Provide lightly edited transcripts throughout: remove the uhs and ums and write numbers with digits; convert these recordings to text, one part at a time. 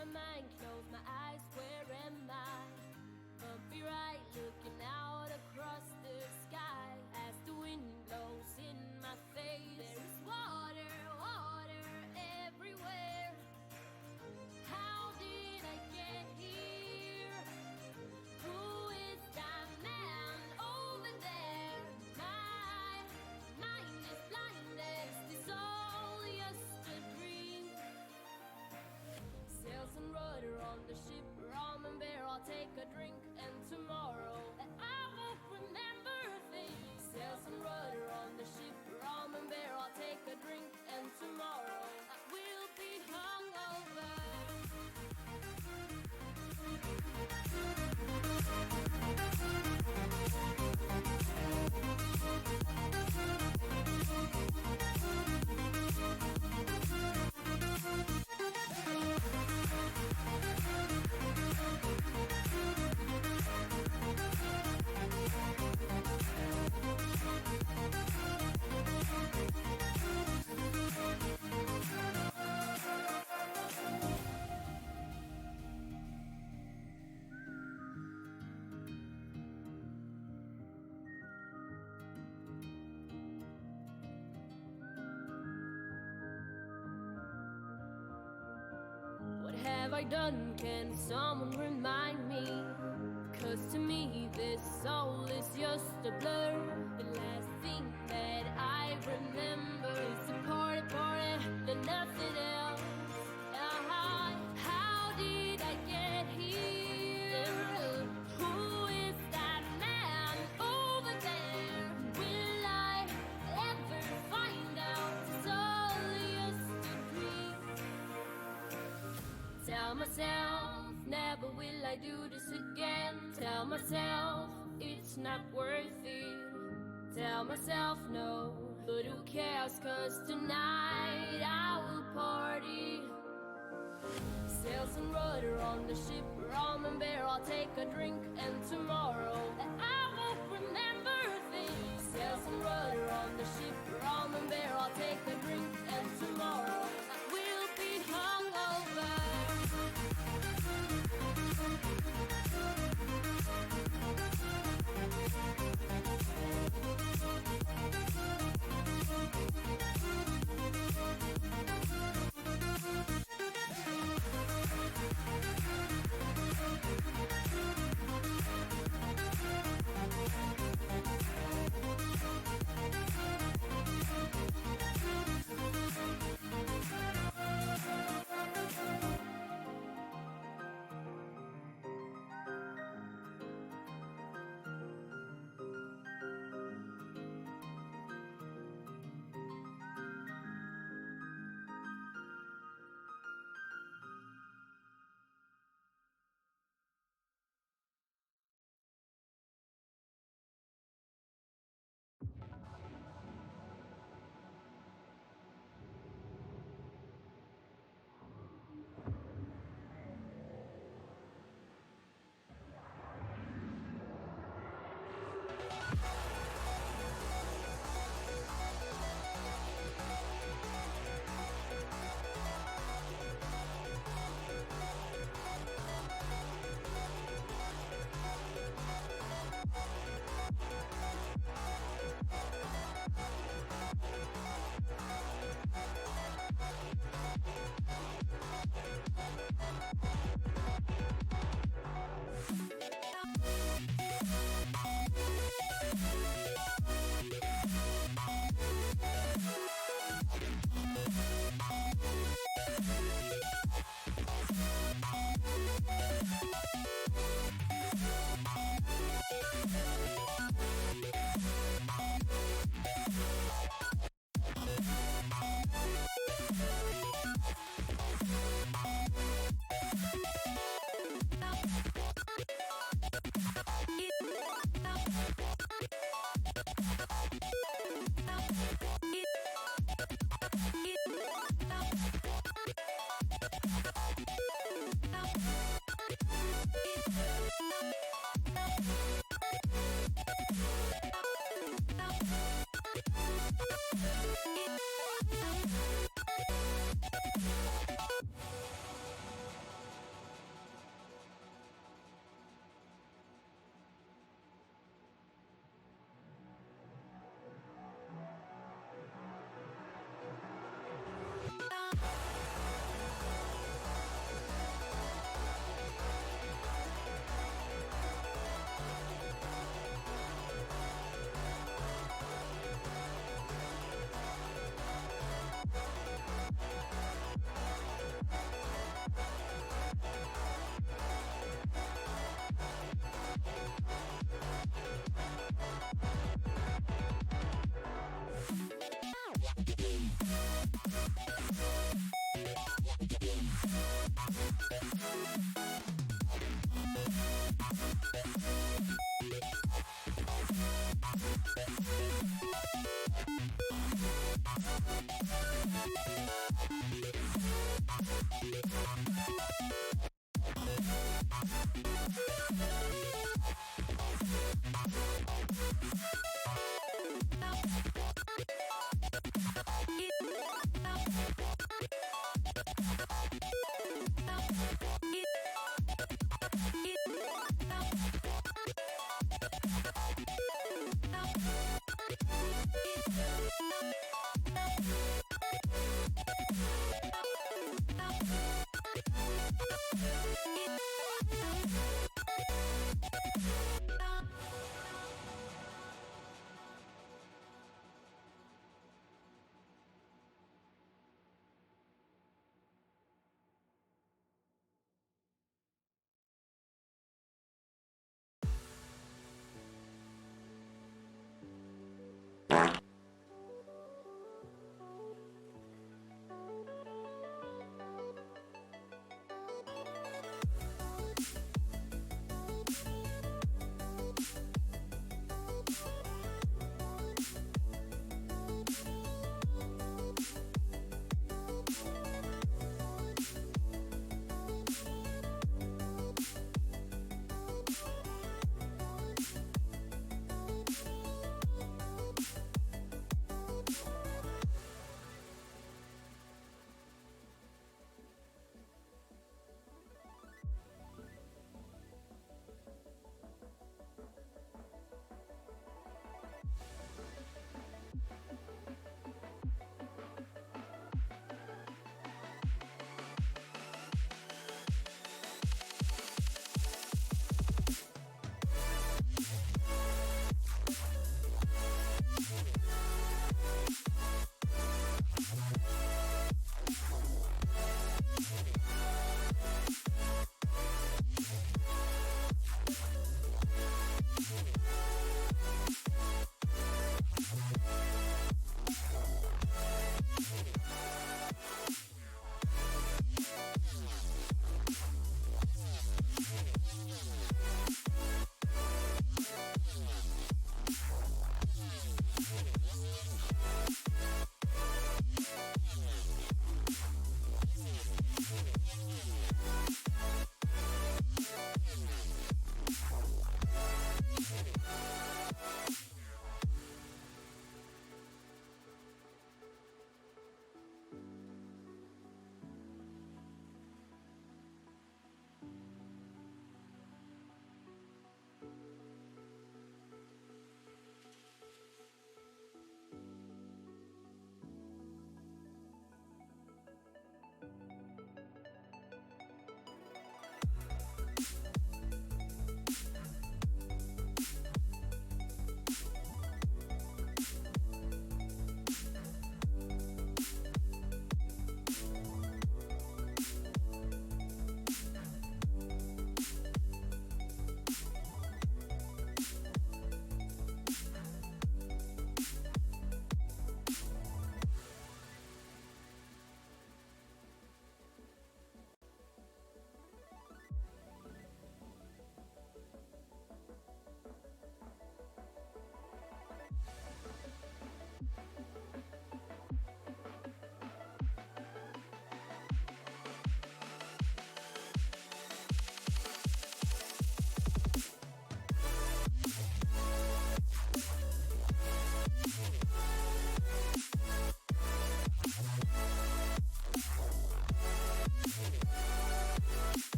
my mind, close my eyes, where am I? Bumpy ride, looking out across the sky. As the wind blows in my face, there is water, water everywhere. How did I get here? Who is that man over there? My mind is blinded, is this all just a dream? Sails and rudder on the ship, rum and beer, I'll take a drink, and tomorrow I won't remember a thing. Sails and rudder on the ship, rum and beer, I'll take a drink, and tomorrow I will be hungover. What have I done? Can someone remind me? 'Cause to me this soul is just a blur. The last thing that I remember is a party, then nothing else. How did I get here? Who is that man over there? Will I ever find out? It's all just a dream. Tell myself, never will I do this again. Tell myself, it's not worth it. Tell myself no, but who cares? 'Cause tonight I will party. Sails and rudder on the ship, rum and beer, I'll take a drink, and tomorrow I won't remember a thing. Sails and rudder on the ship, rum and beer, I'll take a drink, and tomorrow I will be hungover.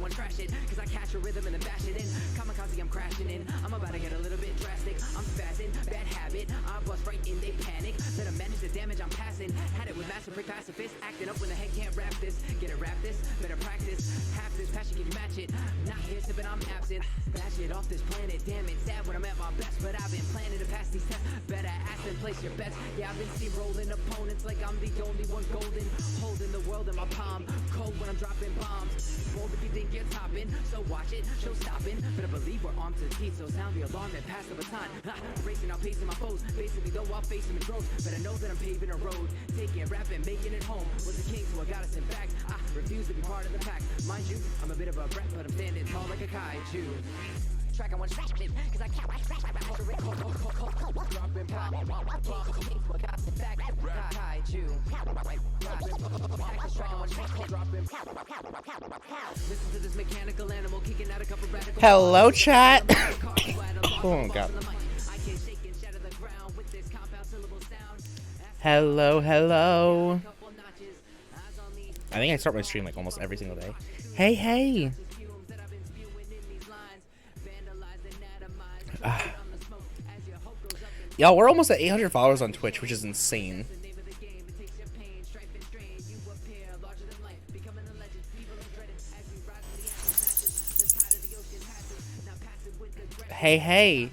one trash it, cause I catch a rhythm and then bash it in. Kamikaze, I'm crashing in. I'm about to get a little bit drastic. I'm spazzing, bad habit. I bust right in, they panic. Let them manage the damage I'm passing. Had it with master break pacifist, acting up when the head can't rap this. Get it, rap this, better practice. Half this passion can you match it. Not here sipping, I'm absent. Bash it off this planet, damn it. Sad when I'm at my best, but I've been planning to pass these tests. Better ask and place your bets. Yeah, I've been steamrolling opponents like I'm the only one golden. Holding the world in my palm. Cold when I'm dropping bombs. Bold if you think you're topping. So watch it, show stopping. But I believe we're on to the teeth, so sound the alarm and pass the baton. Racing, I'm pacing my foes. Basically, though I'll face them in droves. But I know that I'm paving a road. Taking rap and making it home. Was a king, so I got us in back. I refuse to be part of the pack. Mind you, I'm a bit of a brat, but I'm standing tall like a kaiju. Track I want to it, cause I can't dropping pop. Listen to this mechanical animal kicking out a couple radical. Hello, chat. Oh god. Hello, hello. I think I start my stream like almost every single day. Hey, hey. Y'all, we're almost at 800 followers on Twitch, which is insane. Hey, hey.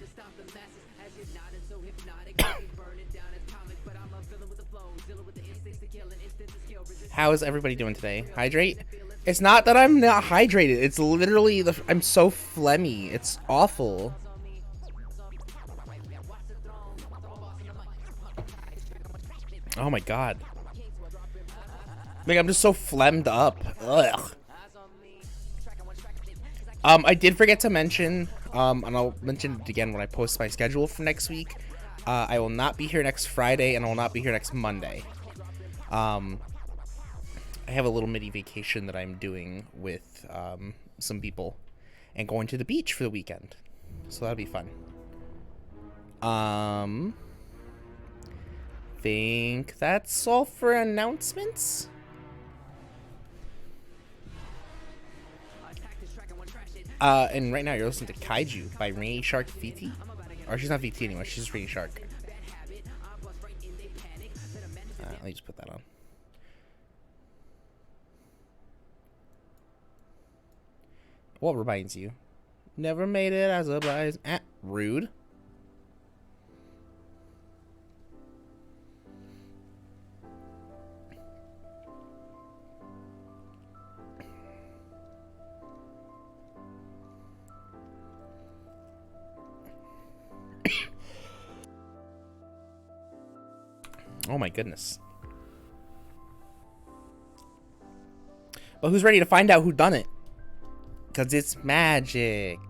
How is everybody doing today? Hydrate? It's not that I'm not hydrated. It's literally I'm so phlegmy. It's awful. Oh my god. Like, I'm just so phlegmed up. Ugh. I did forget to mention, and I'll mention it again when I post my schedule for next week. I will not be here next Friday, and I will not be here next Monday. I have a little mini vacation that I'm doing with some people and going to the beach for the weekend. So that'll be fun. Think that's all for announcements. And right now you're listening to Kaiju by Rainy Shark VT. Or she's not VT anymore, she's just Rainy Shark. Let me just put that on. What reminds you? Never made it as a bride. Rude. Oh my goodness. Well, who's ready to find out who done it? Because it's magic.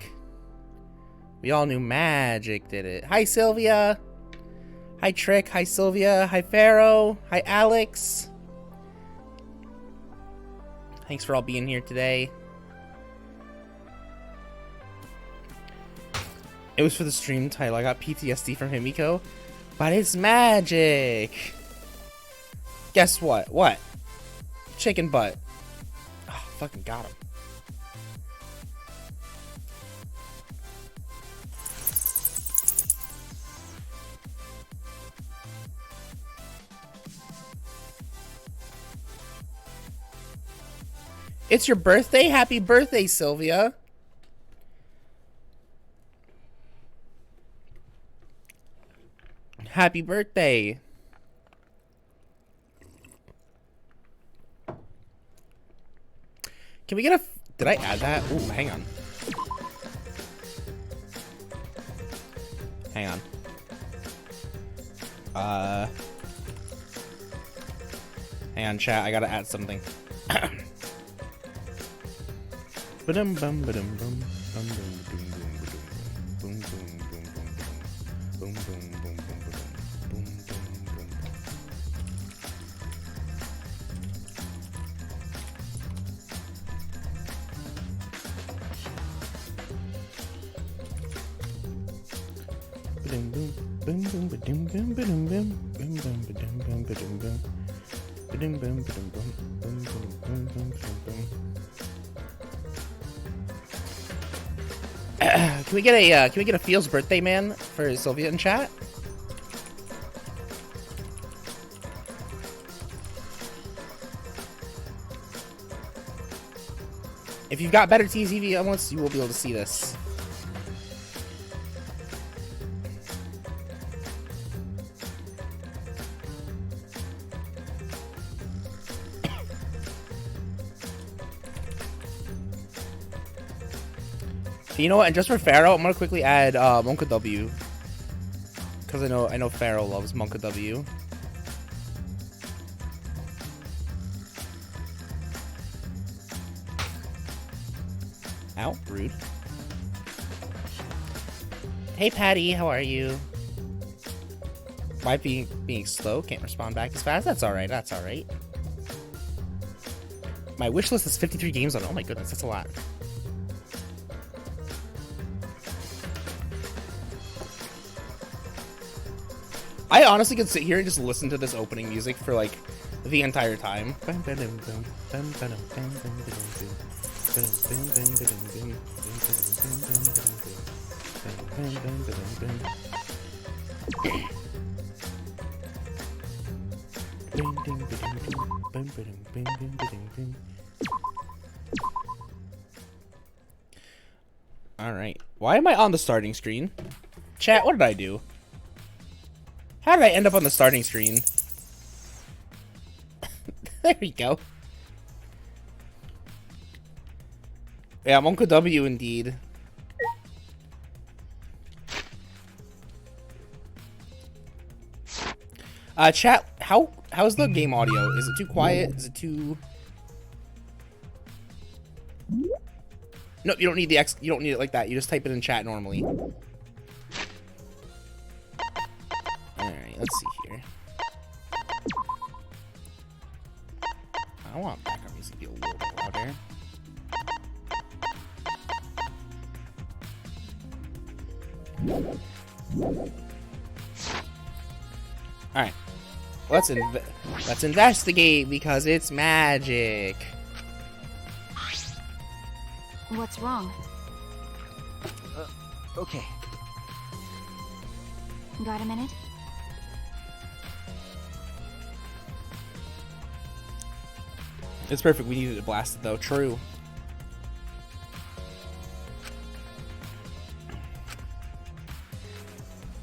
We all knew magic did it. Hi, Sylvia. Hi, Trick. Hi, Sylvia. Hi, Pharaoh. Hi, Alex. Thanks for all being here today. It was for the stream title. I got PTSD from Himiko. But it's magic. Guess what? What? Chicken butt. Oh, fucking got him. It's your birthday? Happy birthday, Sylvia. Happy birthday. Can we get a... Did I add that? Ooh, hang on. Hang on. Hang on, chat. I gotta add something. Ba-dum bum ba-dum bum bum bum boom boom boom boom boom boom boom boom boom boom boom. Boom boom boom boom boom boom boom boom boom boom boom boom boom boom boom. Boom boom boom boom boom boom boom boom boom. Can we get a Feels birthday man for Sylvia in chat? If you've got better TTV elements, you will be able to see this. You know what? And just for Pharaoh, I'm gonna quickly add Monka W, because I know Pharaoh loves Monka W. Ow, rude. Hey Patty, how are you? Why being slow? Can't respond back as fast? That's alright, that's alright. My wish list is 53 games on it. Oh my goodness, that's a lot. I honestly could sit here and just listen to this opening music for like the entire time. All right. Why am I on the starting screen? Chat, what did I do? How did I end up on the starting screen? There we go. Yeah, Monka W indeed. Chat, how's the game audio? Is it too quiet? Is it too... No, you don't need you don't need it like that. You just type it in chat normally. Alright, let's see here. I want background music to be a little bit louder. Alright. Let's investigate because it's magic. What's wrong? Okay. Got a minute? It's perfect. We needed to blast it though. True.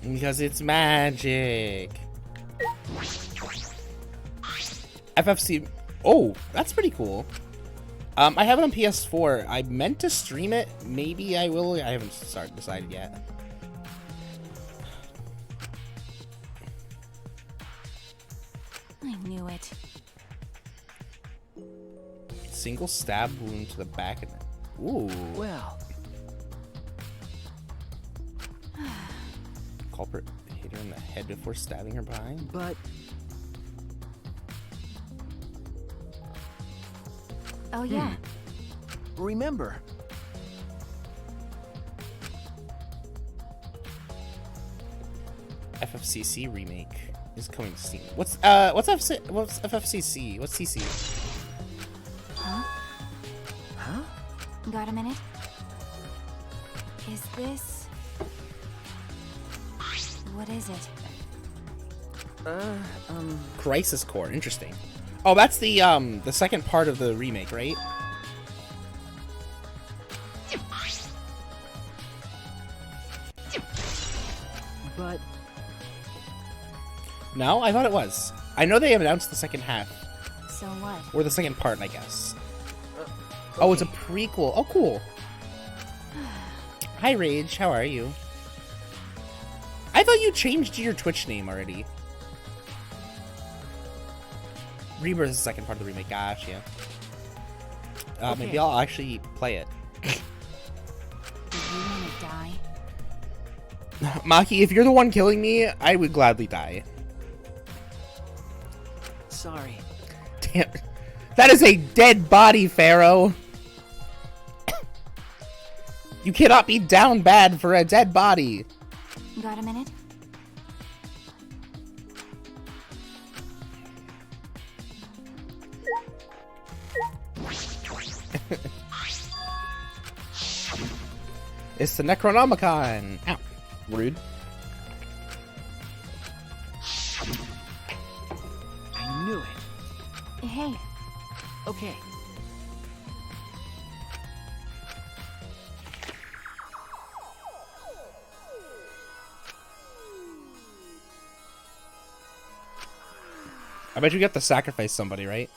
Because it's magic. FFC. Oh, that's pretty cool. I have it on PS4. I meant to stream it. Maybe I will. I haven't decided yet. I knew it. Single stab wound to the back of it. Ooh. Well. Culprit hit her in the head before stabbing her behind. But Oh yeah. remember, FFCC remake is coming to Steam. What's FFCC? What's CC? Huh? huh? Got a minute? Is this... What is it? Crisis Core. Interesting. Oh, that's the second part of the remake, right? But No, I thought it was. I know they have announced the second half. So what? Or the second part, I guess. Oh, it's a prequel. Oh, cool. Hi, Rage. How are you? I thought you changed your Twitch name already. Rebirth is the second part of the remake. Gotcha. Okay. Maybe I'll actually play it. Do you wanna die? Maki, if you're the one killing me, I would gladly die. sorry. Damn. That is a dead body, Pharaoh. You cannot be down bad for a dead body. Got a minute? It's the Necronomicon. Ow. Rude. I knew it. Hey, Okay. I bet you get to sacrifice somebody, right?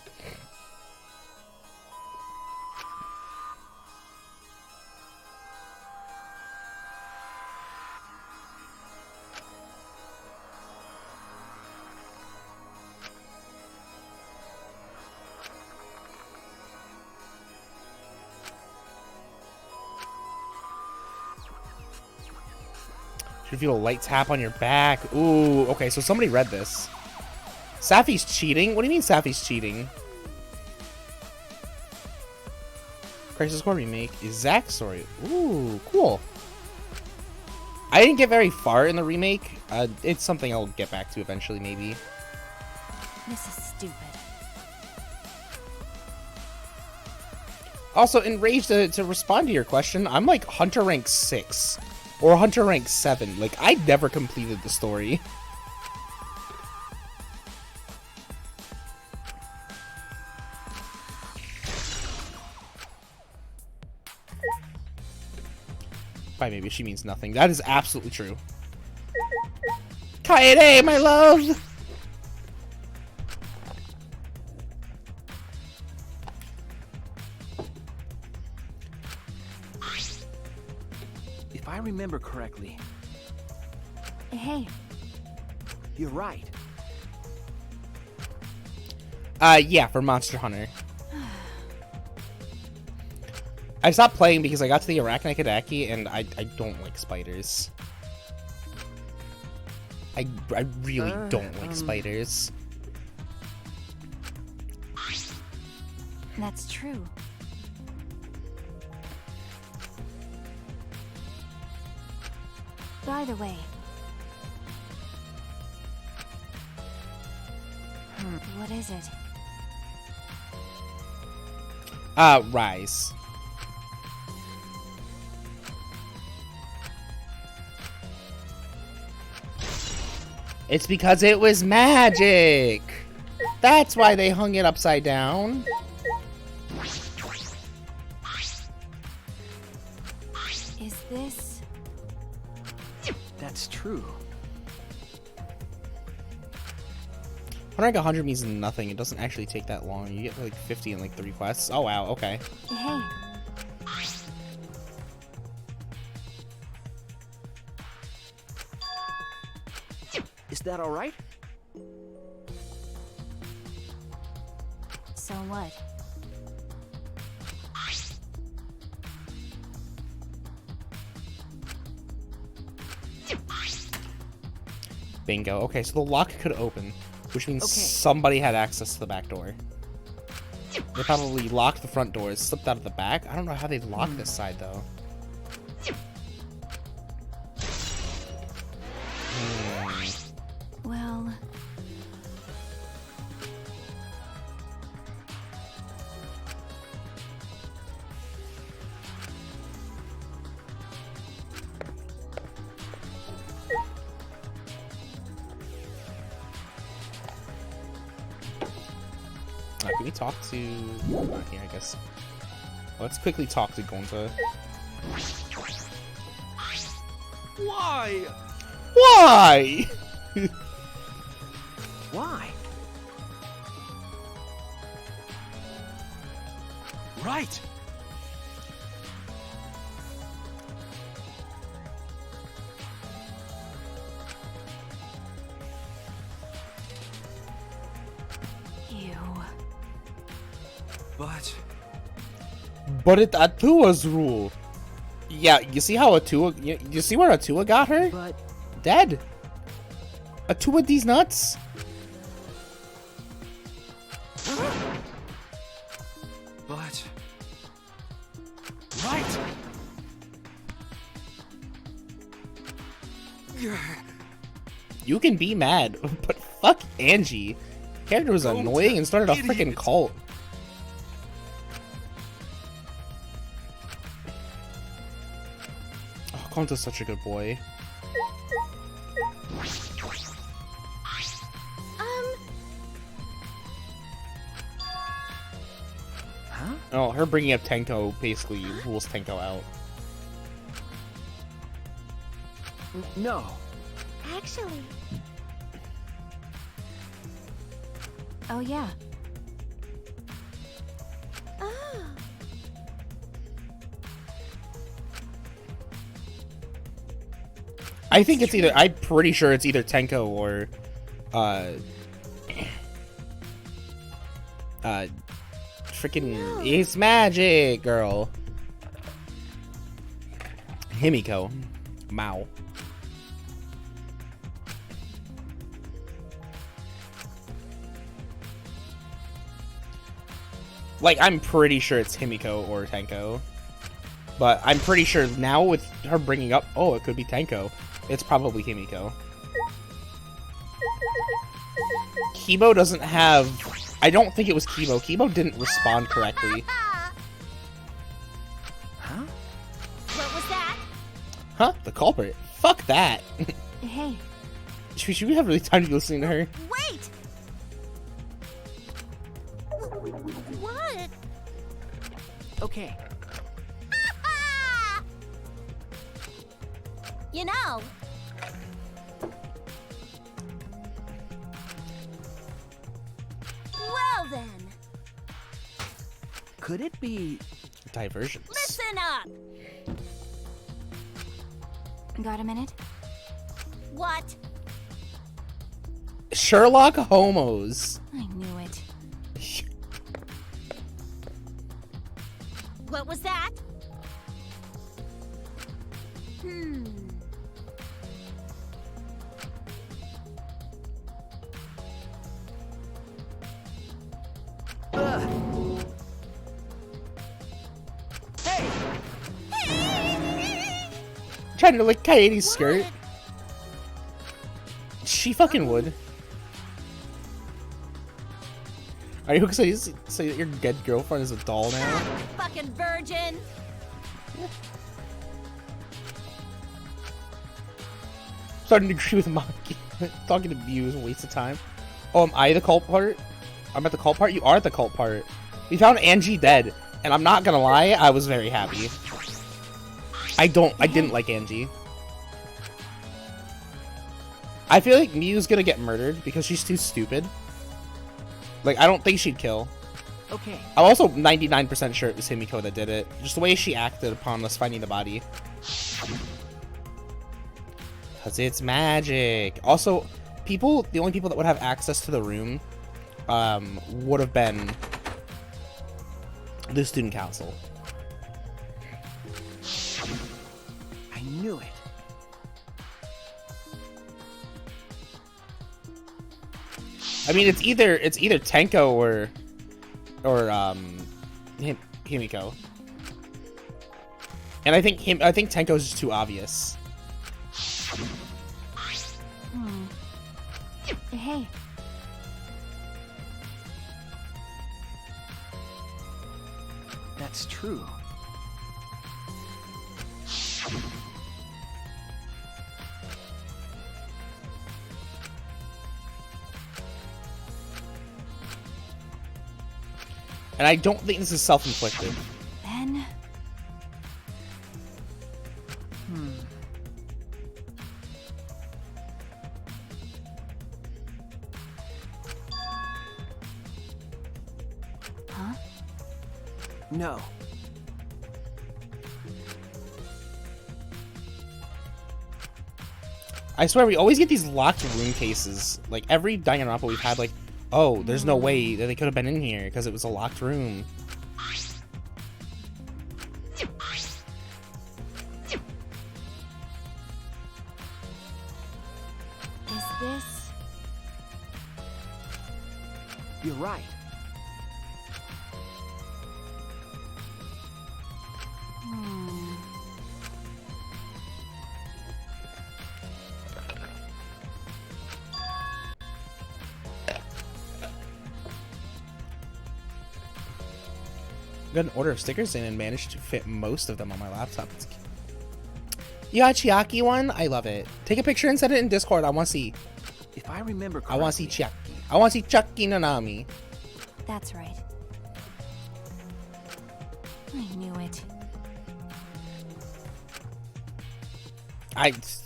Should feel a light tap on your back. Ooh, okay, so somebody read this. Safi's cheating? What do you mean Safi's cheating? Crisis Core remake is Zack's story. Ooh, cool. I didn't get very far in the remake. It's something I'll get back to eventually, maybe. this is stupid. Also, enraged to respond to your question, I'm like Hunter rank 6 or Hunter rank 7. Like, I never completed the story. By maybe she means nothing. That is absolutely true. Kaede, my love! If I remember correctly, Hey, you're right. Yeah, for Monster Hunter. I stopped playing because I got to the Arachnakadaki and I don't like spiders. I really don't like spiders. that's true. By the way, what is it? Rise. It's because it was magic! That's why they hung it upside down. Is this... That's true. Rank 100 means nothing. It doesn't actually take that long. You get like 50 in like 3 quests. Oh wow, okay. Hey, Is that all right? so what? Bingo. Okay, so the lock could open, which means Okay. somebody had access to the back door. They probably locked the front doors, slipped out of the back. I don't know how they locked this side though. Well, Can we talk to... here, I guess. Let's quickly talk to Gonza. Why? Why? Why? Right. ew. But it's Atua's rule. Yeah, you see how Atua... You see where Atua got her? But Dead. Atua these nuts? right. You can be mad, but fuck Angie. Character was annoying and started a freaking cult. Honta's such a good boy. Huh? Oh, her bringing up Tenko basically rules Tenko out. No. Actually. Oh, yeah. Oh. I think it's either, I'm pretty sure it's either Tenko or, freaking, it's magic, girl. Himiko. Mao. Like, I'm pretty sure it's Himiko or Tenko. But I'm pretty sure now with her bringing up, oh, it could be Tenko. It's probably Himiko. Kibo doesn't have... I don't think it was Kibo. Kibo didn't respond correctly. Huh? What was that? Huh? The culprit? Fuck that. Hey. Should we have really time to be listening to her? Wait! What? Okay. You know, well then, Could it be... Diversions. listen up! Got a minute? What? Sherlock Homos. I knew it. What was that? Hmm. Trying to lick Coyote's skirt. She fucking would. Are you excited to say that your dead girlfriend is a doll now? Fucking virgin! Starting to agree with Monkey. Talking to you is a waste of time. Oh, am I the cult part? I'm at the cult part? You are the cult part. We found Angie dead, and I'm not gonna lie, I was very happy. I didn't like Angie. I feel like Miyu's gonna get murdered because she's too stupid. Like, I don't think she'd kill. Okay. I'm also 99% sure it was Himiko that did it. Just the way she acted upon us finding the body. Because it's magic. Also, the only people that would have access to the room would have been the student council. I knew it. I mean, it's either Tenko or Himiko. And I think Tenko's just too obvious. Hey. That's true. And I don't think this is self-inflicted. Then... Huh? No. I swear, we always get these locked room cases. Like, every Danganronpa we've had, like, oh, there's no way that they could have been in here because it was a locked room. Is this... You're right. Got an order of stickers in and managed to fit most of them on my laptop. You got Chiaki one? I love it. Take a picture and send it in Discord. I want to see. If I remember correctly, I want to see Chiaki. I want to see Chucky Nanami. That's right. I knew it.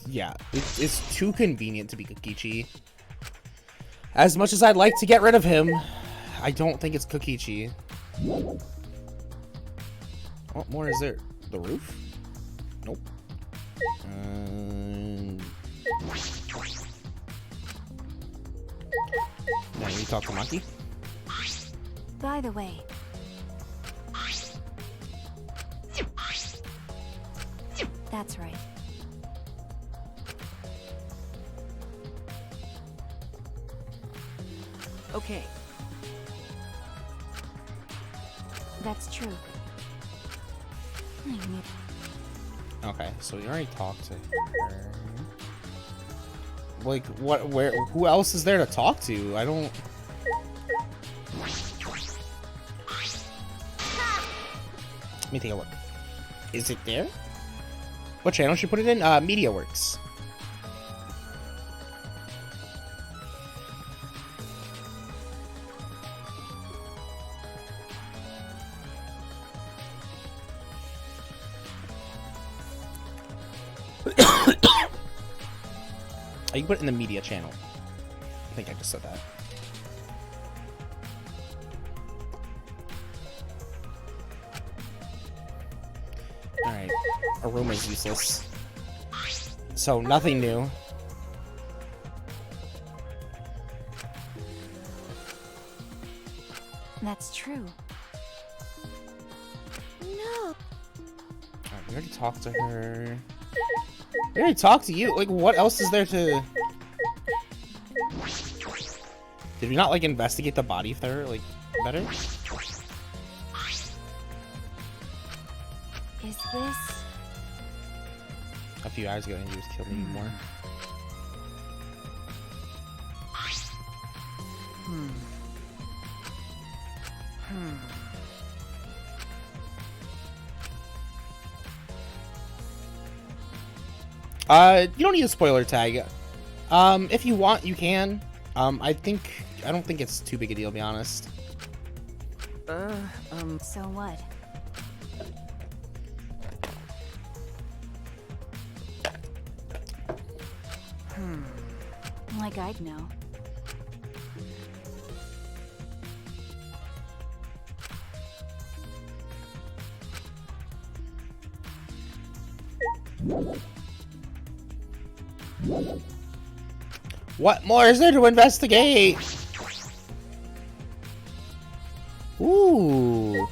Yeah, it's too convenient to be Kokichi. As much as I'd like to get rid of him, I don't think it's Kokichi. What more is there? The roof? Nope. Now you talk to Maki? By the way, that's right. okay. That's true. I knew. Okay, so we already talked to her. Like, what, where, who else is there to talk to? I don't... Let me take a look. Is it there? What channel should put it in? MediaWorks. You can put it in the media channel. I think I just said that. Alright. Aroma's useless. So, nothing new. That's true. Alright, we already talked to her. We already talked to you. Like, what else is there to... Did we not, like, investigate the body there, like, better? Is this... A few hours ago, and he was killing me more. You don't need a spoiler tag. If you want, you can. I don't think it's too big a deal, to be honest. So what? Like I'd know. What more is there to investigate? Ooh.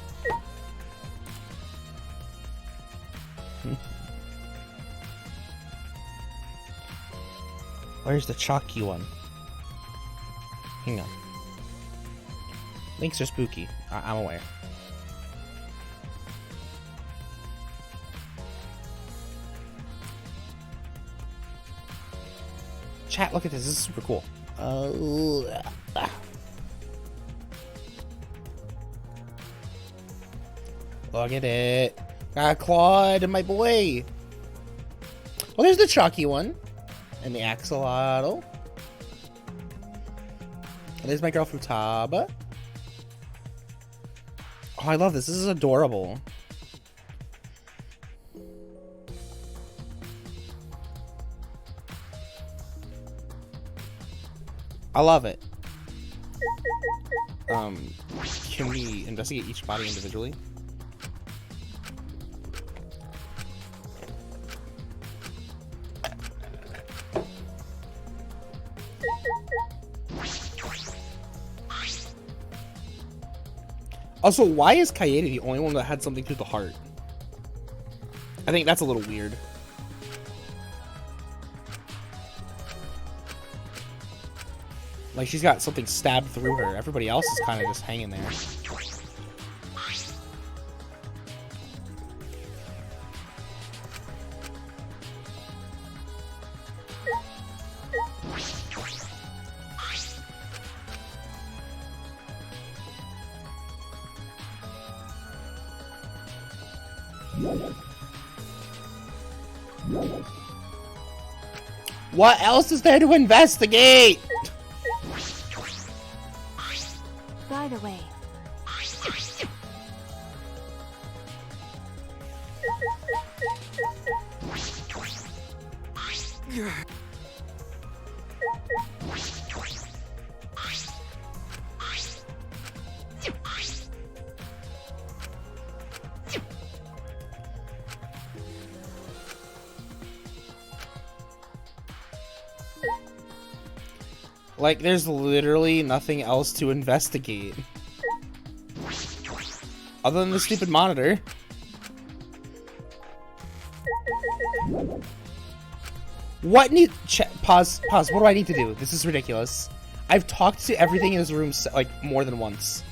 Where's the chalky one? Hang on. Links are spooky. I'm aware. Chat, look at this. This is super cool. Look at it. Got Claude, my boy. Well, there's the chalky one. And the axolotl. And there's my girl Futaba. Oh, I love this. This is adorable. I love it. Can we investigate each body individually? Also, why is Kaede the only one that had something to the heart? I think that's a little weird. Like, she's got something stabbed through her. Everybody else is kind of just hanging there. What else is there to investigate? By the way, Like, there's literally nothing else to investigate. Other than the stupid monitor. What need... Pause. What do I need to do? This is ridiculous. I've talked to everything in this room, like, more than once.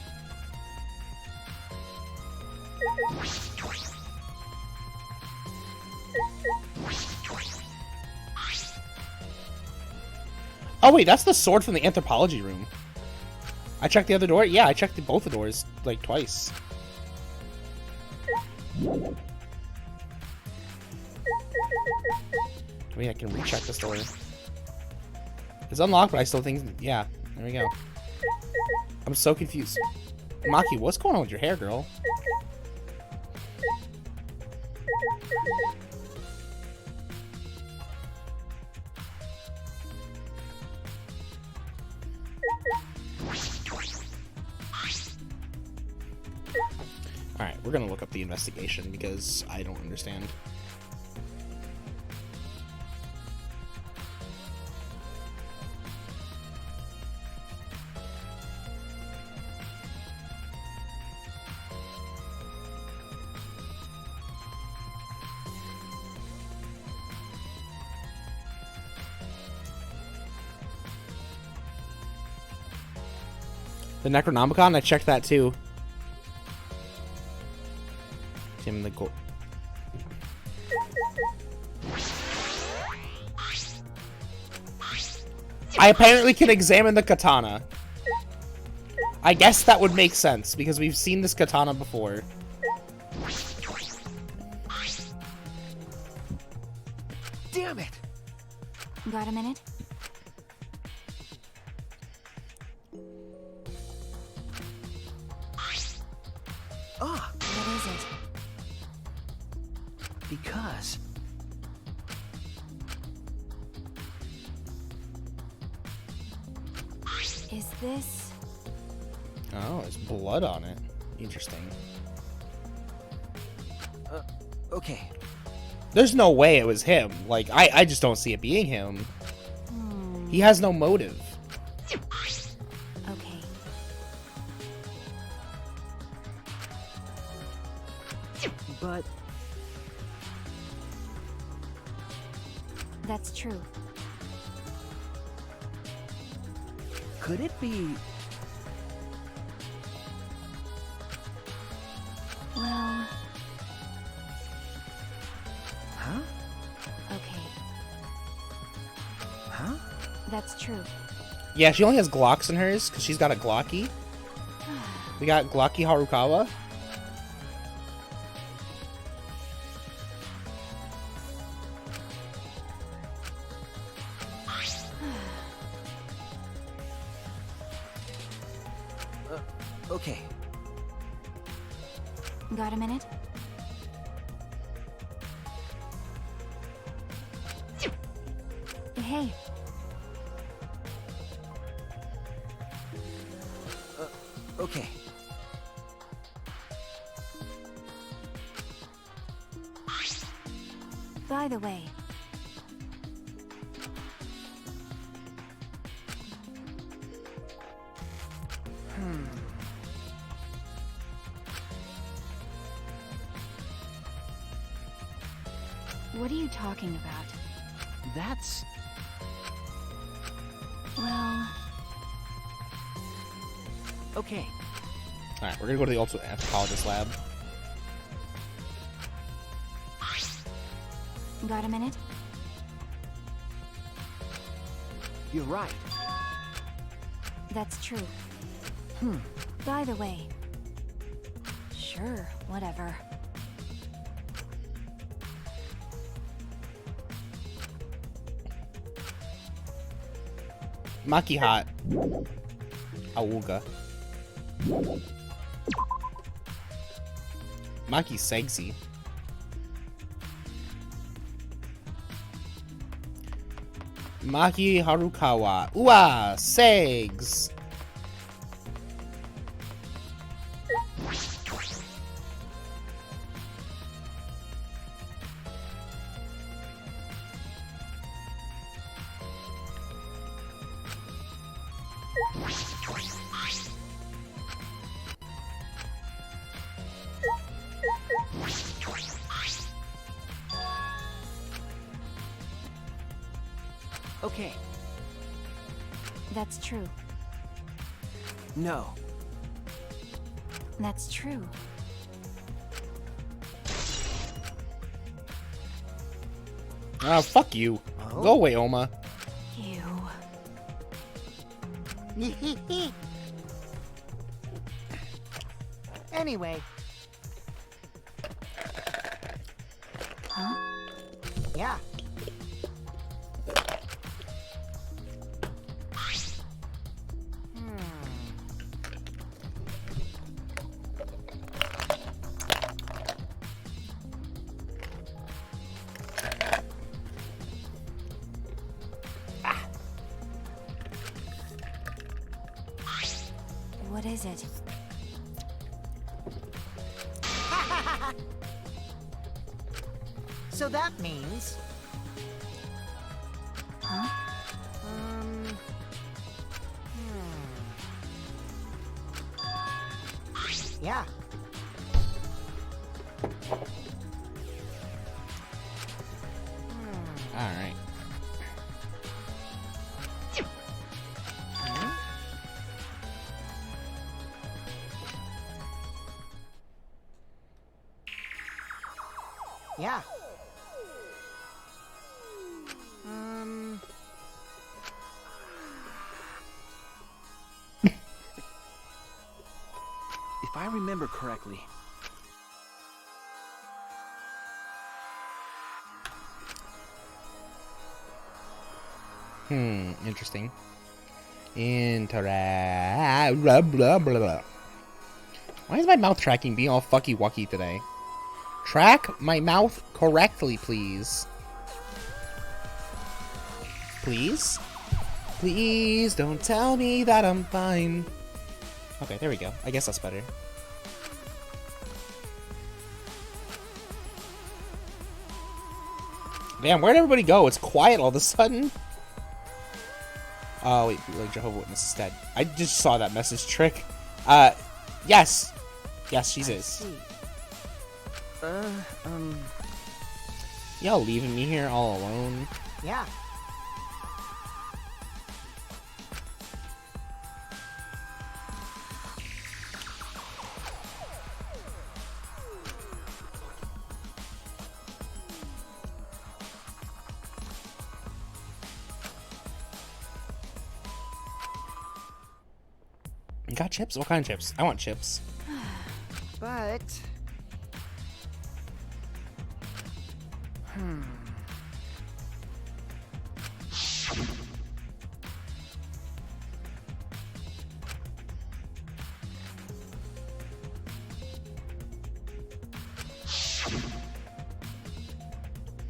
Oh wait, that's the sword from the anthropology room. I checked the other door. Yeah, I checked both the doors like twice. I mean, I can recheck this door. It's unlocked, but I still think, yeah, there we go. I'm so confused. Maki, what's going on with your hair, girl? Alright, we're gonna look up the investigation because I don't understand. The Necronomicon, I checked that too. Him the gold. I apparently can examine the katana. I guess that would make sense because we've seen this katana before. Damn it! got a minute? Ah, What is it? because Is this... Oh, there's blood on it. Interesting. okay. There's no way it was him. Like, I just don't see it being him. He has no motive. Okay. But That's true. could it be? Well, Huh? okay. Huh? That's true. Yeah, she only has Glocks in hers because she's got a Glocky. We got Glocky Harukawa. Okay. Got a minute? Hey, Okay. by the way, what are you talking about? That's Well, okay. Alright, we're gonna go to the ultimate anthropologist lab. got a minute? You're right. That's true. By the way, sure, whatever. Maki hot. Awuga. Maki sexy. Maki Harukawa. Ua! Segs! Okay. That's true. No. That's true. Ah, fuck you. Oh? Go away, Oma. You. Anyway. Huh? Yeah. What is it? So that means... Huh? Yeah. Alright. Yeah. If I remember correctly, Interesting. Blah, blah, blah, blah. Why is my mouth tracking being all fucky wucky today? Track my mouth correctly, please. Please? Please don't tell me that I'm fine. Okay, there we go. I guess that's better. Damn, where'd everybody go? It's quiet all of a sudden. Oh, wait, like Jehovah's Witness is dead. I just saw that message trick. Yes. Yes, she is. See. Y'all leaving me here all alone? Yeah. You got chips? What kind of chips? I want chips. But...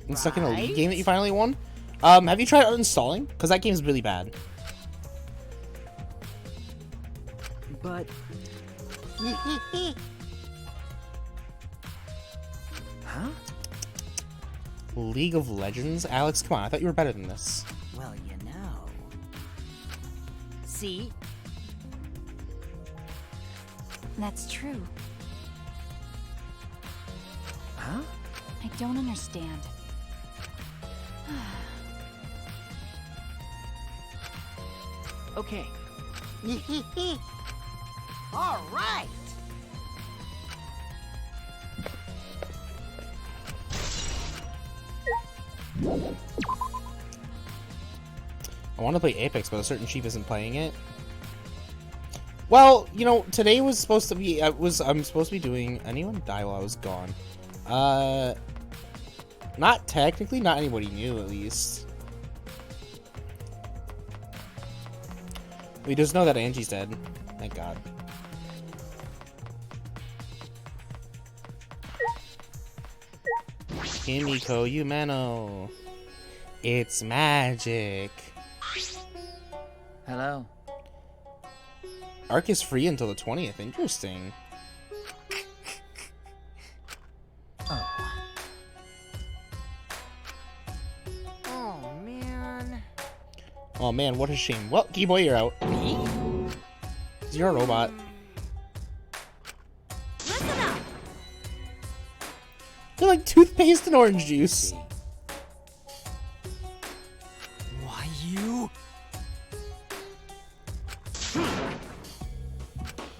And stuck in a league Right. game that you finally won? Have you tried uninstalling? Because that game's really bad. but huh? League of Legends? Alex, come on, I thought you were better than this. Well, you know. See? That's true. Huh? I don't understand. Okay. All right. I want to play Apex, but a certain chief isn't playing it. Well, you know, today was supposed to be... I'm supposed to be doing... Anyone die while I was gone? Not technically. Not anybody new, at least. We just know that Angie's dead. Thank God. Kimiko Yumeno. It's magic. Hello. Arc is free until the 20th. Interesting. Oh. Oh, man. Oh man, what a shame. Well, Keyboy, you're out. Me? You're a robot. Listen up! They're like toothpaste and orange juice. See. Why you?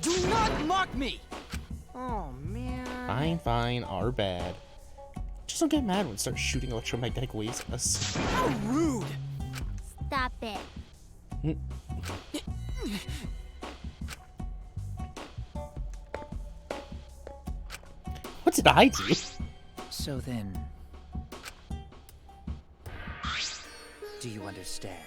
Do not mock me! Oh, man. Fine, fine, our bad. Just don't get mad when it starts shooting electromagnetic waves at us. How rude! Stop it. What did I do? So then... Do you understand?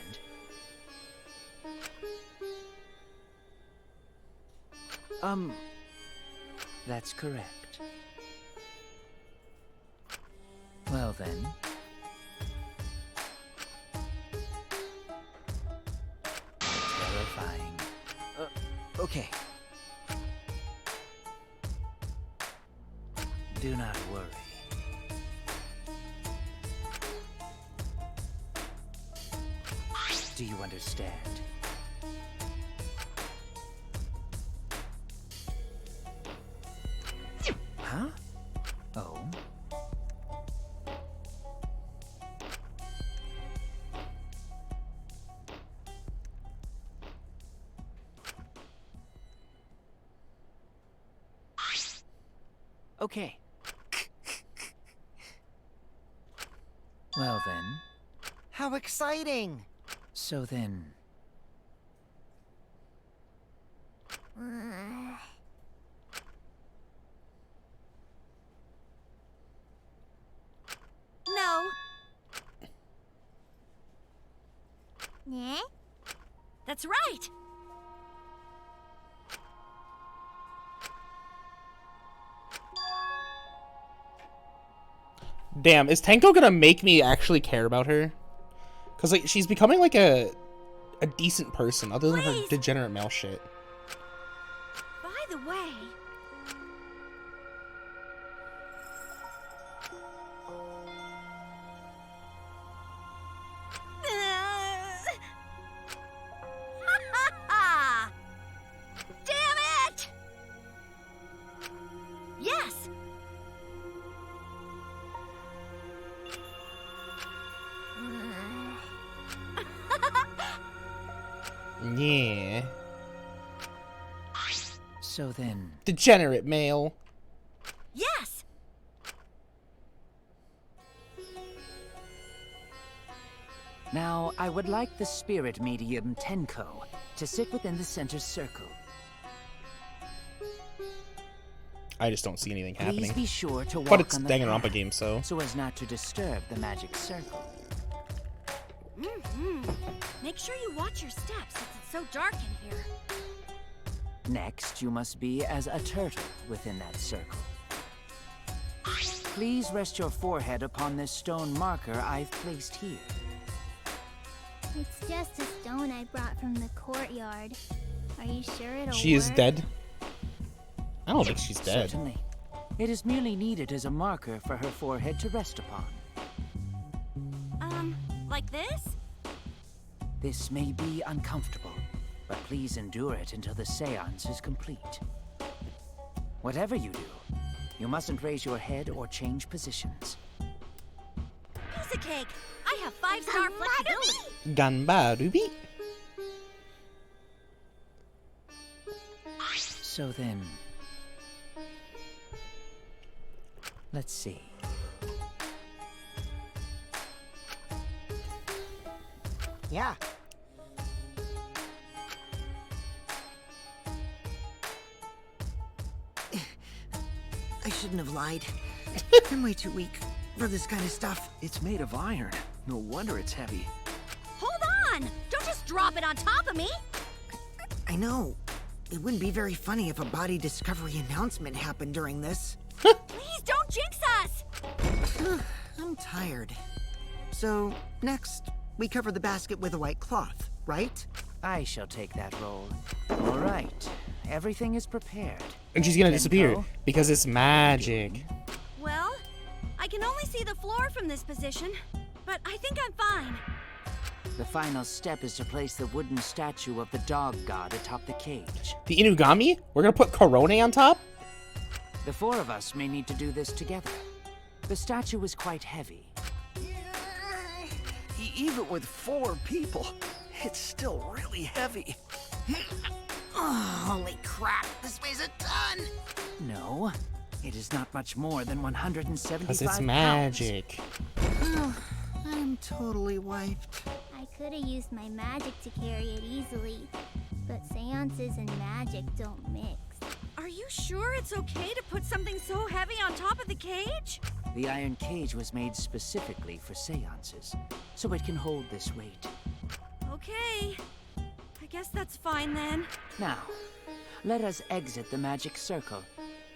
That's correct. Well then... Terrifying. Okay. Do not worry. Do you understand? Huh? Oh? Okay. Well then. How exciting. So then. No. Yeah? That's right. Damn, is Tenko gonna make me actually care about her? Cause like she's becoming like a decent person other than her Please. degenerate male shit. By the way, damn it! Yes. Yeah. So then. Degenerate male. Yes. Now, I would like the spirit medium Tenko to sit within the center circle. I just don't see anything Please happening. be sure to walk But it's on the Danganronpa path game, so. so as not to disturb the magic circle. Make sure you watch your steps since it's so dark in here. Next, you must be as a turtle within that circle. Please rest your forehead upon this stone marker I've placed here. It's just a stone I brought from the courtyard. Are you sure it'll She is work? dead. I don't think she's dead. Certainly. It is merely needed as a marker for her forehead to rest upon. Like this? This may be uncomfortable, but please endure it until the seance is complete. Whatever you do, you mustn't raise your head or change positions. Piece of cake. I have 5-star flexibility. Ganbarubi. So then... Let's see. Yeah. I shouldn't have lied. I'm way too weak for this kind of stuff. It's made of iron. No wonder it's heavy. Hold on! Don't just drop it on top of me! I know. It wouldn't be very funny if a body discovery announcement happened during this. Please don't jinx us! I'm tired. So, next, we cover the basket with a white cloth, right? I shall take that role. All right. Everything is prepared. And she's gonna Then disappear go. because it's magic. Well, I can only see the floor from this position, but I think I'm fine. The final step is to place the wooden statue of the dog god atop the cage. The Inugami? We're gonna put Korone on top? The four of us may need to do this together. The statue is quite heavy. Even with 4 people, it's still really heavy. Oh, holy crap, this weighs a ton! No, it is not much more than 175 Because it's pounds. magic. I'm totally wiped. I could have used my magic to carry it easily, but seances and magic don't mix. Are you sure it's okay to put something so heavy on top of the cage? The iron cage was made specifically for seances, so it can hold this weight. Okay. I guess that's fine then. Now, let us exit the magic circle.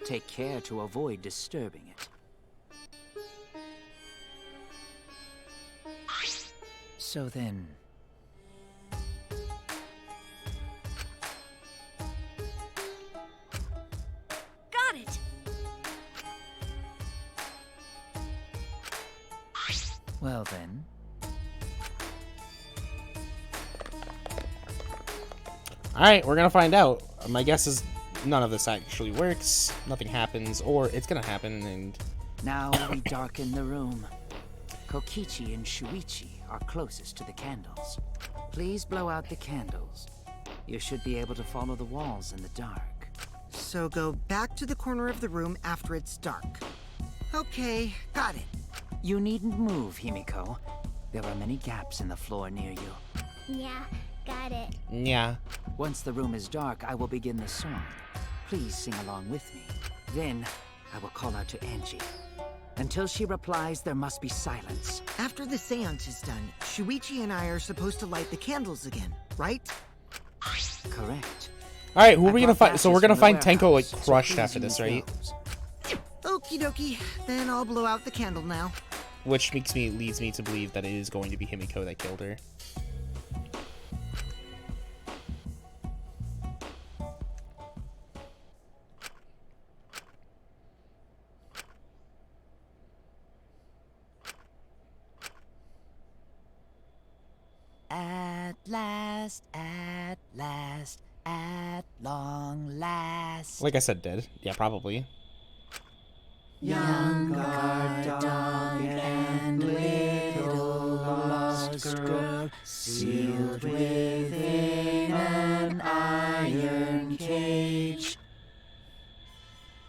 Take care to avoid disturbing it. So then... Got it! Well then... Alright, we're gonna find out. My guess is none of this actually works, nothing happens, or it's gonna happen, and... Now we darken the room. Kokichi and Shuichi are closest to the candles. Please blow out the candles. You should be able to follow the walls in the dark. So go back to the corner of the room after it's dark. Okay, got it. You needn't move, Himiko. There are many gaps in the floor near you. Yeah, got it. Yeah. Once the room is dark, I will begin the song. Please sing along with me. Then, I will call out to Angie. Until she replies, there must be silence. After the seance is done, Shuichi and I are supposed to light the candles again, right? Correct. Alright, who are we I gonna brought find? So we're matches gonna from find the Tenko, like, warehouse, so crushed please after this, use right? those. Okie dokie, then I'll blow out the candle now. Which leads me to believe that it is going to be Himiko that killed her. At long last. Like I said, dead. Yeah, probably. Young guard dog and little lost girl, sealed within an iron cage.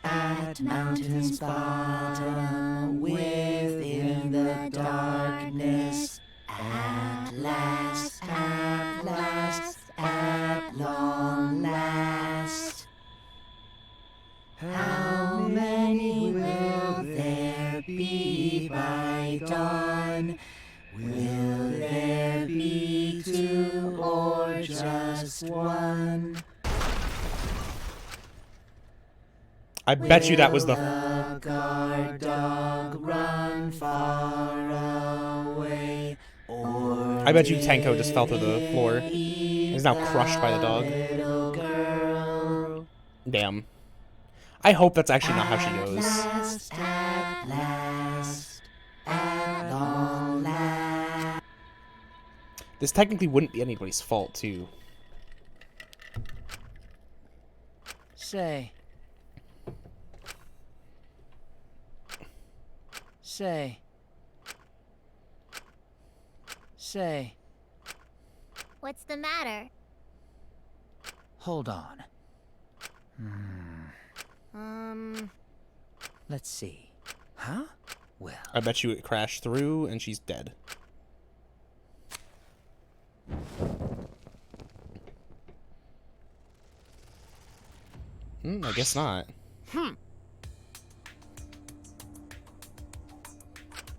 At mountain's bottom, within the darkness, at last, at long last. How many will there be by dawn? Will there be 2 or just 1? I bet you that was the... Guard dog run far away, or I bet you Tenko just fell through the floor. Is now crushed by the dog. little girl. Damn. I hope that's actually not how she goes. At last, at long last. This technically wouldn't be anybody's fault, too. Say. What's the matter? Hold on. Let's see. Huh? Well, I bet you it crashed through and she's dead. I guess not.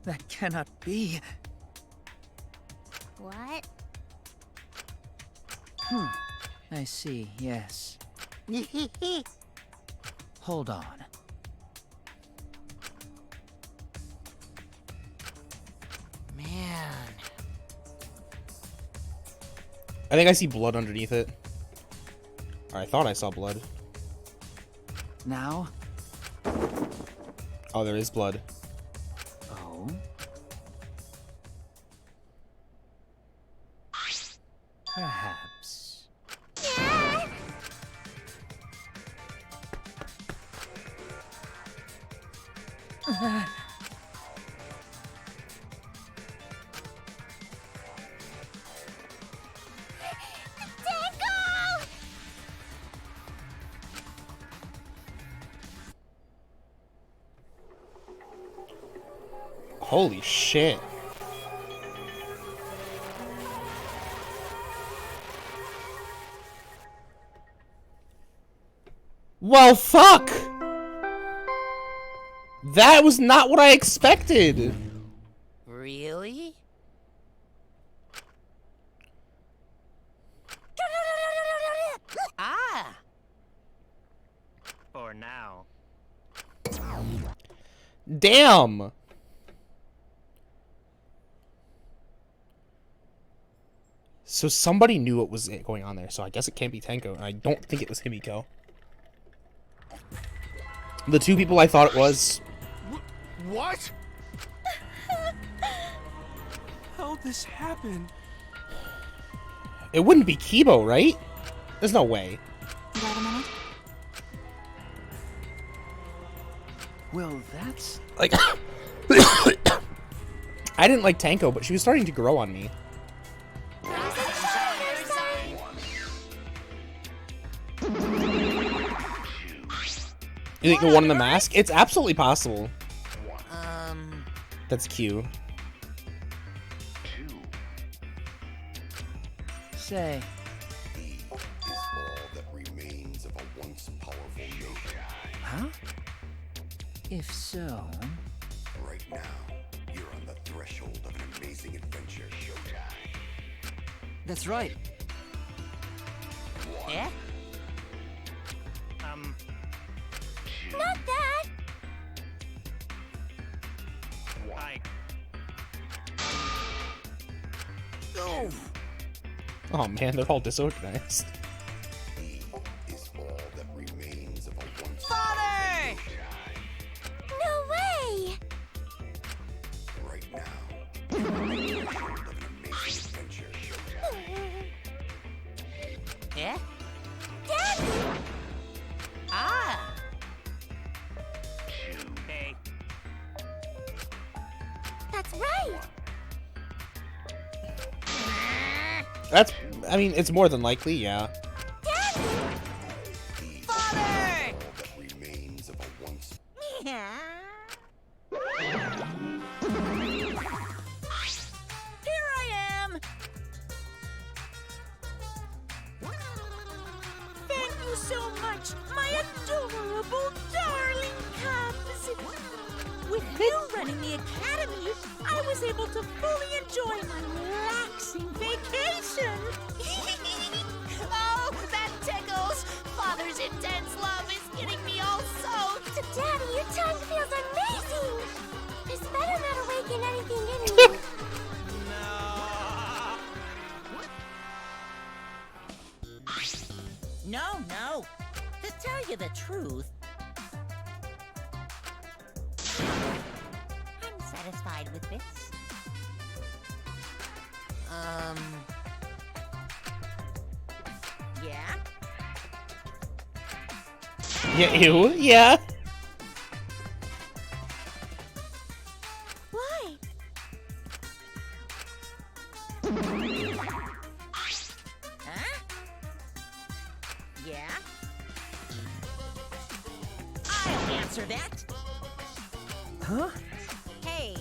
that cannot be. What? I see, yes. Hold on. Man. I think I see blood underneath it. Or I thought I saw blood. Now? Oh, there is blood. Oh? Perhaps. Holy shit. Well, fuck! That was not what I expected! Really? Ah! For now. Damn! So somebody knew what was going on there, so I guess it can't be Tenko, and I don't think it was Himiko. The two people I thought it was... What? How'd this happen? It wouldn't be Kibo, right? There's no way. Wait a minute. Well, that's... Like... I didn't like Tenko, but she was starting to grow on me. You think the one in the mask? It's absolutely possible. That's Q. Say, He is all that remains of a once powerful yokai. huh? If so... Right now, you're on the threshold of an amazing adventure, Shotai. That's right. Eh? Two. Not that! Oh man, they're all disorganized. He is all that remains of a once Father! No way! Right now, you're on the threshold of an amazing adventure, Shotai. Eh? Daddy! Ah! Hey. That's right! That's, I mean, it's more than likely, yeah. Daddy! Father! All that remains of a once Here I am! Thank you so much, my adorable darling cubs! With you running the academy, I was able to fully enjoy my relaxing vacation! Oh, that tickles! Father's intense love is getting me all soaked! Daddy, your tongue feels amazing! It's better not awaken anything in you. No. To tell you the truth, I'm satisfied with this. Yeah? Yeah, ew, yeah. Why? Huh? Yeah? I'll answer that. Huh? Hey,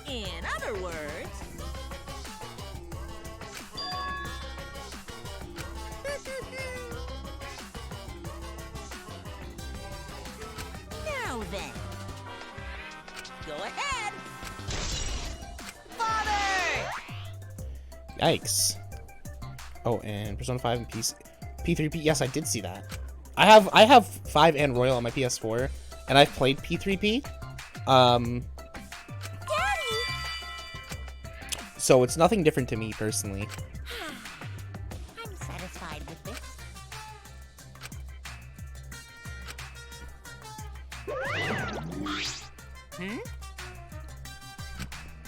in other words... Now then, go ahead. Father! Yikes. Oh, and Persona 5 and P3P. Yes, I did see that. I have 5 and Royal on my PS4, and I've played P3P. Daddy! So it's nothing different to me personally. I'm satisfied with this.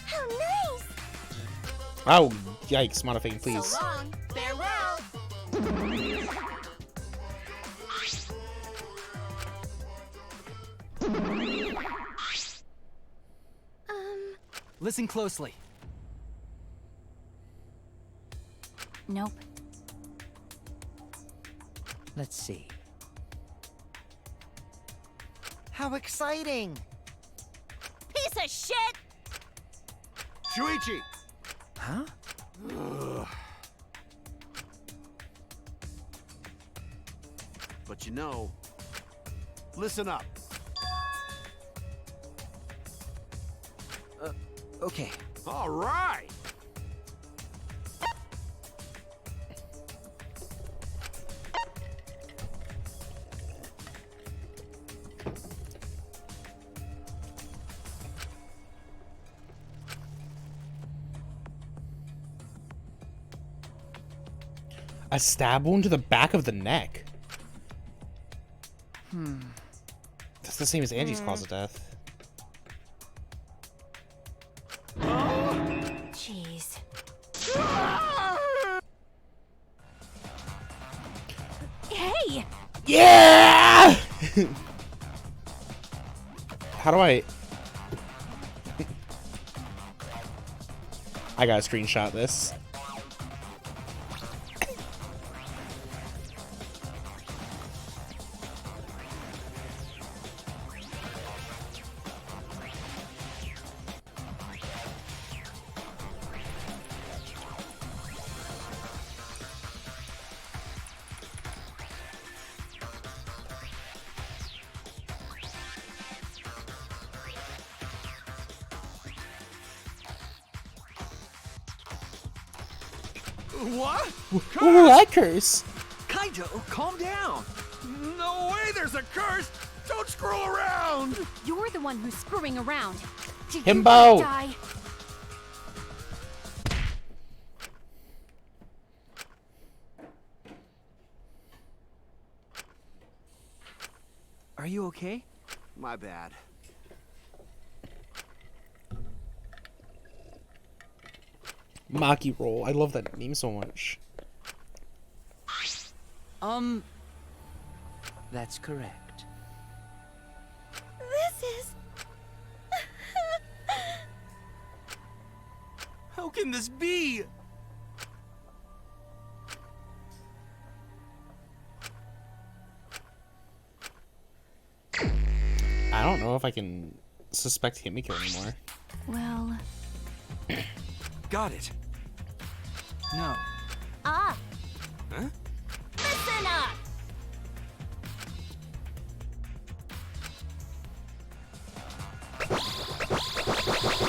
How nice! Oh, yikes, Monofane, please. So long. Farewell. Listen closely. Nope. Let's see. How exciting! Piece of shit! Shuichi! Huh? But you know, listen up. Okay. All right. A stab wound to the back of the neck. That's the same as Angie's cause of death. Jeez. Hey! Yeah! How do I gotta screenshot this. What? Ooh, that curse. Kaito, calm down! No way there's a curse! Don't screw around! You're the one who's screwing around. Did Himbo! You die? Are you okay? My bad. Maki roll. I love that meme so much. That's correct. This is... How can this be? I don't know if I can suspect Himiko anymore. Well, Got it. No. Ah! Huh? Listen up!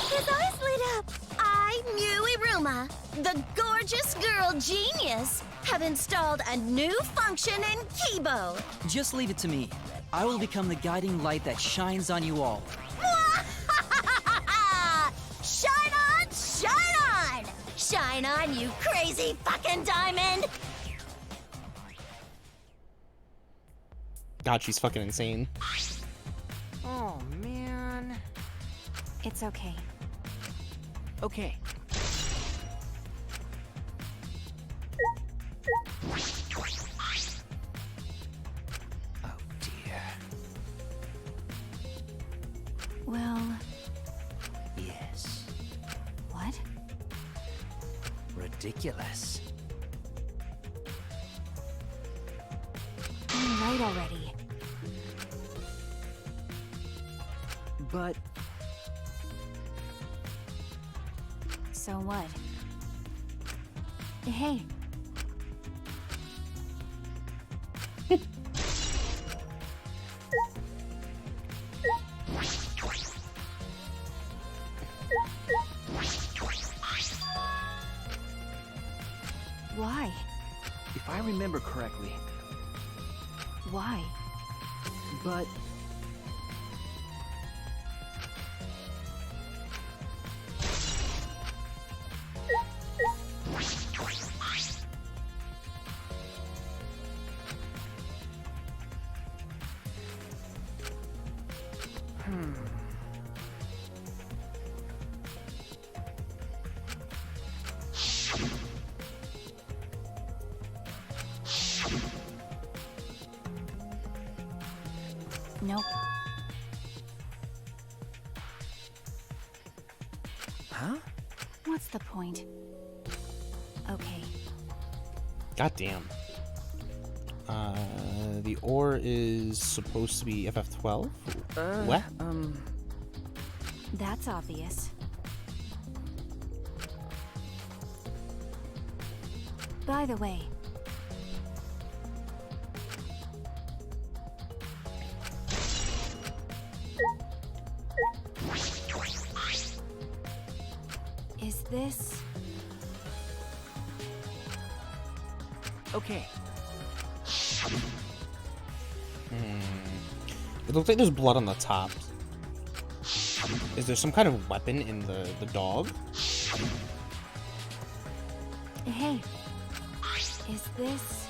His eyes lit up. I, Mew Iruma, the gorgeous girl genius, have installed a new function in Kibo. Just leave it to me. I will become the guiding light that shines on you all. Shine on, shine on! Shine on, you crazy fucking diamond! God, she's fucking insane. Oh, man. it's okay. Okay. Oh, dear. Well, Yes. what? Ridiculous. I'm right already. But So what? Hey, If I remember correctly. Why? But... Nope. Huh? What's the point? Okay. Goddamn. The ore is supposed to be FF12? What? That's obvious. By the way, is this... Okay. It looks like there's blood on the top. Is there some kind of weapon in the dog? Hey, is this...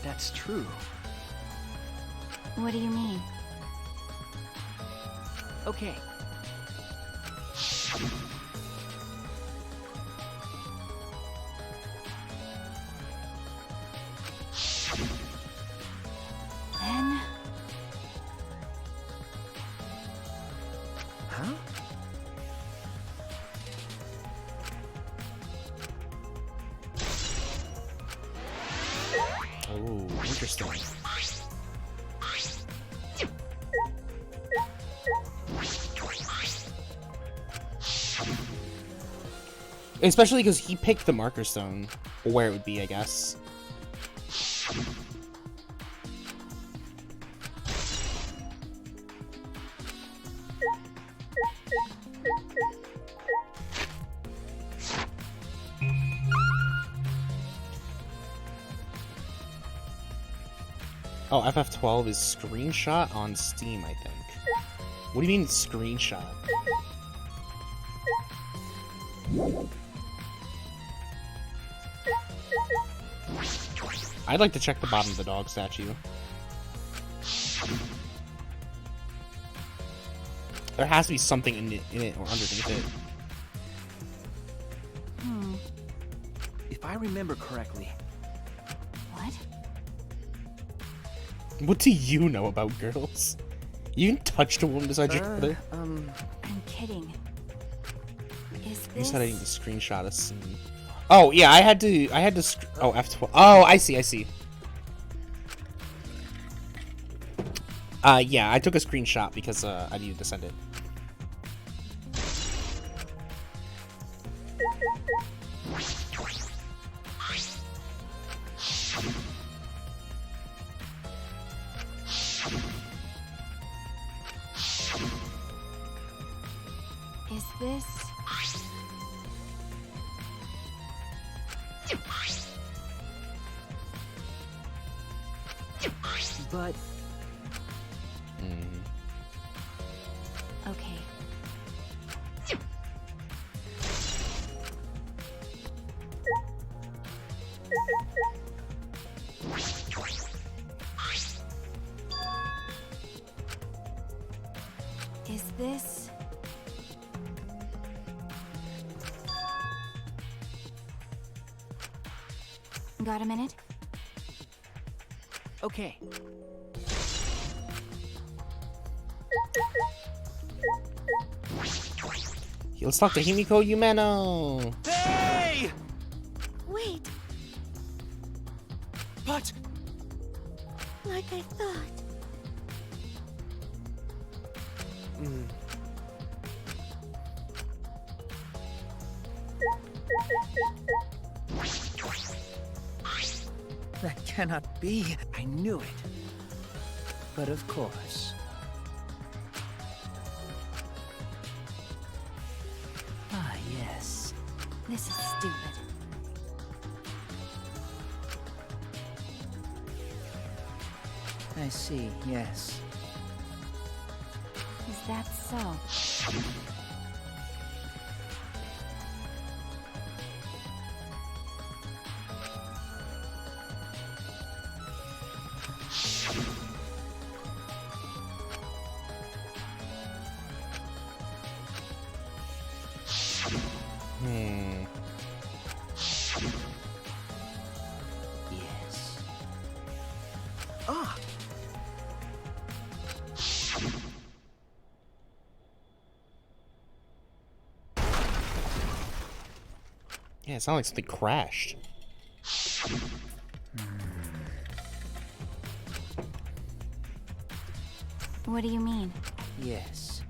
That's true. What do you mean? Okay. Then... Huh? Oh, interesting. Especially because he picked the marker stone, or where it would be, I guess. Oh, FF12 is screenshot on Steam, I think. What do you mean screenshot? I'd like to check the bottom of the dog statue. There has to be something in it or underneath it. If I remember correctly. What? What do you know about girls? You even touched a woman beside your brother? I'm kidding. Is You this... said I need to screenshot a scene. Oh yeah, I had to. Oh, F12. Oh, I see. Yeah, I took a screenshot because I needed to send it. Is this... But... Okay. Is this... Got a minute? Okay. Let's talk to Himiko Yumeno. Hey! Wait, But... like I thought. That cannot be. I knew it. But of course. Ah, yes. This is stupid. I see, yes. Is that so? Yes. Ah! Yeah, it sounded like something crashed. What do you mean? Yes.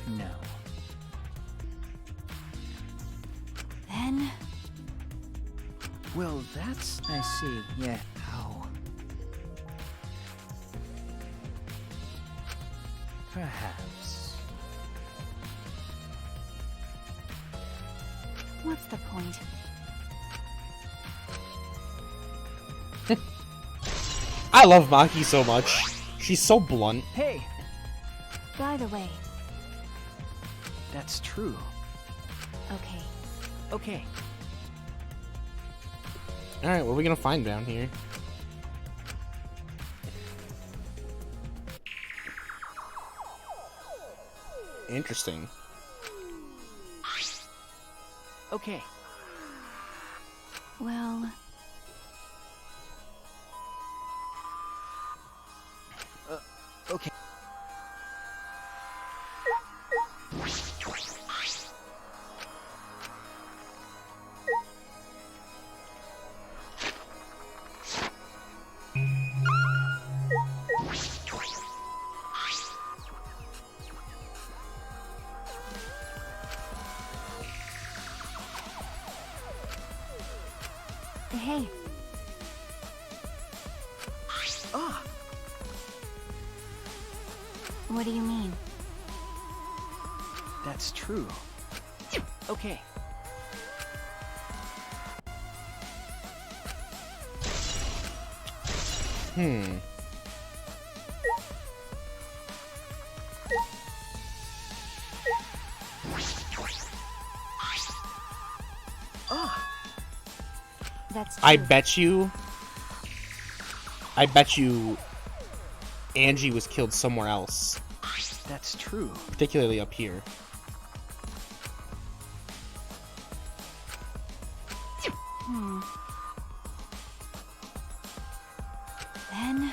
No. Then Well, that's... I see, yeah. How? Perhaps. what's the point? I love Maki so much. She's so blunt. Hey! By the way, That's true. okay. Okay. Alright, what are we gonna find down here? Interesting. Okay. Well, Okay. hey, Ah! what do you mean? That's true. Okay. Ah! That's I true. bet you Angie was killed somewhere else, That's true. particularly up here. Then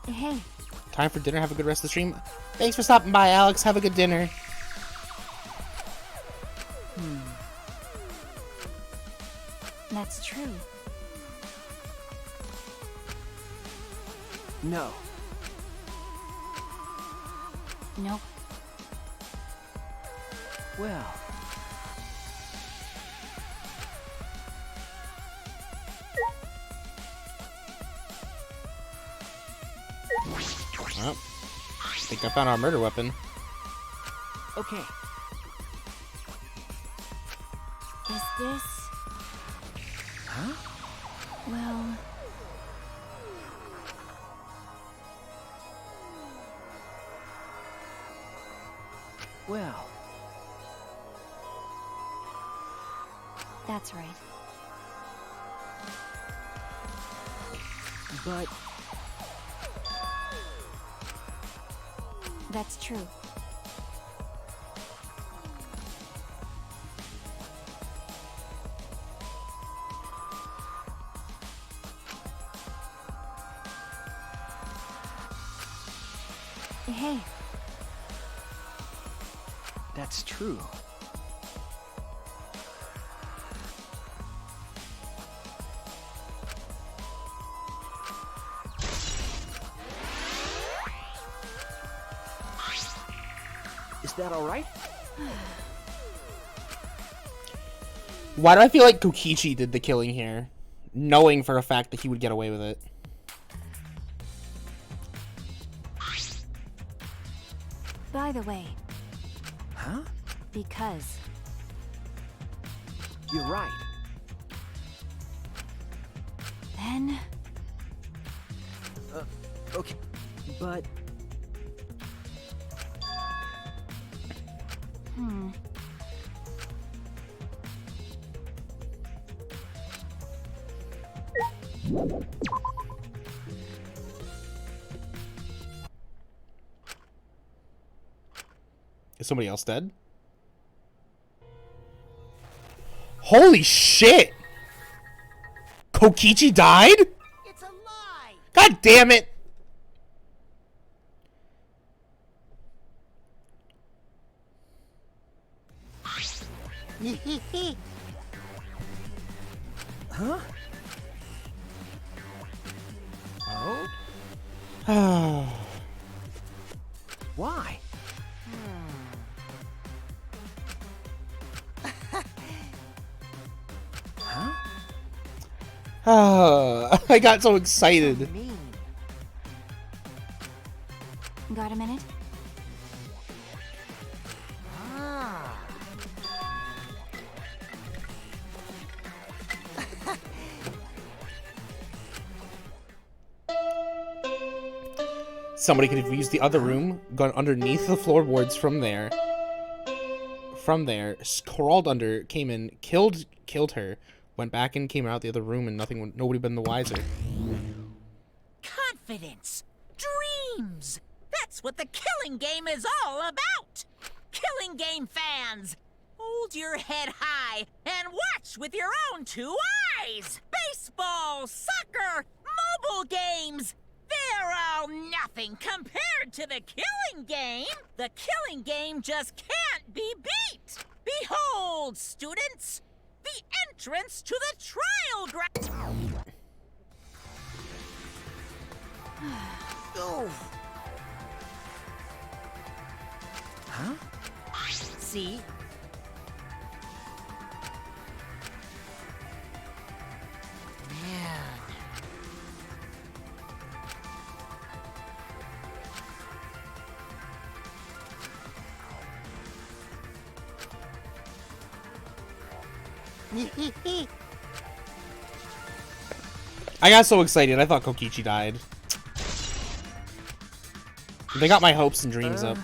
hey, Time for dinner. Have a good rest of the stream. Thanks for stopping by, Alex. Have a good dinner. that's true. No. Nope. Well. Well, I think I found our murder weapon. Okay. Is this... Huh? Well... Well. That's right. But That's true. Hey, That's true. Is that all right? Why do I feel like Kokichi did the killing here, knowing for a fact that he would get away with it? By the way, Huh? because You're right. then Okay. But Is somebody else dead? Holy shit! Kokichi died? It's a lie! God damn it! huh? Oh? Why? Huh? I got so excited. Mean. got a minute? Ah. Somebody could have used the other room, gone underneath the floorboards from there, crawled under, came in, killed her, went back and came out the other room, and nobody been the wiser. Confidence! Dreams! That's what the Killing Game is all about! Killing Game fans! Hold your head high and watch with your own two eyes! Baseball, soccer, mobile games! They're all nothing compared to the Killing Game! The Killing Game just can't be beat! Behold, students! The entrance to the trial ground! Oh. Huh? See? Man. I got so excited, I thought Kokichi died. They got my hopes and dreams up.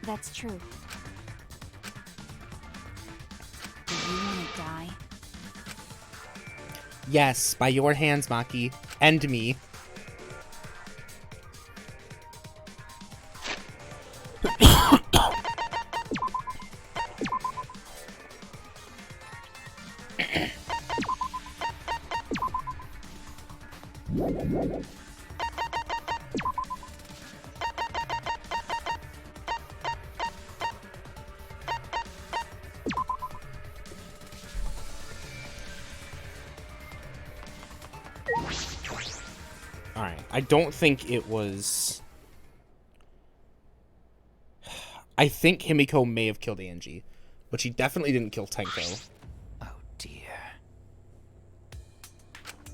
That's true. Do you want to die? Yes, by your hands, Maki. End me. Alright, I don't think it was... I think Himiko may have killed Angie, but she definitely didn't kill Tenko. Oh dear.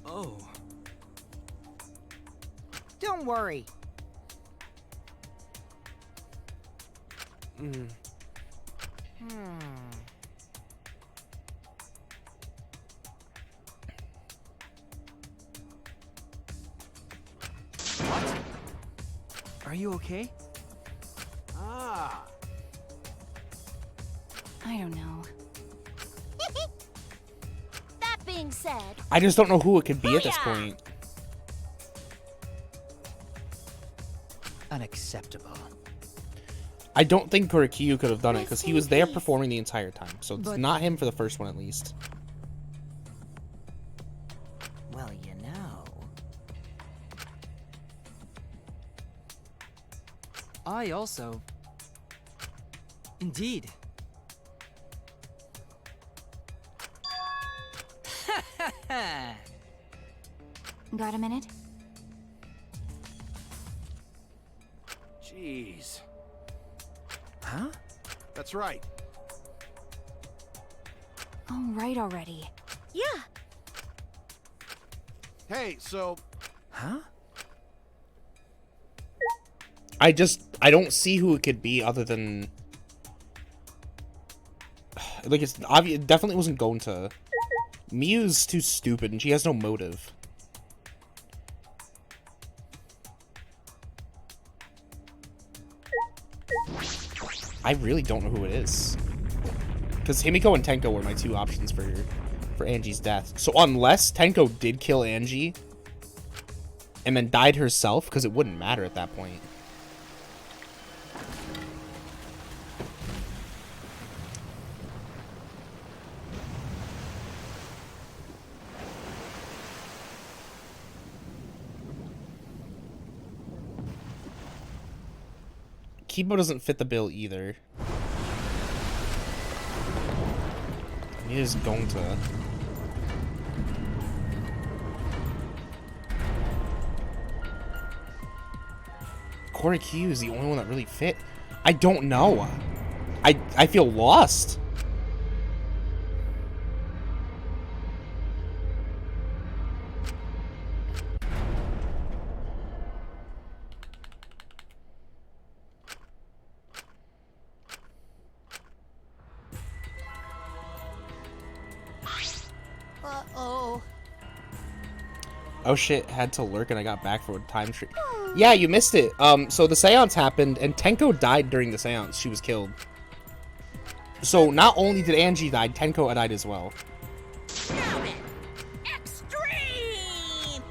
Oh. Don't worry. Are you okay? Ah. I don't know. That being said, I just don't know who it could be at this point. Unacceptable. I don't think Kurikyu could have done it, because he was there performing the entire time. So it's not him for the first one, at least. Well, you know. I also Indeed. Got a minute? Jeez. Huh? That's right. All right already. Yeah, Hey, so Huh? I don't see who it could be other than like it's obvious. It definitely wasn't going to. Miu's too stupid and she has no motive. I really don't know who it is. Because Himiko and Tenko were my two options for Angie's death. So unless Tenko did kill Angie and then died herself, because it wouldn't matter at that point. Kibo doesn't fit the bill either. He is going to. Korikyu is the only one that really fit. I don't know. I feel lost. uh-oh. Oh shit, had to lurk and I got back for a time tree. Yeah, you missed it. So the seance happened and Tenko died during the seance. She was killed. So not only did Angie die, Tenko died as well. Now then, extreme!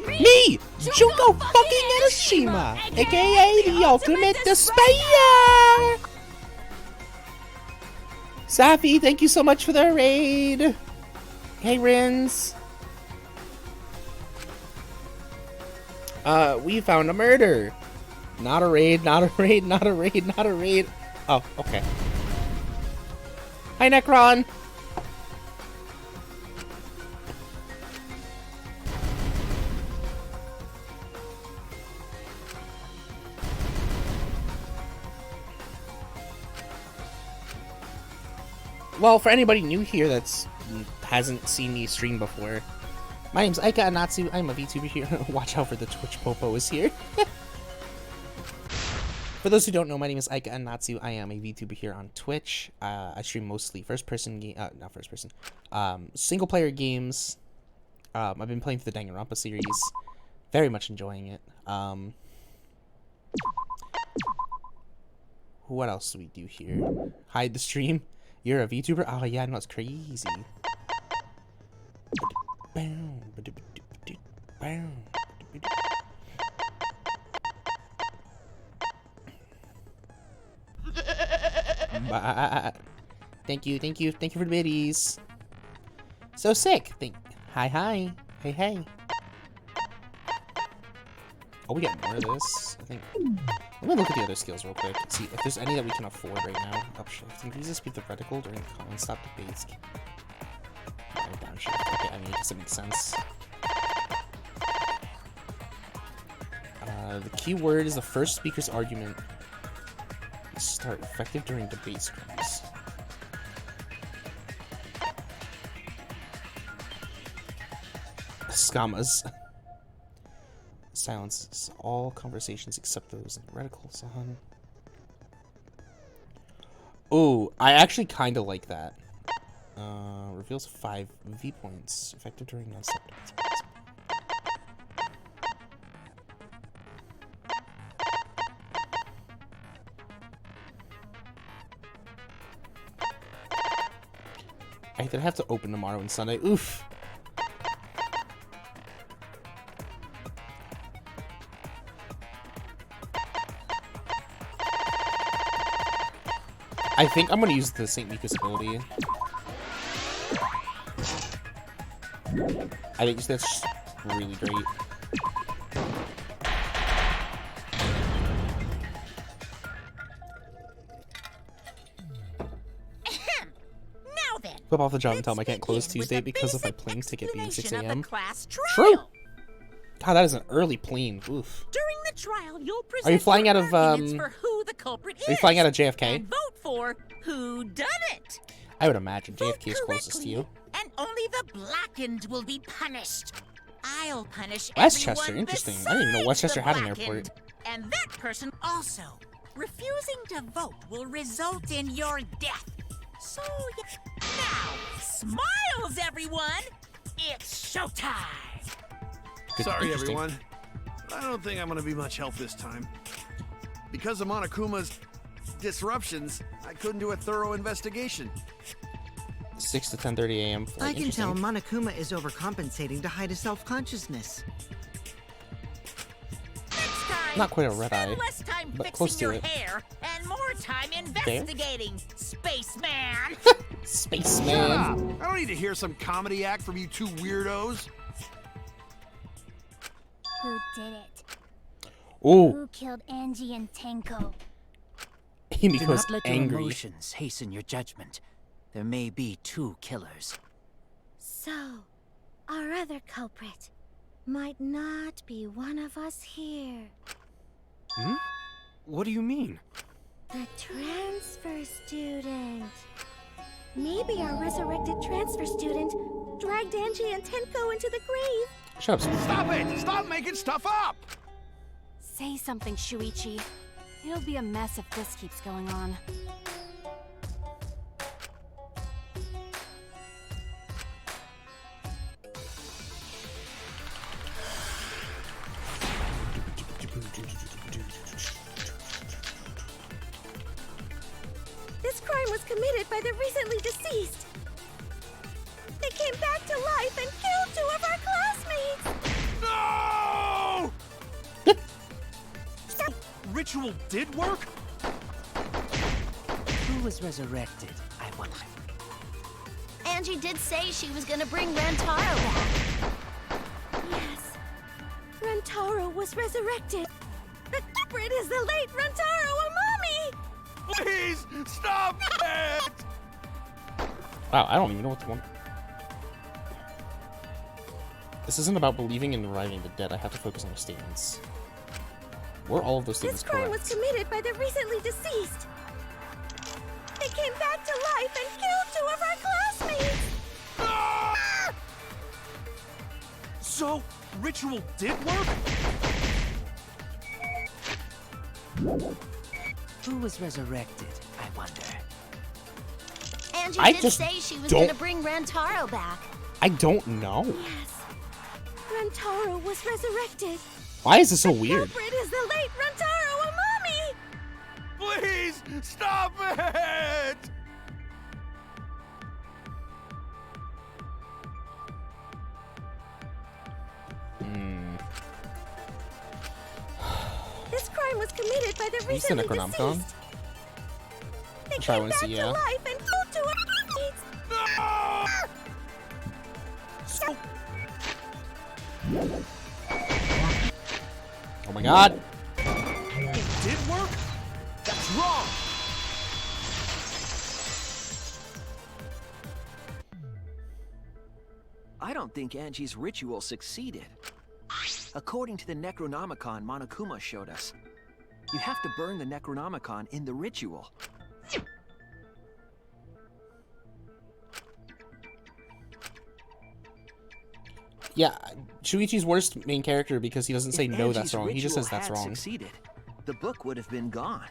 Me! Junko fucking Enoshima! AKA the ultimate despair! Safi, thank you so much for the raid! Hey, Rins! We found a murder! Not a raid, not a raid, not a raid, not a raid. Oh, okay. Hi, Necron! Well, for anybody new here that's hasn't seen me stream before, my name's Aika Anatsu. I'm a VTuber here. Watch out for the Twitch Popo is here. For those who don't know, my name is Aika Anatsu. I am a VTuber here on Twitch. I stream mostly first-person game, not first-person, single-player games. I've been playing through the Danganronpa series. Very much enjoying it. What else do we do here? Hide the stream. You're a VTuber? Oh yeah, no, it's crazy. Thank you for the biddies. So sick. Hi. Hey. Oh, we got more of this. I think. Let me look at the other skills real quick. See if there's any that we can afford right now. Upshift. Increases speed of reticle during common stop debates. Downshift. Okay, I mean, I guess it makes sense. The key word is the first speaker's argument. Start effective during debate scrums. Scamas. Silences all conversations except those in the reticles on. Ooh, I actually kind of like that. Reveals 5 V points. Effective during non-stop debates. I either have to open tomorrow and Sunday. Oof. I think I'm gonna use the St. Mika's ability. I think that's really great. Now then, Flip off the job and tell him I can't close Tuesday because of my plane ticket being 6 a.m. True! God, that is an early plane. Oof. During the trial, you'll present Are you flying out of, for who the culprit is. Are you flying out of JFK? And vote for who done it. I would imagine JFK is closest to you. And only the blackened will be punished. I'll punish Westchester, everyone interesting. I didn't even know Westchester had an airport. And that person also. Refusing to vote will result in your death. So, now, smiles, everyone! It's showtime! Sorry, everyone. I don't think I'm gonna be much help this time. Because of Monokuma's disruptions, I couldn't do a thorough investigation. 6 to 10:30 a.m. I can tell Monokuma is overcompensating to hide his self-consciousness. Not quite a red eye, less time but fixing close to your it. hair and more time investigating, spaceman. Spaceman. I don't need to hear some comedy act from you two weirdos. Who did it? Ooh. Who killed Angie and Tenko? Do Himiko's not let your angry. emotions hasten your judgment. There may be 2 killers. So, our other culprit might not be one of us here. Hmm? What do you mean? The transfer student. Maybe our resurrected transfer student dragged Angie and Tenko into the grave. Shut up. Stop it! Stop making stuff up! Say something, Shuichi. It'll be a mess if this keeps going on. This crime was committed by the recently deceased. They came back to life and killed 2 of our classmates! No! Ritual did work? Who was resurrected, I wonder? Angie did say she was gonna bring Rantaro back. Yes. Rantaro was resurrected. The culprit is the late Rantaro Amami! Please, stop it! Wow, I don't even know what the one. This isn't about believing in reviving the dead. I have to focus on the statements. Were all of those statements This crime correct? was committed by the recently deceased. They came back to life and killed 2 of our classmates! Ah! So, ritual did work? Who was resurrected, I wonder? Angie I did just say she was don't- gonna bring Rantaro back. I don't know. Yes. Rantaro was resurrected. Why is this so weird? The culprit is the late Rantaro Amami! Please, stop it! This crime was committed by the Have you seen recently Necronomicon? deceased. They Which I came wanna back see, to yeah. life and killed 2 of our classmates! Ah! So, Oh my god. it did work? That's wrong! I don't think Angie's ritual succeeded. According to the Necronomicon Monokuma showed us, you have to burn the Necronomicon in the ritual. Yeah, Shuichi's worst main character because he doesn't say If no, that's Angie's wrong. He just ritual says that's had wrong. Succeeded, the book would have been gone.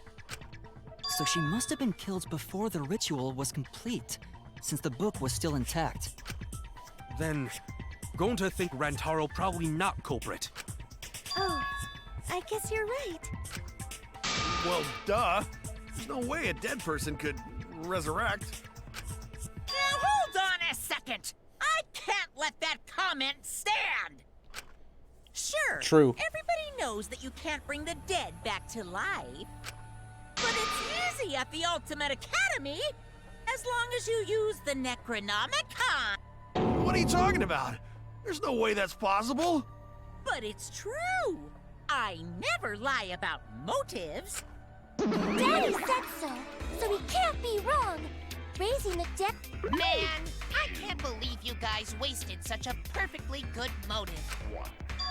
So she must have been killed before the ritual was complete, since the book was still intact. Then, going to think Rantaro probably not culprit. Oh, I guess you're right. Well, duh. There's no way a dead person could resurrect. Now hold on a second. I can't let that comment stand. Sure. True. Everybody knows that you can't bring the dead back to life. But it's easy at the Ultimate Academy, as long as you use the Necronomicon. What are you talking about? There's no way that's possible. But it's true. I never lie about motives. Daddy said so he can't be wrong. Raising the dead... Man, I can't believe you guys wasted such a perfectly good motive.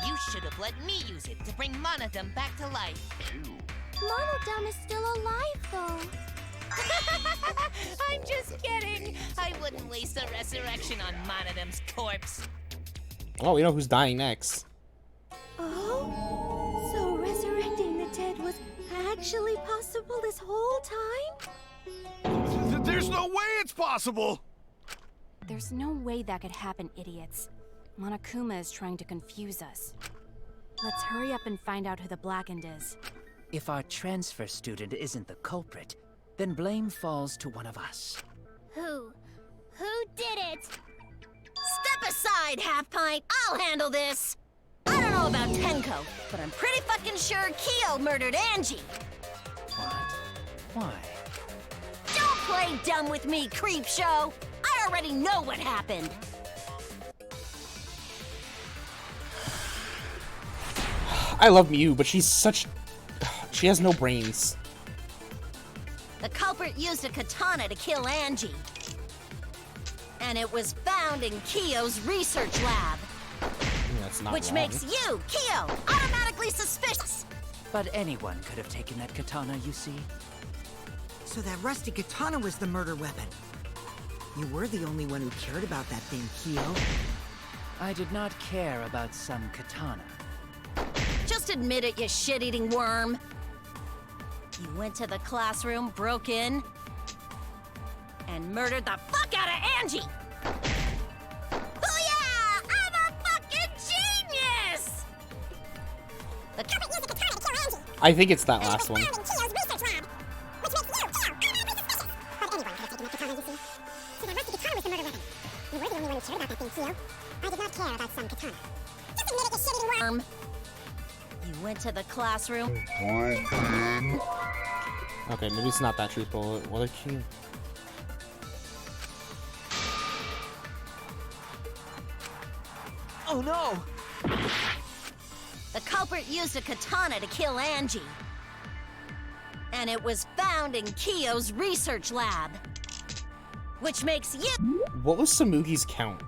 You should have let me use it to bring Monodum back to life. Monodum is still alive, though. I'm just kidding. I wouldn't waste a resurrection on Monodum's corpse. Oh, we know who's dying next. Oh? So resurrecting the dead was actually possible this whole time? There's no way it's possible! There's no way that could happen, idiots. Monokuma is trying to confuse us. Let's hurry up and find out who the Blackened is. If our transfer student isn't the culprit, then blame falls to one of us. Who? Who did it? Step aside, Half Pint. I'll handle this. I don't know about Tenko, but I'm pretty fucking sure Kyo murdered Angie. What? Why? Don't play dumb with me, Creepshow. I already know what happened. I love Miu, but she's such... She has no brains. The culprit used a katana to kill Angie. And it was found in Kyo's research lab. That's not which wrong. makes you, Kyo, automatically suspicious. But anyone could have taken that katana, you see. So that rusty katana was the murder weapon. You were the only one who cared about that thing, Kyo. I did not care about some katana. Just admit it, you shit-eating worm. You went to the classroom, broke in, and murdered the fuck out of Angie! Booyah! I'm a fucking genius! The culprit used a katana to kill Angie. I think it's that last one. Found in Kyo's research lab, which makes you, Kyo, automatically suspicious. But anyone could have taken that katana, you see. So that rusty katana was the murder weapon. You were the only one who cared about that thing, Kyo. I did not care about some katana. Just admit it, you shit-eating worm. You went to the classroom. Okay, maybe it's not that truthful. What are you? Oh no! The culprit used a katana to kill Angie. And it was found in Kyo's research lab. Which makes you... What was Samugi's count?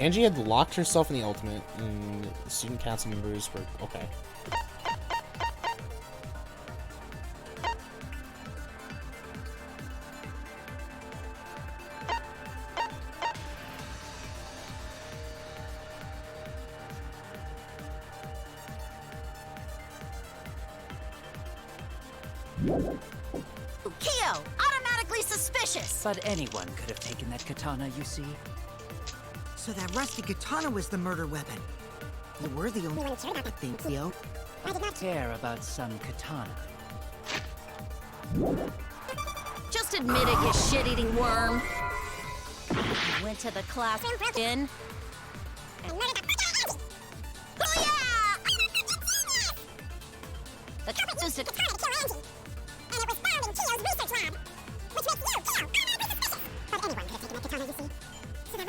Angie had locked herself in the ultimate, and the student council members were... Okay. Kyo, automatically suspicious. But anyone could have taken that katana, you see. So that rusty katana was the murder weapon. You were the only one who cared about that thing, Kyo. I did not care about some katana. Just admit it, you shit-eating worm. You went to the classroom, and murdered the fuck out of Angie. Booyah! The culprit used a katana to kill Angie. And it was found in Kyo's research lab. Which makes you, Kyo, automatically suspicious. But anyone could have taken that katana, you see.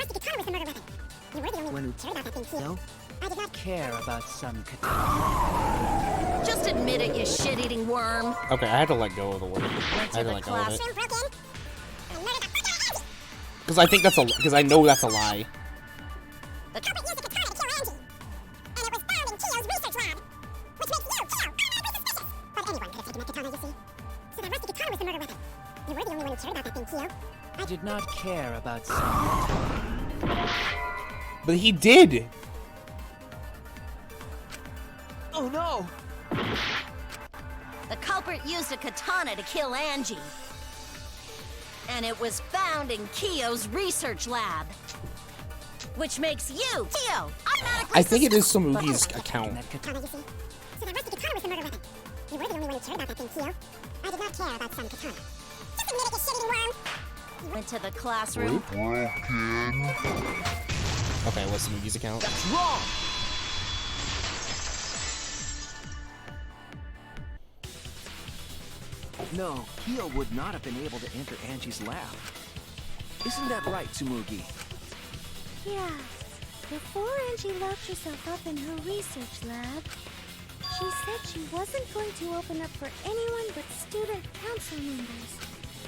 So that rusty katana was the murder weapon. You were the only one who cared about that thing, Kyo. I did not care about some katana. Just admit it, you shit-eating worm. Okay, I had to let go of the word. I had to let go of it. Because I think that's a... Because I know that's a lie. The culprit used a katana to kill Angie. And it was found in Kyo's research lab. Which makes you, Kyo, automatically suspicious. But anyone could have taken that katana, you see. So that rusty katana was the murder weapon. You were the only one who cared about that thing, Kyo. I did not care about some katana. But he did! Oh no! The culprit used a katana to kill Angie. And it was found in Kyo's research lab. Which makes you, Kyo, automatically I think it is Samugi's account. katana, you see. So that rusty katana was the murder weapon. You were the only one who cared about that thing, Kyo. I did not care about some katana. Just admit it, you shitty worm. You went to the classroom. Okay, what's Samugi's account? That's wrong! No, Kyo would not have been able to enter Angie's lab. Isn't that right, Tsumugi? Yeah. Before Angie locked herself up in her research lab, she said she wasn't going to open up for anyone but student council members.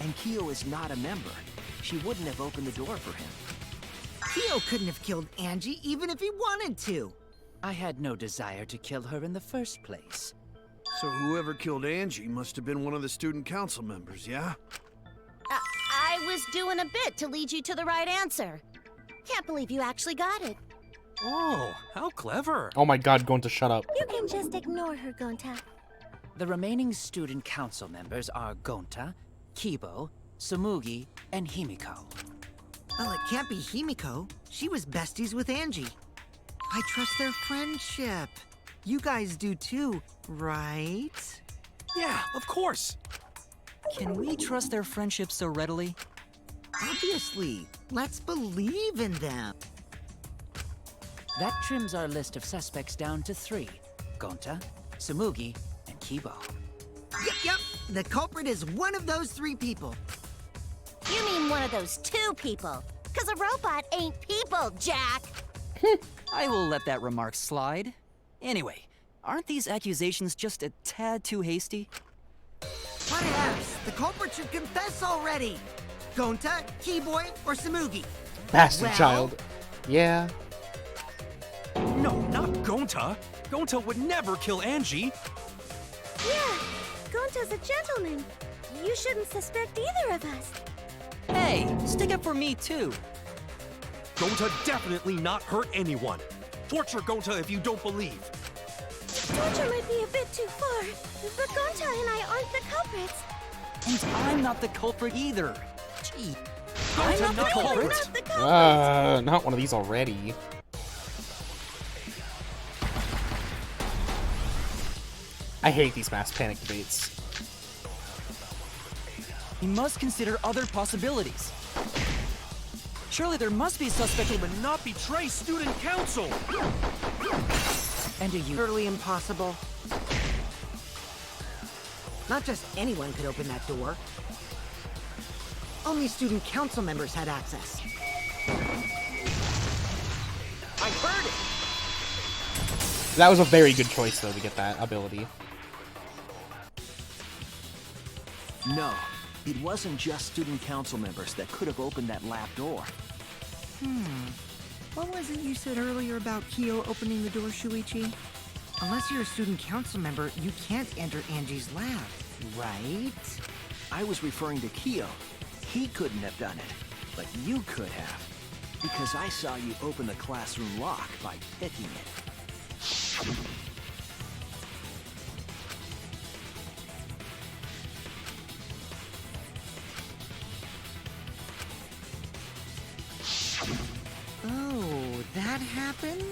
And Kyo is not a member. She wouldn't have opened the door for him. Kyo couldn't have killed Angie even if he wanted to. I had no desire to kill her in the first place. So whoever killed Angie must have been one of the student council members, yeah? I was doing a bit to lead you to the right answer. Can't believe you actually got it. Oh, how clever. Oh my god, going to shut up. You can just ignore her, Gonta. The remaining student council members are Gonta, Kibo, Tsumugi, and Himiko. Well, it can't be Himiko. She was besties with Angie. I trust their friendship. You guys do too, right? Yeah, of course. Can we trust their friendship so readily? Obviously. Let's believe in them. That trims our list of suspects down to 3. Gonta, Tsumugi, and Kibo. Yep. The culprit is one of those 3 people. You mean one of those 2 people? 'Cause a robot ain't people, Jack! I will let that remark slide. Anyway, aren't these accusations just a tad too hasty? What else? The culprit should confess already. Gonta, Keyboy, or Tsumugi? Bastard Well- child. Yeah. No, not Gonta. Gonta would never kill Angie. Yeah, Gonta's a gentleman. You shouldn't suspect either of us. Hey, stick up for me too. Gonta definitely not hurt anyone. Torture Gonta if you don't believe. Torture might be a bit too far, but Gonta and I aren't the culprits. And I'm not the culprit either. Gee, I'm Gonta not the not culprit. Not the culprits. Not one of these already. I hate these mass panic debates. We must consider other possibilities. Surely there must be a suspect who But not betray student council. And do you... Totally impossible. Not just anyone could open that door. Only student council members had access. I heard it! That was a very good choice, though, to get that ability. No, it wasn't just student council members that could have opened that lab door. What was it you said earlier about Kyo opening the door, Shuichi? Unless you're a student council member, you can't enter Angie's lab, right? I was referring to Kyo. He couldn't have done it, but you could have. Because I saw you open the classroom lock by picking it. Oh, that happened?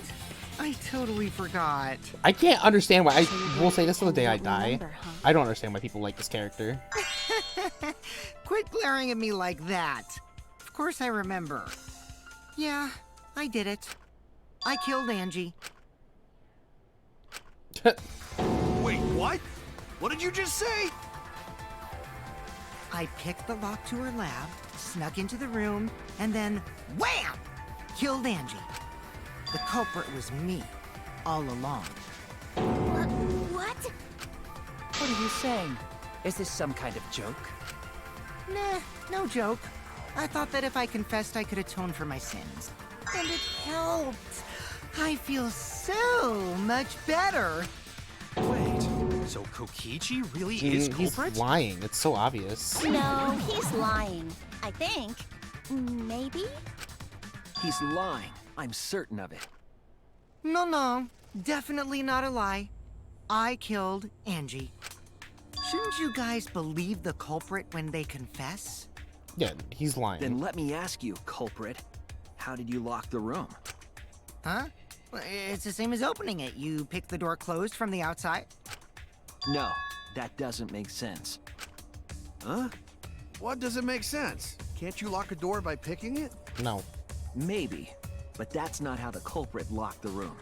I totally forgot. I can't understand why. I will say this till the day I die. Remember, huh? I don't understand why people like this character. Quit glaring at me like that. Of course I remember. Yeah, I did it. I killed Angie. Wait, what? What did you just say? I picked the lock to her lab, snuck into the room, and then wham! Killed Angie. The culprit was me, all along. What? What are you saying? Is this some kind of joke? Nah, no joke. I thought that if I confessed, I could atone for my sins. And it helped. I feel so much better. Wait, so Kokichi really is He's culprit? lying. It's so obvious. No, he's lying. I think. Maybe? He's lying. I'm certain of it. No, definitely not a lie. I killed Angie. Shouldn't you guys believe the culprit when they confess? Yeah, he's lying. Then let me ask you, culprit. How did you lock the room? Huh? Well, it's the same as opening it. You pick the door closed from the outside. No, that doesn't make sense. Huh? What doesn't make sense? Can't you lock a door by picking it? No. Maybe, but that's not how the culprit locked the room.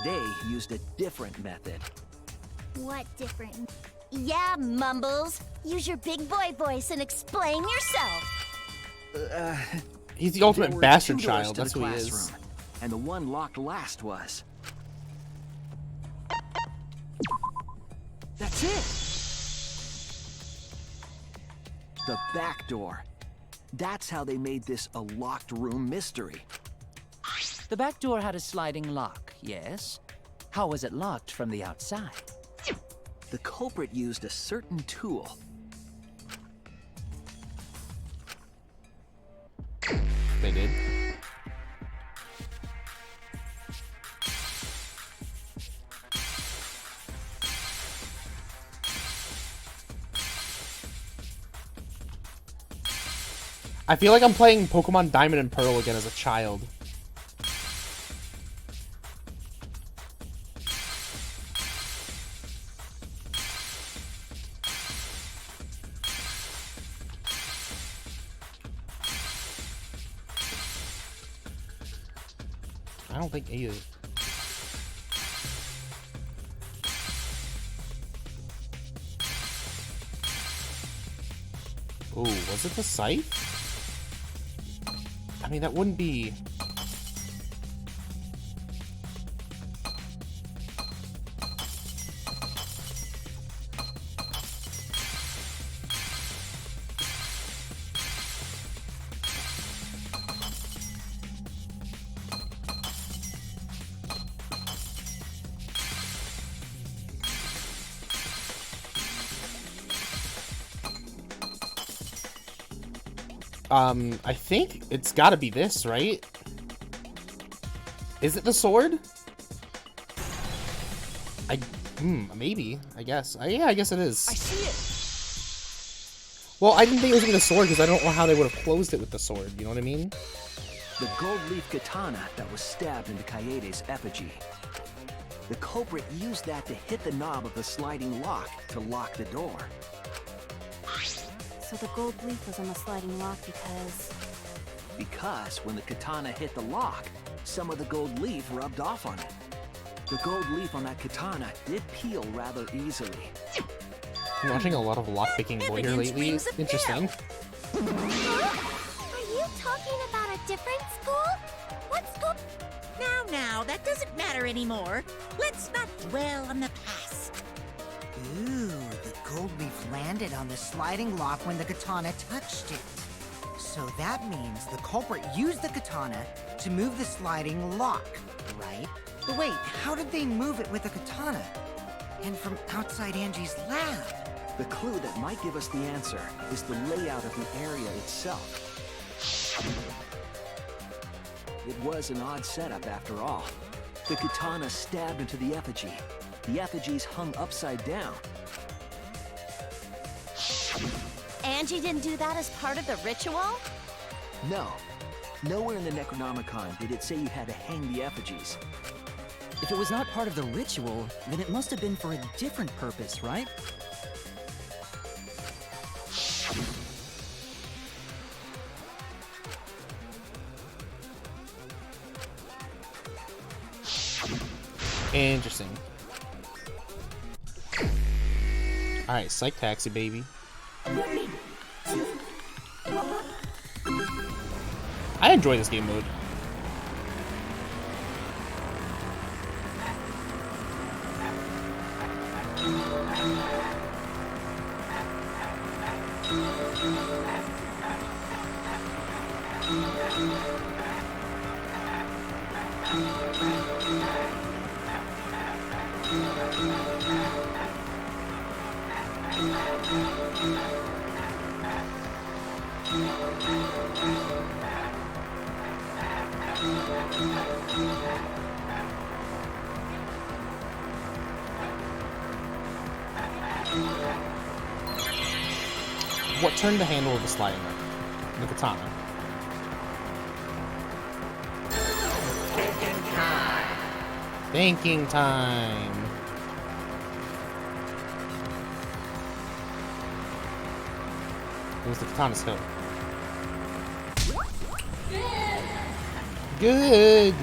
They used a different method. What different? Yeah, Mumbles. Use your big boy voice and explain yourself. He's the ultimate there were bastard 2 doors child. to That's the who he is. classroom, and the one locked last was. That's it! The back door. That's how they made this a locked room mystery. The back door had a sliding lock, yes? How was it locked from the outside? The culprit used a certain tool. They did. I feel like I'm playing Pokemon Diamond and Pearl again as a child. I don't think either. Ooh, was it the scythe? I mean, that wouldn't be... I think it's gotta be this, right? Is it the sword? Maybe, I guess. Yeah, I guess it is. I see it! Well, I didn't think it was gonna be the sword because I don't know how they would have closed it with the sword, you know what I mean? The gold leaf katana that was stabbed into Kaede's effigy. The culprit used that to hit the knob of the sliding lock to lock the door. So the gold leaf was on the sliding lock because... Because when the katana hit the lock, some of the gold leaf rubbed off on it. The gold leaf on that katana did peel rather easily. I'm watching a lot of lockpicking boy here lately. Interesting. Are you talking about a different school? What school? Now, that doesn't matter anymore. Let's not dwell on the past. Ooh, the gold leaf landed on the sliding lock when the katana touched it. So that means the culprit used the katana to move the sliding lock, right? But wait, how did they move it with the katana? And from outside Angie's lab? The clue that might give us the answer is the layout of the area itself. It was an odd setup after all. The katana stabbed into the effigy. The effigies hung upside down. Angie didn't do that as part of the ritual? No. Nowhere in the Necronomicon did it say you had to hang the effigies. If it was not part of the ritual, then it must have been for a different purpose, right? Interesting. Alright, Psych Taxi, baby. I enjoy this game mode. What turned the handle of the sliding lock? The katana. Thinking time. It was the katana's hill. Good.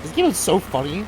This game is so funny.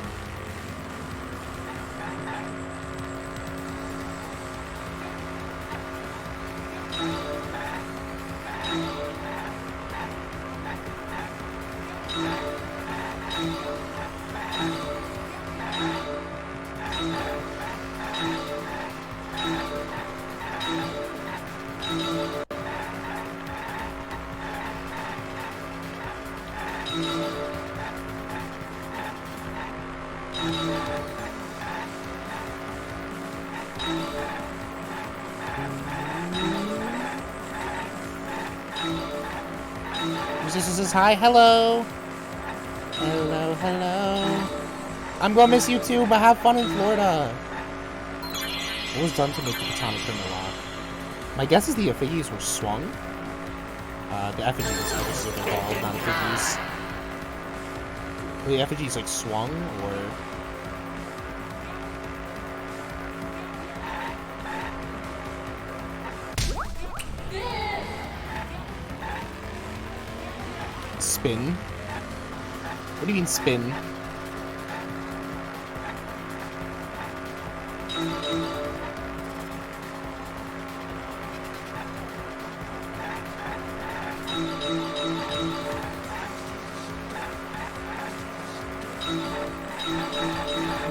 This is hi, hello. Hello, hello. I'm gonna miss you too, but have fun in Florida. What was done to make the katana turn the lock? My guess is the effigies were swung. The effigies, I guess is what they're called, not effigies. Were the effigies like swung, or? Spin? What do you mean spin?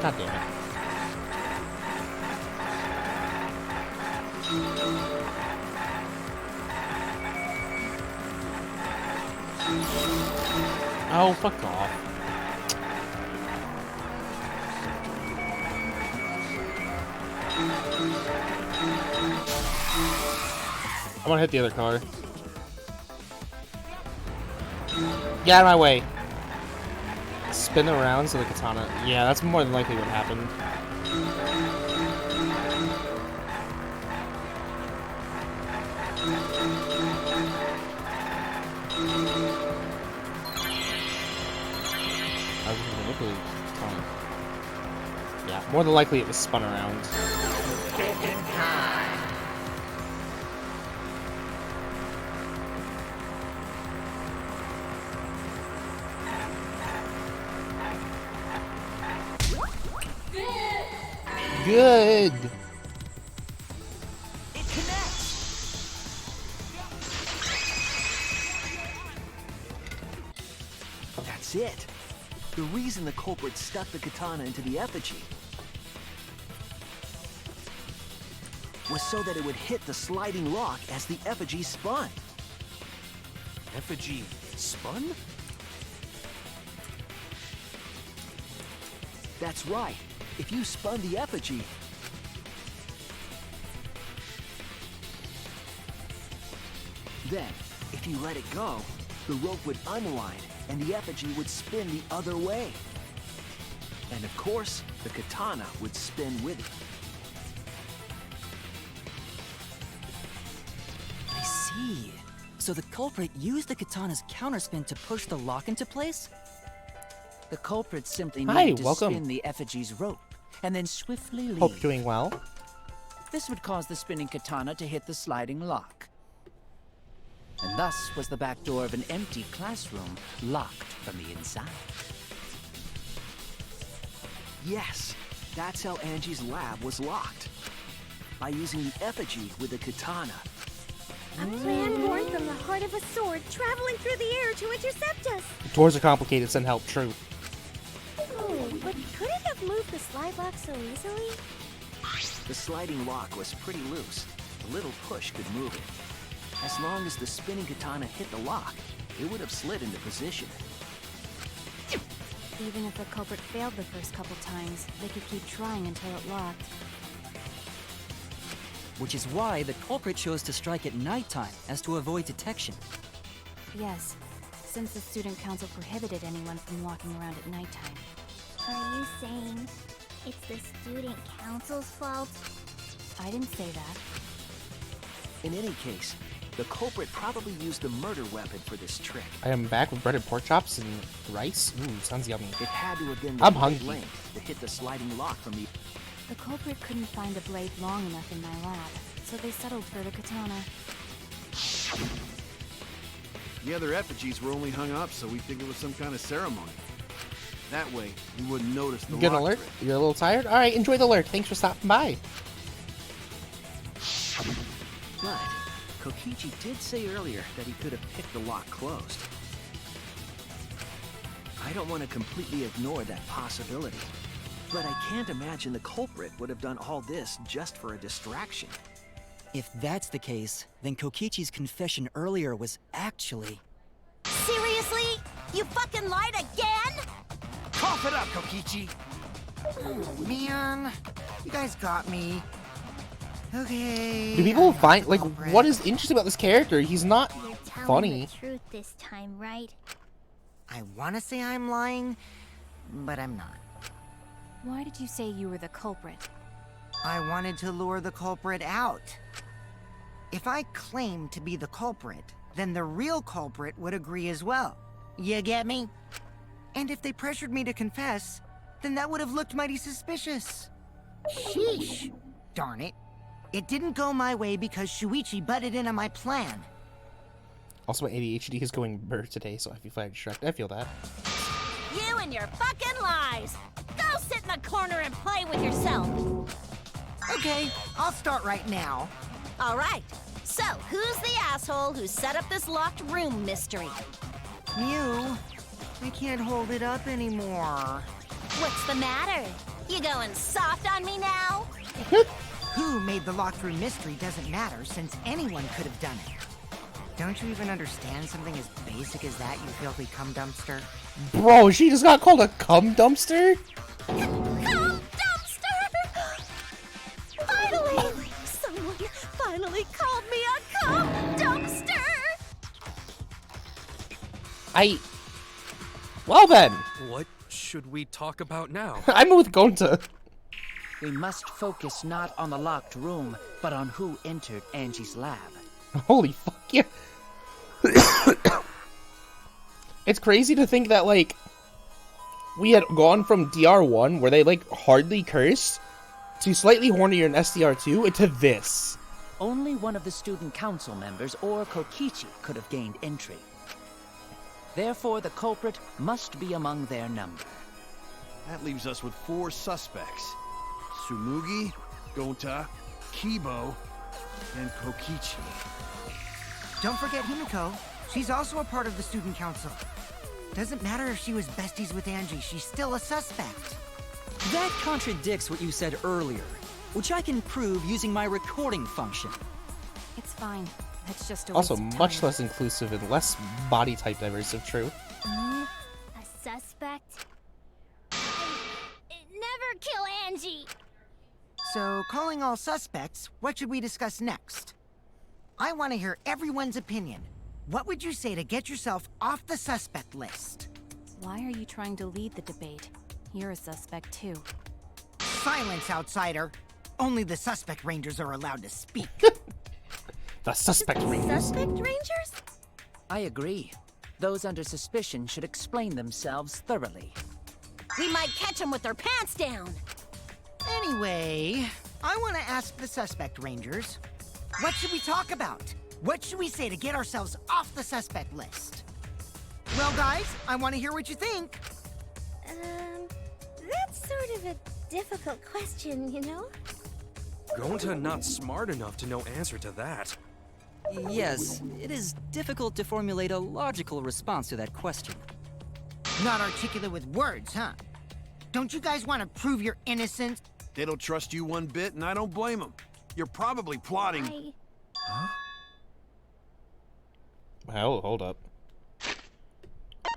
God damn it. Oh, fuck off. I'm gonna hit the other car. Get out of my way. Spin around so the katana. Yeah, that's more than likely what happened. I was gonna manipulate the katana. Yeah, more than likely it was spun around. Good. It connects. That's it. The reason the culprit stuck the katana into the effigy was so that it would hit the sliding lock as the effigy spun. Effigy spun? That's right. If you spun the effigy, then, if you let it go, the rope would unwind and the effigy would spin the other way. And of course, the katana would spin with it. I see. So the culprit used the katana's counterspin to push the lock into place? The culprit simply Hi, needed to welcome. spin the effigy's rope and then swiftly leave. Hope you're doing well. This would cause the spinning katana to hit the sliding lock. And thus was the back door of an empty classroom locked from the inside. Yes, that's how Angie's lab was locked. By using the effigy with the katana. A plan born from the heart of a sword traveling through the air to intercept us. Doors are complicated, send help, true. Oh, but could it have moved the slide lock so easily? The sliding lock was pretty loose. A little push could move it. As long as the spinning katana hit the lock, it would have slid into position. Even if the culprit failed the first couple times, they could keep trying until it locked. Which is why the culprit chose to strike at nighttime, as to avoid detection. Yes, since the student council prohibited anyone from walking around at nighttime. Are you saying it's the student council's fault? I didn't say that. In any case, the culprit probably used the murder weapon for this trick. I am back with breaded pork chops and rice. Ooh, sounds yummy. It had to have been I'm the hungry. length to hit the sliding lock from the... The culprit couldn't find a blade long enough in my lab, so they settled for the katana. The other effigies were only hung up so we think it was some kind of ceremony. That way, we wouldn't notice the You get an lock alert? trick. You're a little tired? Alright, enjoy the alert. Thanks for stopping by. But Kokichi did say earlier that he could have picked the lock closed. I don't want to completely ignore that possibility. But I can't imagine the culprit would have done all this just for a distraction. If that's the case, then Kokichi's confession earlier was actually... Seriously? You fucking lied again? Cough it up, Kokichi! Oh, man. You guys got me. Okay. Do people find, like, what is interesting about this character? He's not You're telling funny. the truth this time, right? I want to say I'm lying, but I'm not. Why did you say you were the culprit? I wanted to lure the culprit out. If I claimed to be the culprit, then the real culprit would agree as well. You get me? And if they pressured me to confess, then that would have looked mighty suspicious. Sheesh. Darn it. It didn't go my way because Shuichi butted in on my plan. Also, my ADHD is going burr today, so I feel distracted. I feel that. You and your fucking lies! Go sit in the corner and play with yourself! Okay, I'll start right now. Alright, so who's the asshole who set up this locked room mystery? Mew, I can't hold it up anymore. What's the matter? You going soft on me now? Who made the locked room mystery doesn't matter since anyone could have done it. Don't you even understand something as basic as that, you filthy cum dumpster? Bro, she just got called a cum dumpster? Cum dumpster! Finally! Someone finally called me a cum dumpster! Well then! What should we talk about now? I'm with Gonta. We must focus not on the locked room, but on who entered Angie's lab. Holy fuck yeah. It's crazy to think that, like, we had gone from DR1, where they, like, hardly curse, to slightly hornier in SDR2, to this. Only one of the student council members or Kokichi could have gained entry. Therefore, the culprit must be among their number. That leaves us with 4 suspects. Tsumugi, Gonta, Kibo, and Kokichi. Don't forget Himiko. She's also a part of the student council. Doesn't matter if she was besties with Angie, she's still a suspect. That contradicts what you said earlier, which I can prove using my recording function. It's fine. It's just a Also, waste of much time. less inclusive and less body type diverse, if true. A suspect? Never kill Angie! So, calling all suspects, what should we discuss next? I want to hear everyone's opinion. What would you say to get yourself off the suspect list? Why are you trying to lead the debate? You're a suspect too. Silence, outsider. Only the suspect rangers are allowed to speak. The suspect rangers. Suspect rangers? I agree. Those under suspicion should explain themselves thoroughly. We might catch them with their pants down. Anyway, I want to ask the suspect rangers, what should we talk about? What should we say to get ourselves off the suspect list? Well, guys, I want to hear what you think. That's sort of a difficult question, you know? Gonta not smart enough to know answer to that. Yes, it is difficult to formulate a logical response to that question. Not articulate with words, huh? Don't you guys want to prove your innocence? They don't trust you one bit, and I don't blame them. You're probably plotting... Huh? Well, hold up.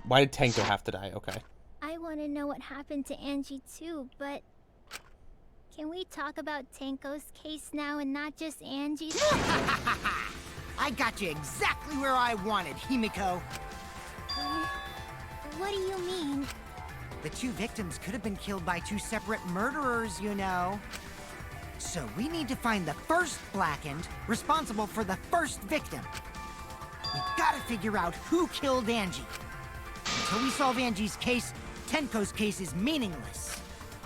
Why did Tenko have to die? Okay. I want to know what happened to Angie too, but... Can we talk about Tenko's case now and not just Angie's? I got you exactly where I wanted, Himiko. What do you mean? The 2 victims could have been killed by 2 separate murderers, you know. So we need to find the first Blackened responsible for the first victim. We gotta figure out who killed Angie. Until we solve Angie's case, Tenko's case is meaningless.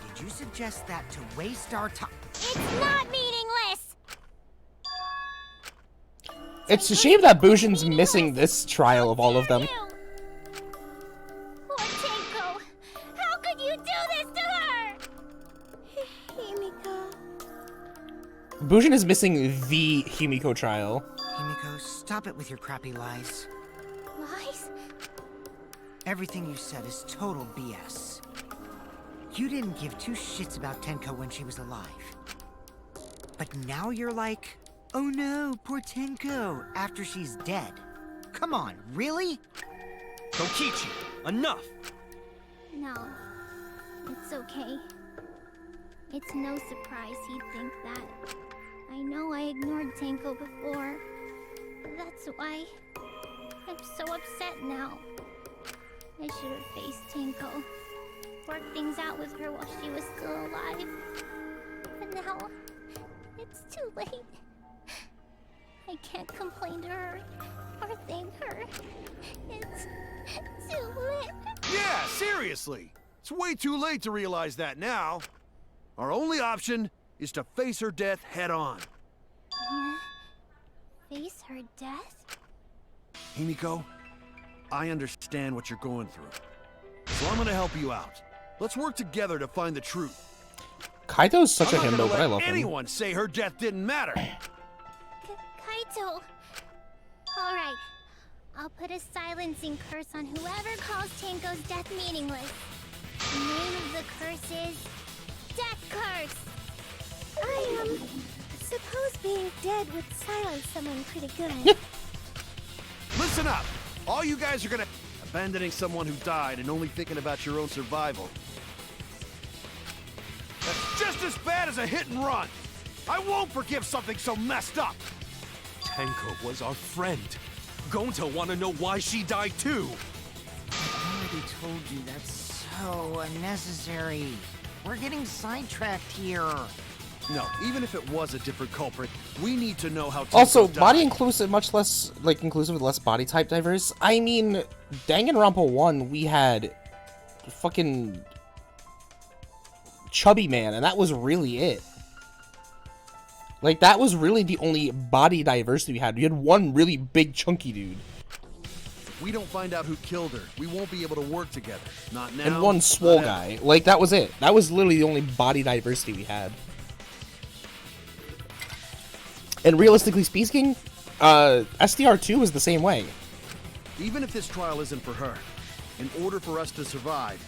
Did you suggest that to waste our time? It's not meaningless! It's a shame that Bujin's missing this trial of all of them. Poor Tenko! How could you do this to her? Himiko... Bujin is missing the Himiko trial. Himiko, stop it with your crappy lies. Lies? Everything you said is total BS. You didn't give two shits about Tenko when she was alive. But now you're like, oh no, poor Tenko, after she's dead. Come on, really? Kokichi, enough! No, it's okay. It's no surprise he'd think that. I know I ignored Tenko before. That's why I'm so upset now. I should have faced Tenko, worked things out with her while she was still alive. But now, it's too late. I can't complain to her or thank her. It's too late. Yeah, seriously! It's way too late to realize that now. Our only option is to face her death head on. Face her death? Himiko, I understand what you're going through. So I'm gonna help you out. Let's work together to find the truth. Kaito's such a I'm not himbo, gonna but I let love him. anyone say her death didn't matter. Kaito! Alright, I'll put a silencing curse on whoever calls Tenko's death meaningless. The name of the curse is Death Curse! I suppose being dead would silence someone pretty good. Listen up! All you guys are gonna... Abandoning someone who died and only thinking about your own survival. That's just as bad as a hit and run! I won't forgive something so messed up! Tenko was our friend. Gonta wanna know why she died too. I already told you that's so unnecessary. We're getting sidetracked here. No, even if it was a different culprit, we need to know how Tenko Also, died. body inclusive, much less, like, inclusive with less body type diverse. I mean, Danganronpa 1, we had fucking Chubby Man, and that was really it. Like, that was really the only body diversity we had. We had one really big, chunky dude. If we don't find out who killed her, we won't be able to work together. Not now. And one swole not ever. guy. Like, that was it. That was literally the only body diversity we had. And realistically speaking, SDR2 was the same way. Even if this trial isn't for her, in order for us to survive,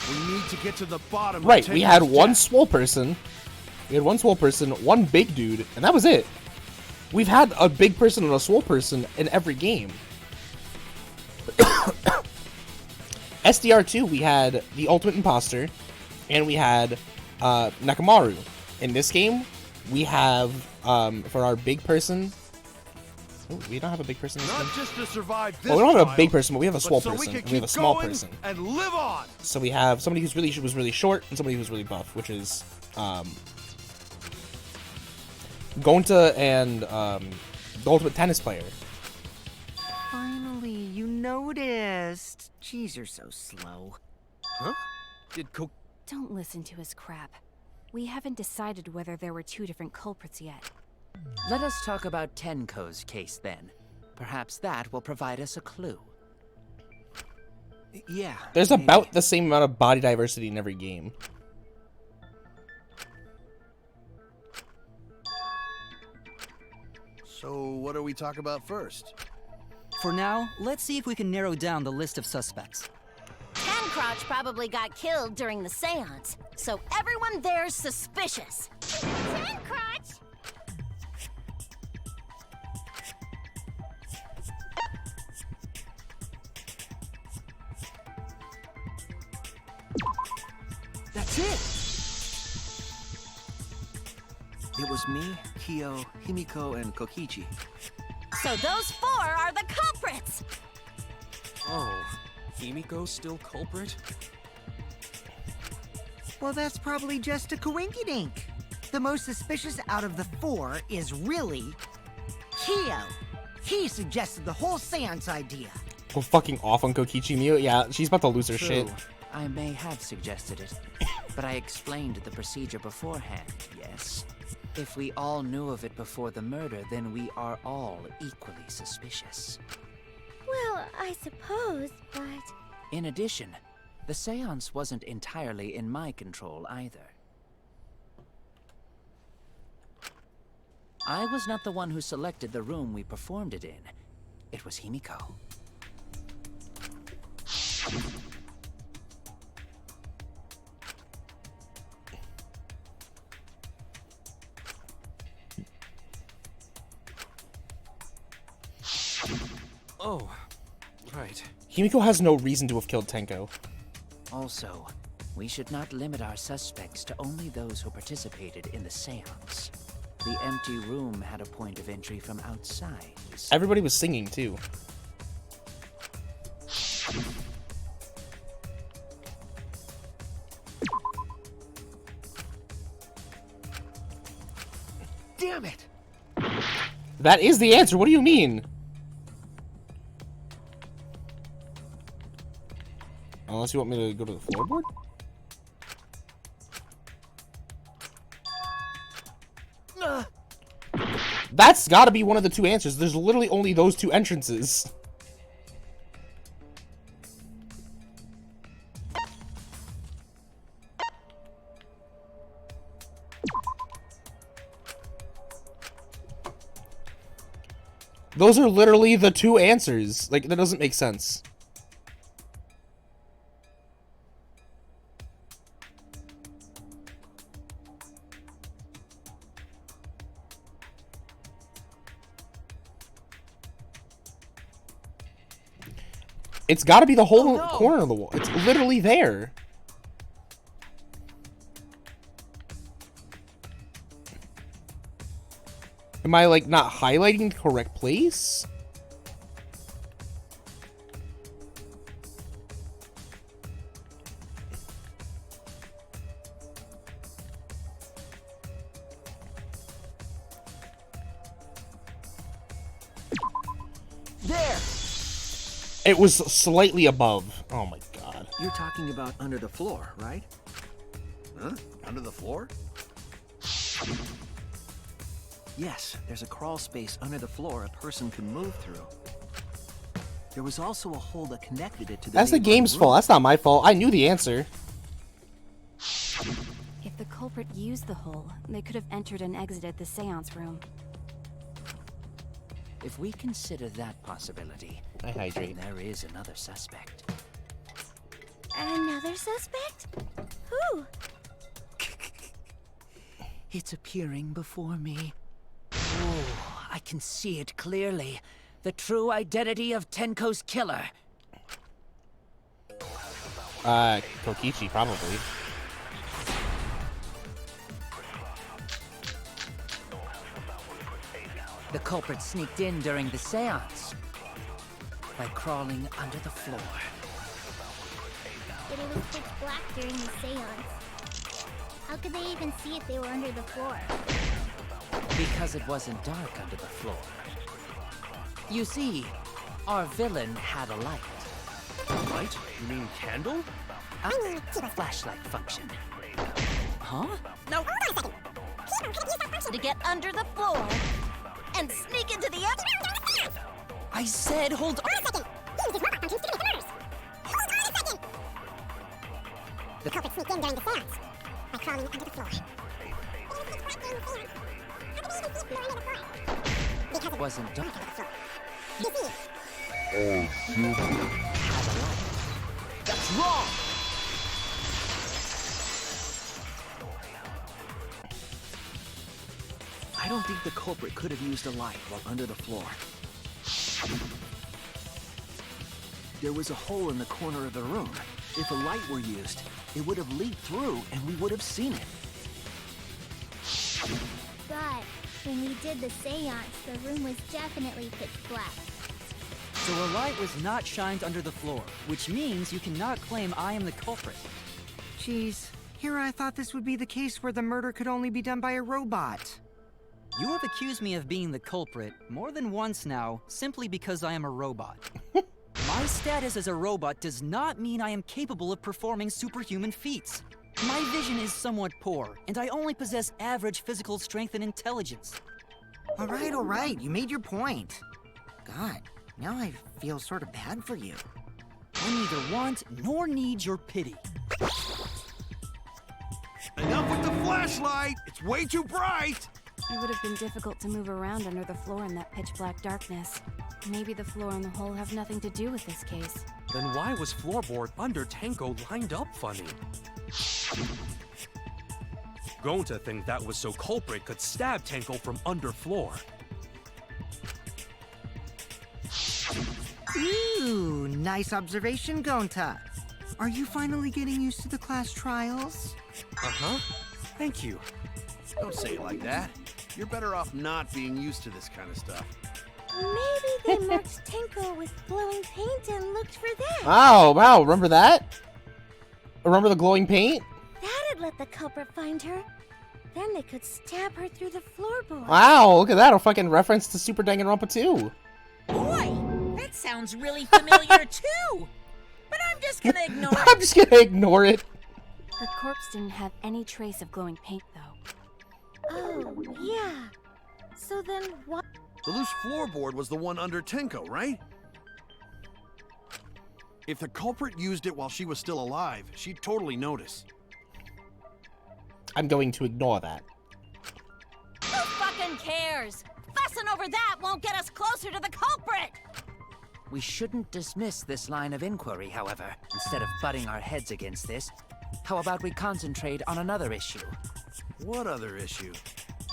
we need to get to the bottom of Right, we Tenko's had one death. swole person. We had one swole person, one big dude, and that was it. We've had a big person and a swole person in every game. SDR2, we had the Ultimate Imposter, and we had Nakamaru. In this game, we have, for our big person... Oh, we don't have a big person in this Not game? just to survive this Oh, we don't have a trial, big person, but we have a but swole so person. We, And can we have a keep small going person. and live on. So we have somebody who's really short and somebody who's really buff, which is Gonta and the Ultimate Tennis Player. Finally, you noticed. Jeez, you're so slow. Huh? Did Don't listen to his crap. We haven't decided whether there were two different culprits yet. Let us talk about Tenko's case then. Perhaps that will provide us a clue. Yeah. There's about the same amount of body diversity in every game. So what do we talk about first? For now, let's see if we can narrow down the list of suspects. Tancrotch probably got killed during the seance, so everyone there's suspicious. Tancrotch! That's it! It was me, Kyo, Himiko, and Kokichi. So those four are the culprits! Oh, Himiko's still culprit? Well, that's probably just a coinky-dink. The most suspicious out of the four is really Kyo. He suggested the whole seance idea. Go fucking off on Kokichi Miyu. Yeah, she's about to lose her shit. I may have suggested it, but I explained the procedure beforehand, yes? If we all knew of it before the murder, then we are all equally suspicious. Well, I suppose, but... In addition, the seance wasn't entirely in my control either. I was not the one who selected the room we performed it in. It was Himiko. Oh, right. Himiko has no reason to have killed Tenko. Also, we should not limit our suspects to only those who participated in the seance. The empty room had a point of entry from outside. Everybody was singing, too. Damn it! That is the answer. What do you mean? Unless you want me to go to the floorboard? That's gotta be one of the two answers. There's literally only those two entrances. Those are literally the two answers. Like, that doesn't make sense. It's got to be the whole corner of the wall. It's literally there. Am I, like, not highlighting the correct place? There! It was slightly above. Oh my god. You're talking about under the floor, right? Huh? Under the floor? Yes, there's a crawl space under the floor a person can move through. There was also a hole that connected it to the That's the game's fault. That's not my fault. I knew the answer. If the culprit used the hole, they could have entered and exited the seance room. If we consider that possibility, I hydrate. There is another suspect. Another suspect? Who? It's appearing before me. Oh, I can see it clearly. The true identity of Tenko's killer. Kokichi, probably. The culprit sneaked in during the seance by crawling under the floor. But it was pitch black during the seance. How could they even see if they were under the floor? Because it wasn't dark under the floor. You see, our villain had a light. Light? You mean candle? A flashlight function. Huh? No. To get under the floor and sneak into the other. I said, hold on. The culprit sneaked in during the seance by crawling under the floor. Because it wasn't dark. You see, That's wrong! I don't think the culprit could have used a light while under the floor. There was a hole in the corner of the room. If a light were used, it would have leaked through and we would have seen it. but when we did the seance, the room was definitely pitch black. So a light was not shined under the floor, which means you cannot claim I am the culprit. Jeez, here I thought this would be the case where the murder could only be done by a robot. You have accused me of being the culprit more than once now, simply because I am a robot. My status as a robot does not mean I am capable of performing superhuman feats. My vision is somewhat poor, and I only possess average physical strength and intelligence. All right, you made your point. God, now I feel sort of bad for you. I neither want nor need your pity. Enough with the flashlight! It's way too bright! It would have been difficult to move around under the floor in that pitch black darkness. Maybe the floor and the hole have nothing to do with this case. Then why was floorboard under Tenko lined up funny? Gonta think that was so culprit could stab Tenko from under floor. Ooh, nice observation, Gonta. Are you finally getting used to the class trials? Uh-huh. Thank you. Don't say it like that. You're better off not being used to this kind of stuff. Maybe they marked Tenko with glowing paint and looked for that. Oh, wow, remember that? Remember the glowing paint? That'd let the culprit find her. Then they could stab her through the floorboard. Wow, look at that, a fucking reference to Super Danganronpa 2. Boy, that sounds really familiar too. But I'm just gonna ignore it. I'm just gonna ignore it. Her corpse didn't have any trace of glowing paint, though. Oh, yeah. So then what? The loose floorboard was the one under Tenko, right? If the culprit used it while she was still alive, she'd totally notice. I'm going to ignore that. Who fucking cares? Fussing over that won't get us closer to the culprit! We shouldn't dismiss this line of inquiry, however. Instead of butting our heads against this, how about we concentrate on another issue? What other issue?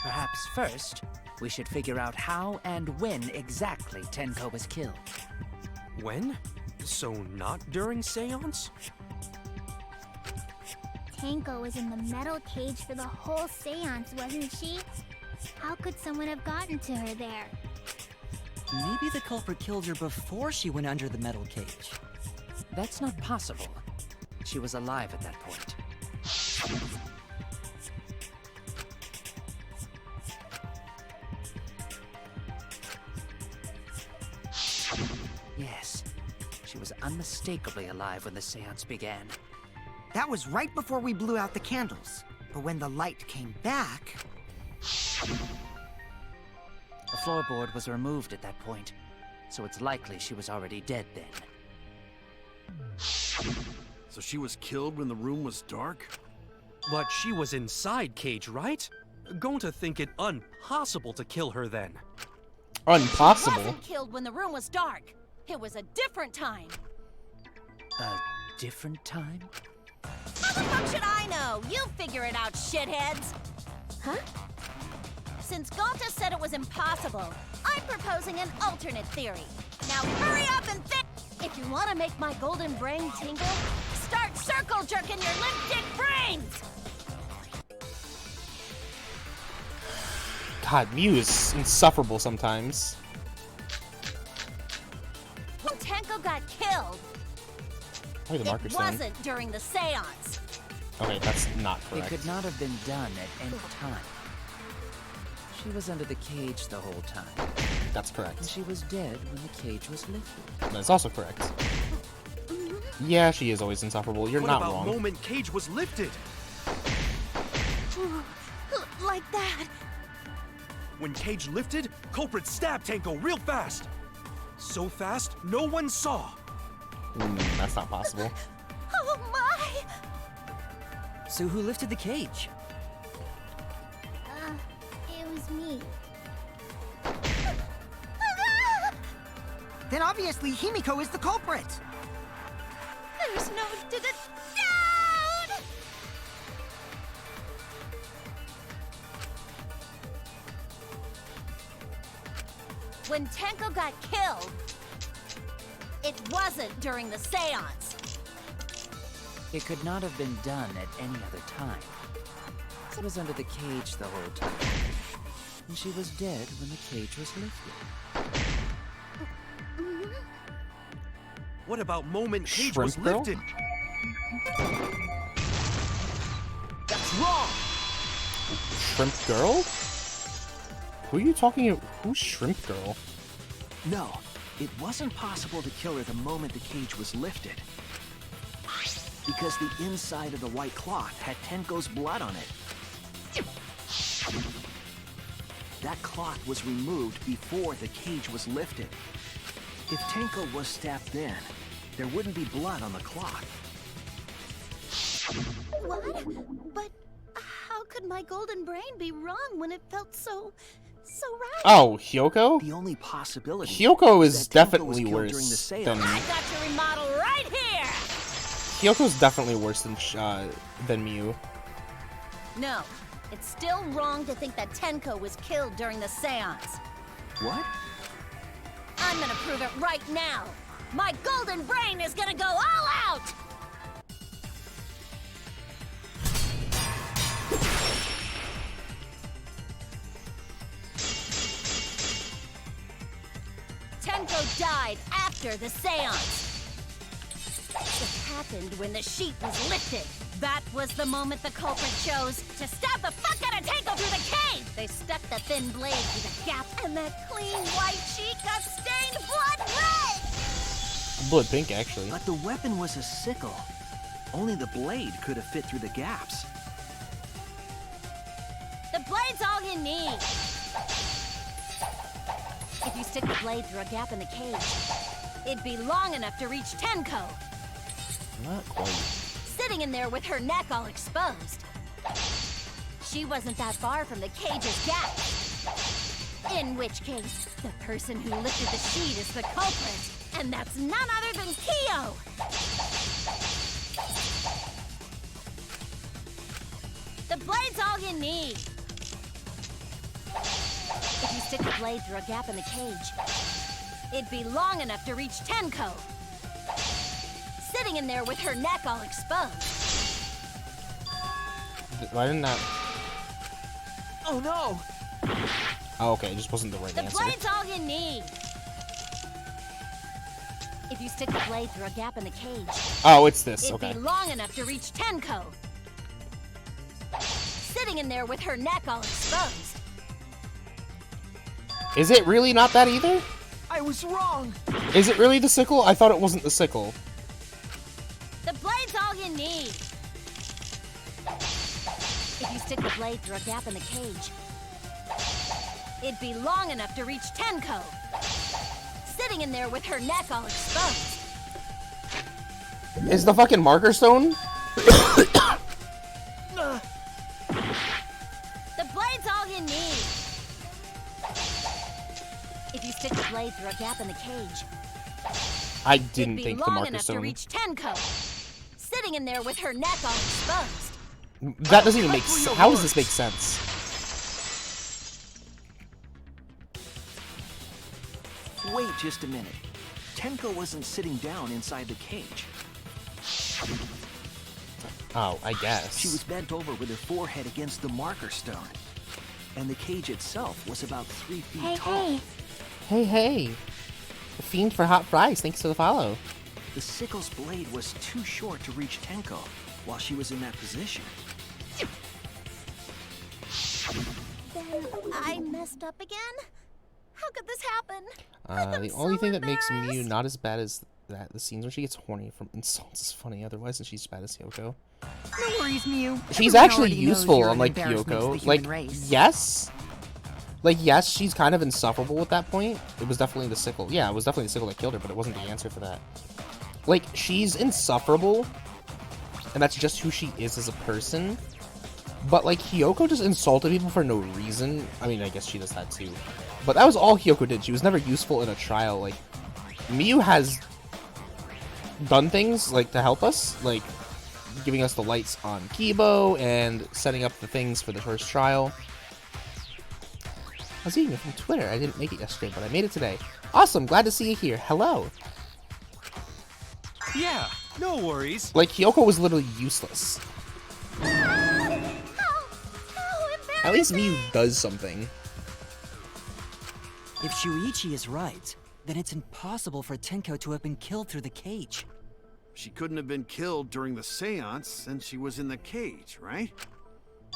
Perhaps first, we should figure out how and when exactly Tenko was killed. When? So not during seance? Tenko was in the metal cage for the whole seance, wasn't she? How could someone have gotten to her there? Maybe the culprit killed her before she went under the metal cage. That's not possible. She was alive at that point. Yes, she was unmistakably alive when the seance began. That was right before we blew out the candles. But when the light came back... The floorboard was removed at that point, so it's likely she was already dead then. So she was killed when the room was dark? But she was inside Cage, right? Going to think it impossible to kill her then. She Impossible? wasn't killed when the room was dark. It was a different time. A different time? How the fuck should I know? You figure it out, shitheads. Huh? Since Galta said it was impossible, I'm proposing an alternate theory. Now hurry up and think! If you want to make my golden brain tingle, start circle jerking your limp dick brains! God, Mew is insufferable sometimes. When Tenko got killed, Why the marker it saying? wasn't during the seance. Okay, that's not It correct. could not have been done at any time. She was under the cage the whole time. That's correct. And she was dead when the cage was lifted. That's also correct. Yeah, she is always insufferable. You're What not about wrong. moment Cage was lifted? Like that. When Cage lifted, culprit stabbed Tenko real fast. So fast, no one saw. That's not possible. Oh my! So who lifted the cage? It was me. Then obviously Himiko is the culprit! There's no doubt! When Tenko got killed, it wasn't during the seance. It could not have been done at any other time. She was under the cage the whole time. And she was dead when the cage was lifted. What about moment Cage Shrimp was Girl? lifted? That's wrong! Shrimp Girl? Who are you talking about? Who's Shrimp Girl? No, it wasn't possible to kill her the moment the cage was lifted. Because the inside of the white cloth had Tenko's blood on it. That cloth was removed before the cage was lifted. If Tenko was stabbed then, there wouldn't be blood on the cloth. What? But how could my golden brain be wrong when it felt so right? Oh, Hyoko? The only possibility Hyoko is that Tenko was definitely killed during the worse seance. than... I got your remodel right here! Hyoko's definitely worse than Mew. No, it's still wrong to think that Tenko was killed during the seance. What? I'm gonna prove it right now. My golden brain is gonna go all out! Tenko died after the seance. It happened when the sheet was lifted. That was the moment the culprit chose to stab the fuck out of Tenko through the cave! They stuck the thin blade through the gap, and that clean white sheet got stained blood red! Blood pink, actually. But the weapon was a sickle. Only the blade could have fit through the gaps. The blade's all you need. If you stick the blade through a gap in the cage, it'd be long enough to reach Tenko. Not quite. Sitting in there with her neck all exposed. She wasn't that far from the cage's gap. In which case, the person who lifted the sheet is the culprit, and that's none other than Kyo! The blade's all you need. If you stick the blade through a gap in the cage, it'd be long enough to reach Tenko. Sitting in there with her neck all exposed. Why didn't that... Oh no! Oh, okay, it just wasn't the right The answer. blade's all you need. If you stick the blade through a gap in the cage, Oh, it's this, it'd okay. be long enough to reach Tenko. Sitting in there with her neck all exposed. Is it really not that either? I was wrong! Is it really the sickle? I thought it wasn't the sickle. The blade's all you need. If you stick the blade through a gap in the cage, it'd be long enough to reach Tenko. Sitting in there with her neck all exposed. Is the fucking marker stone? The blade's all you need. If you stick the blade through a gap in the cage, I didn't it'd be think the long marker enough to stone. reach Tenko. Sitting in there with her neck all exposed. That doesn't even make sense. How does this make sense? Wait just a minute. Tenko wasn't sitting down inside the cage. Oh, I guess. She was bent over with her forehead against the marker stone. And the cage itself was about 3 feet tall. Hey, hey. The Fiend for hot fries, thanks for the follow. The sickle's blade was too short to reach Tenko while she was in that position. Then I messed up again? How could this happen? The only thing that makes Miyu not as bad as that, the scenes where she gets horny from insults is funny, otherwise she's as bad as Hyoko. No worries, Miyu. She's Everyone actually already knows useful, you're an unlike embarrassment to the Hyoko. human Like, race. yes. Like, yes, she's kind of insufferable at that point. It was definitely the sickle. Yeah, it was definitely the sickle that killed her, but it wasn't the answer for that. Like, she's insufferable, and that's just who she is as a person. But, like, Hyoko just insulted people for no reason. I mean, I guess she does that too. But that was all Hyoko did. She was never useful in a trial. Like, Miyu has done things, like, to help us. Like, giving us the lights on Kibo and setting up the things for the first trial. I was eating it from Twitter. I didn't make it yesterday, but I made it today. Awesome. Glad to see you here. Hello. Yeah, no worries. Like, Hyoko was literally useless. At least Miyu does something. If Shuichi is right, then it's impossible for Tenko to have been killed through the cage. She couldn't have been killed during the seance since she was in the cage, right?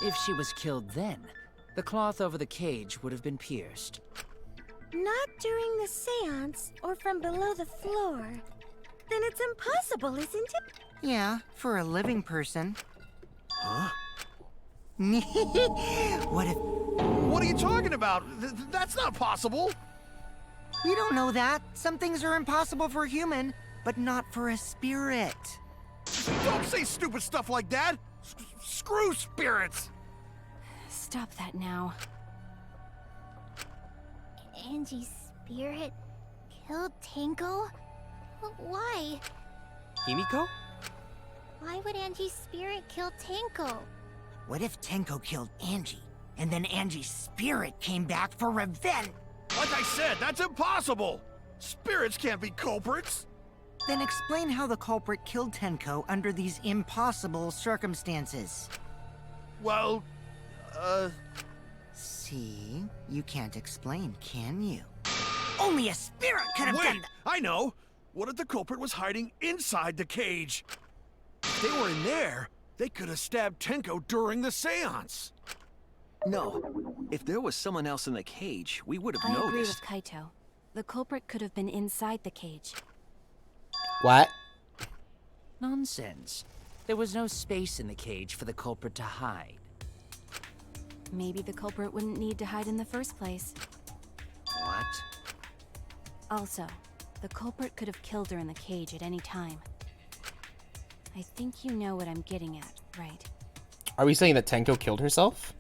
If she was killed then, the cloth over the cage would have been pierced. Not during the seance or from below the floor. Then it's impossible, isn't it? Yeah, for a living person. Huh? What if... What are you talking about? That's not possible! You don't know that. Some things are impossible for a human, but not for a spirit. Don't say stupid stuff like that! Screw spirits! Stop that now. Angie's spirit killed Tenko? Why? Himiko? Why would Angie's spirit kill Tenko? What if Tenko killed Angie, and then Angie's spirit came back for revenge? Like I said, that's impossible! Spirits can't be culprits! Then explain how the culprit killed Tenko under these impossible circumstances. Well, See? You can't explain, can you? Only a spirit could have done that! I know! What if the culprit was hiding inside the cage? If they were in there, they could have stabbed Tenko during the seance. No. If there was someone else in the cage, we would have I agree noticed. with Kaito. The culprit could have been inside the cage. What? Nonsense. There was no space in the cage for the culprit to hide. Maybe the culprit wouldn't need to hide in the first place. What? Also, the culprit could have killed her in the cage at any time. I think you know what I'm getting at, right? Are we saying that Tenko killed herself?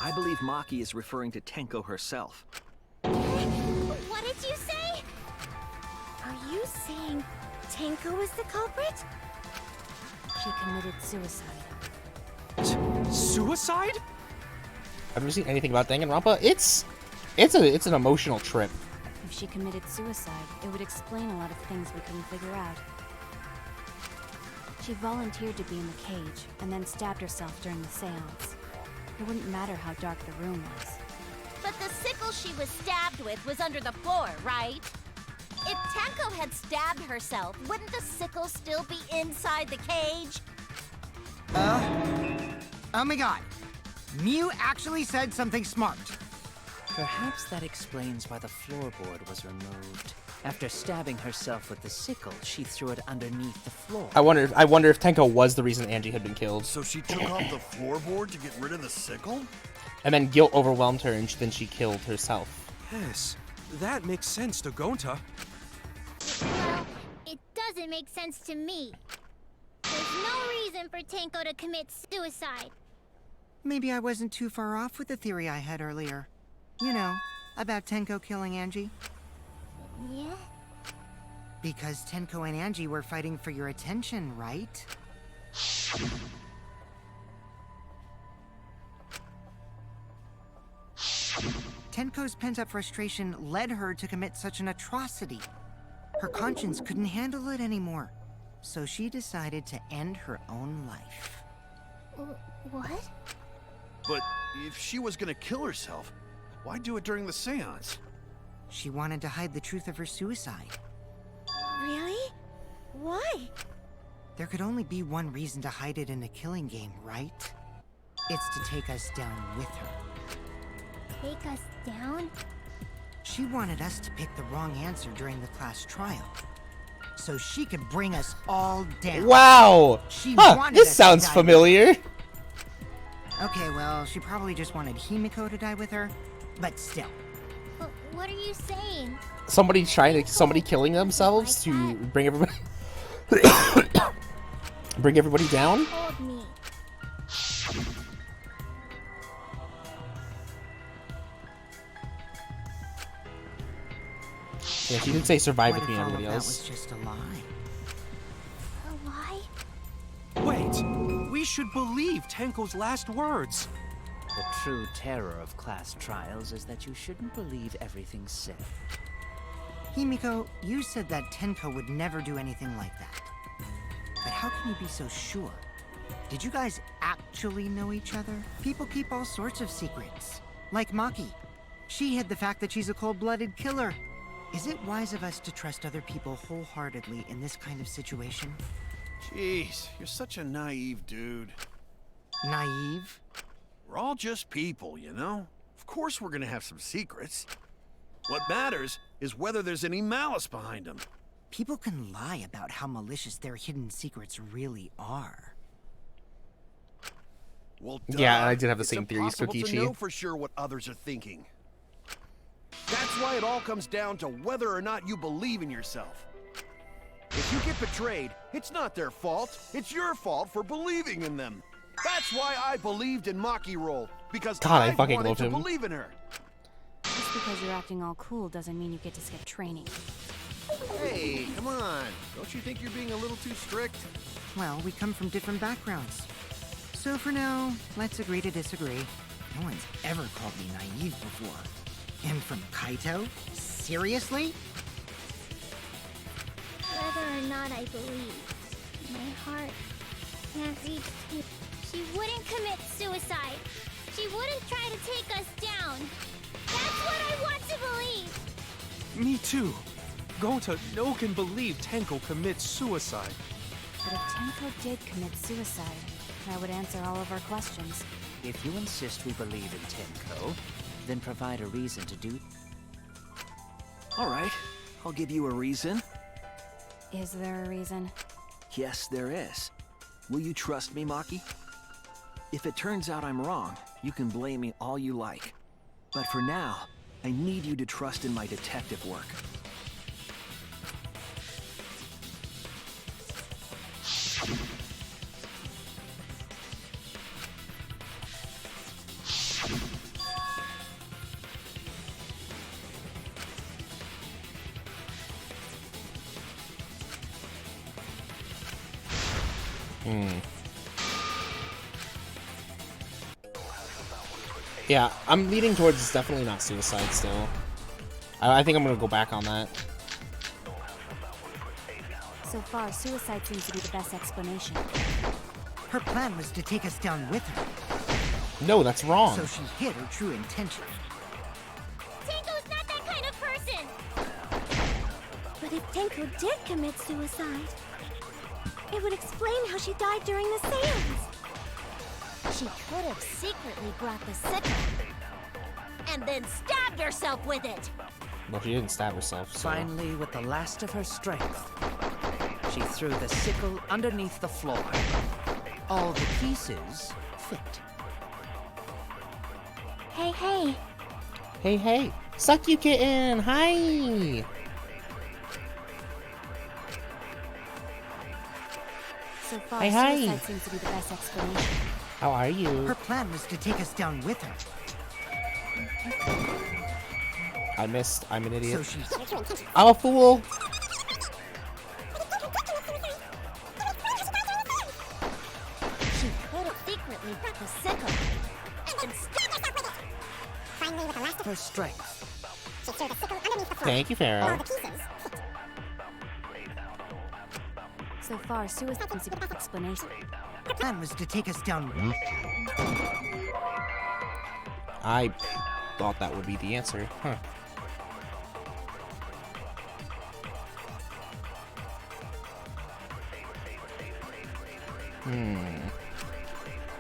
I believe Maki is referring to Tenko herself. What did you say? Are you saying Tenko was the culprit? She committed suicide. Suicide? Have you seen anything about Danganronpa? It's an emotional trip. If she committed suicide, it would explain a lot of things we couldn't figure out. She volunteered to be in the cage, and then stabbed herself during the seance. It wouldn't matter how dark the room was. But the sickle she was stabbed with was under the floor, right? If Tenko had stabbed herself, wouldn't the sickle still be inside the cage? Oh my god. Mew actually said something smart. Perhaps that explains why the floorboard was removed. After stabbing herself with the sickle, she threw it underneath the floor. I wonder if Tenko was the reason Angie had been killed. So she took off the floorboard to get rid of the sickle? And then guilt overwhelmed her, and then she killed herself. Yes, that makes sense to Gonta. Well, it doesn't make sense to me. There's no reason for Tenko to commit suicide. Maybe I wasn't too far off with the theory I had earlier. You know, about Tenko killing Angie. Yeah? Because Tenko and Angie were fighting for your attention, right? Tenko's pent-up frustration led her to commit such an atrocity. Her conscience couldn't handle it anymore, so she decided to end her own life. What? But if she was gonna kill herself, why do it during the seance? She wanted to hide the truth of her suicide. Really? Why? There could only be one reason to hide it in a killing game, right? It's to take us down with her. Take us down? She wanted us to pick the wrong answer during the class trial, so she could bring us all down. Wow! She Huh, wanted this us to sounds die familiar. Okay, well, she probably just wanted Himiko to die with her, but still. What are you saying? Somebody killing themselves to bring everybody bring everybody down? Hold me. Yeah, she did say survive What with me if and all of everybody that else. was just a lie? A lie? Wait, we should believe Tenko's last words. The true terror of class trials is that you shouldn't believe everything said. Himiko, you said that Tenko would never do anything like that. But how can you be so sure? Did you guys actually know each other? People keep all sorts of secrets. Like Maki. She hid the fact that she's a cold-blooded killer. Is it wise of us to trust other people wholeheartedly in this kind of situation? Jeez, you're such a naive dude. Naive? We're all just people, you know? Of course we're gonna have some secrets. What matters is whether there's any malice behind them. People can lie about how malicious their hidden secrets really are. Well, Yeah, I did have the it's same theories, impossible to Kokichi. know for sure what others are thinking. That's why it all comes down to whether or not you believe in yourself. If you get betrayed, it's not their fault. It's your fault for believing in them. That's why I believed in Maki Roll, because God, I I fucking wanted loved to him. believe in her. Just because you're acting all cool doesn't mean you get to skip training. Hey, come on. Don't you think you're being a little too strict? Well, we come from different backgrounds. So for now, let's agree to disagree. No one's ever called me naive before. And from Kaito? Seriously? Whether or not I believe, my heart can't reach to. She wouldn't commit suicide. She wouldn't try to take us down. That's what I want to believe. Me too. Gota no can believe Tenko commits suicide. But if Tenko did commit suicide, that would answer all of our questions. If you insist we believe in Tenko, then provide a reason to do. All right, I'll give you a reason. Is there a reason? Yes, there is. Will you trust me, Maki? If it turns out I'm wrong, you can blame me all you like. But for now, I need you to trust in my detective work. Yeah, I'm leaning towards it's definitely not suicide still. I think I'm gonna go back on that. So far, suicide seems to be the best explanation. Her plan was to take us down with her. No, that's wrong. So she hid her true intention. Tenko's not that kind of person! But if Tenko did commit suicide, it would explain how she died during the seance. She could have secretly brought the sickle and then stabbed herself with it. Well, she didn't stab herself, so... Finally, with the last of her strength, she threw the sickle underneath the floor. All the pieces fit. Hey, hey. Hey, hey. Suck you, kitten! Hi! So far, Hi. suicide seems to be the best explanation. How are you? Her plan was to take us down with her. I missed. I'm an idiot. So she's... I'm a fool! She could have secretly brought the sickle and stabbed herself with it. Finally, with the last of Her strength. she threw the sickle underneath the floor. Thank you, Pharaoh. All the pieces fit. So far, suicide seems to be the best explanation. Her plan was to take us down with her. I thought that would be the answer. Huh.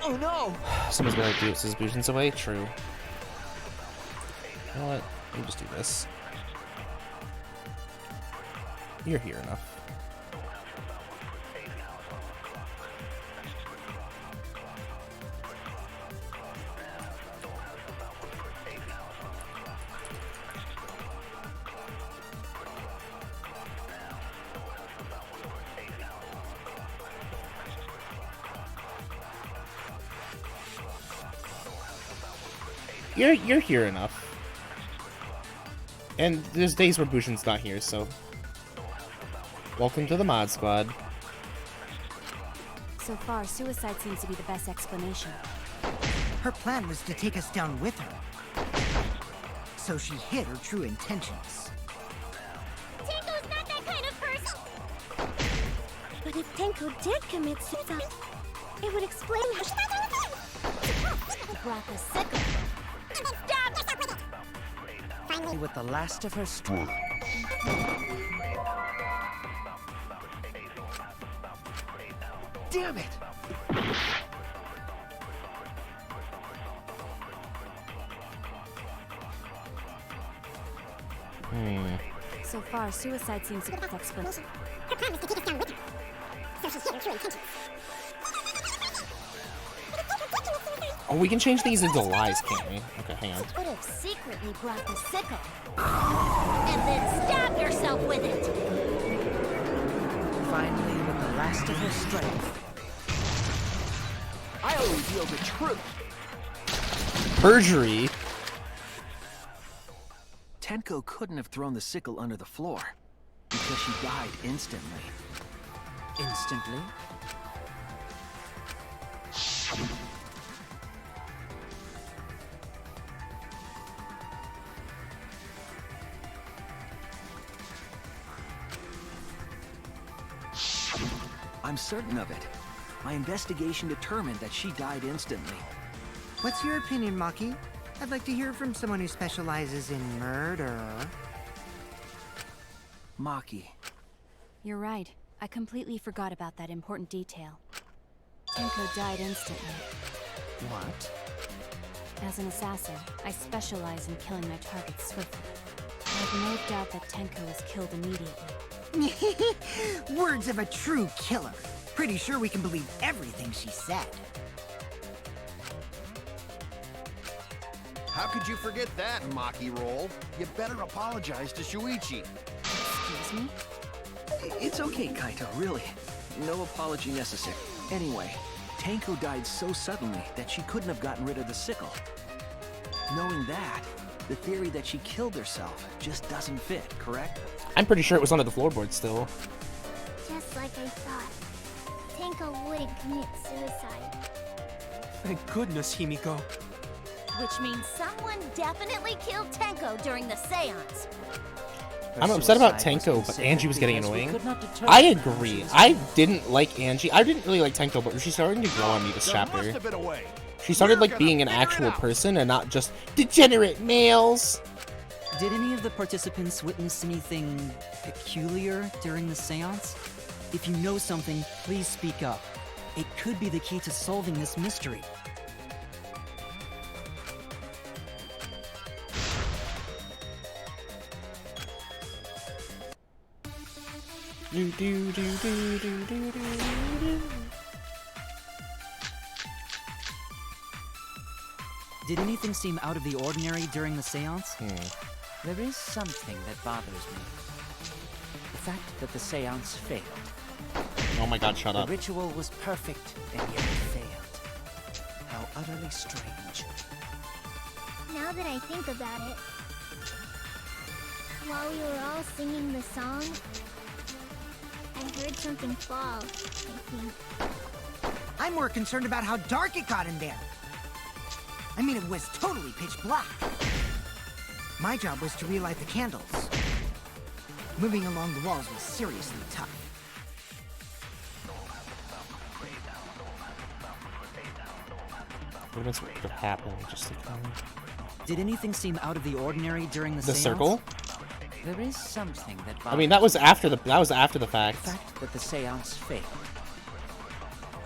Oh no! Someone's gonna do its illusions away? True. You know what? Let me just do this. You're here enough. You're here enough. And there's days where Bushin's not here, so welcome to the mod squad. So far, suicide seems to be the best explanation. Her plan was to take us down with her. So she hid her true intentions. Tenko's not that kind of person! But if Tenko did commit suicide, it would explain how she brought the sickle and then stabbed herself with it. Finally, With the last of her strength. Damn it! So far, suicide seems to be the best explanation. her plan was to take us down with her. So she hid her true intentions. Oh, we can change these into lies, can't we? Okay, hang on. She could have secretly brought the sickle and then stabbed herself with it. Finally, with the last of her strength. I'll reveal the truth. Perjury? Tenko couldn't have thrown the sickle under the floor. Because she died instantly. Instantly? I'm certain of it. My investigation determined that she died instantly. What's your opinion, Maki? I'd like to hear from someone who specializes in murder. Maki. You're right. I completely forgot about that important detail. Tenko died instantly. What? As an assassin, I specialize in killing my targets swiftly. I have no doubt that Tenko is killed immediately. Words of a true killer. Pretty sure we can believe everything she said. How could you forget that, Maki Roll? You better apologize to Shuichi. Excuse me? It's okay, Kaito, really. No apology necessary. Anyway, Tenko died so suddenly that she couldn't have gotten rid of the sickle. Knowing that, the theory that she killed herself just doesn't fit, correct? I'm pretty sure it was under the floorboard still. Just like I thought. Tenko wouldn't commit suicide. Thank goodness, Himiko. Which means someone definitely killed Tenko during the seance. I'm upset about Tenko, but Angie was getting annoying. I agree. I didn't like Angie. I didn't really like Tenko, but she's starting to grow on me this chapter. She started like being an actual person and not just degenerate males. Did any of the participants witness anything peculiar during the seance? If you know something, please speak up. It could be the key to solving this mystery. Did anything seem out of the ordinary during the seance? There is something that bothers me. The fact that the seance failed. Oh my god, shut up. The ritual was perfect, and yet it failed. How utterly strange. Now that I think about it, while we were all singing the song, I heard something fall, I think. I'm more concerned about how dark it got in there. I mean, it was totally pitch black. My job was to relight the candles. Moving along the walls was seriously tough. What would have happened? Just to kind of... Did anything seem out of the ordinary during the The seance? circle? There is something that bothers I mean, that was after the fact. The fact that the seance failed.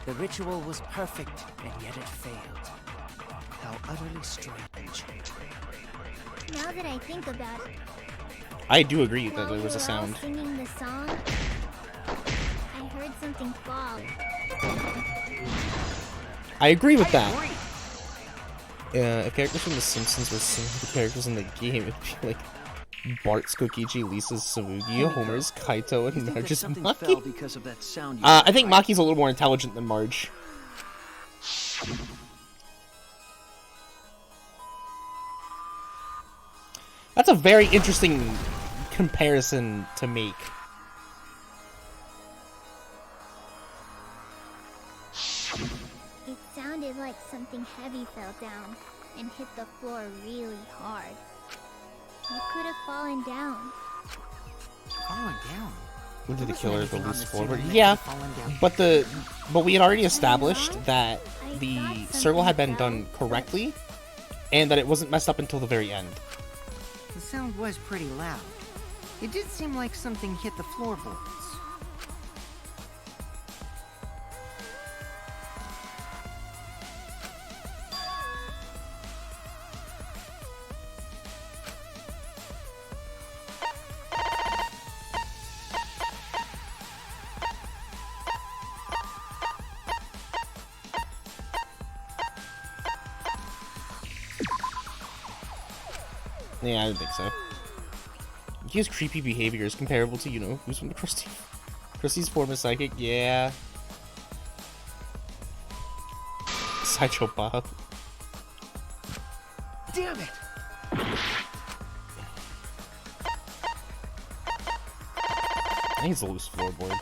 The ritual was perfect, and yet it failed. How utterly strange. Now that I think about it, I do agree that while there we was a were all sound. singing the song, I heard something fall. I agree with that. If characters from The Simpsons were singing the characters in the game, it'd be like Bart's Kokichi, Lisa's Savugi, Homer's Kaito, and Marge's Maki. Because of that sound I think Maki's a little more intelligent than Marge. That's a very interesting comparison to make. It sounded like something heavy fell down and hit the floor really hard. What could have fallen down? Fallen down? When did the Wasn't killer anything go on loose the forward? ceiling that Yeah, could have fallen down. but we had already established that the circle had been done correctly, and that it wasn't messed up until the very end. The sound was pretty loud. It did seem like something hit the floorboards. Yeah, I didn't think so. He has creepy behaviors comparable to, you know, who's from the Krusty's form of psychic. Yeah. Sideshow Bob. Damn it! think it's a loose floorboard.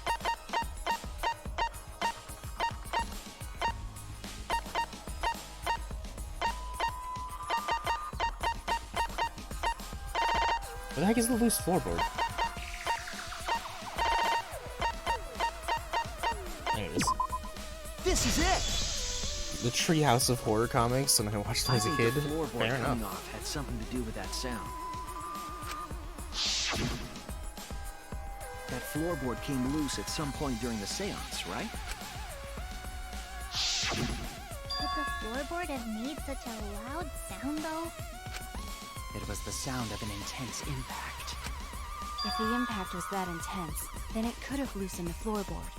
What the heck is the loose floorboard? There it is. This is it! The Treehouse of Horror comics, and I watched them as a kid. The floorboard Fair coming enough. off had something to do with that sound. That floorboard came loose at some point during the seance, right? Could the floorboard have made such a loud sound, though? It was the sound of an intense impact. If the impact was that intense, then it could have loosened the floorboard.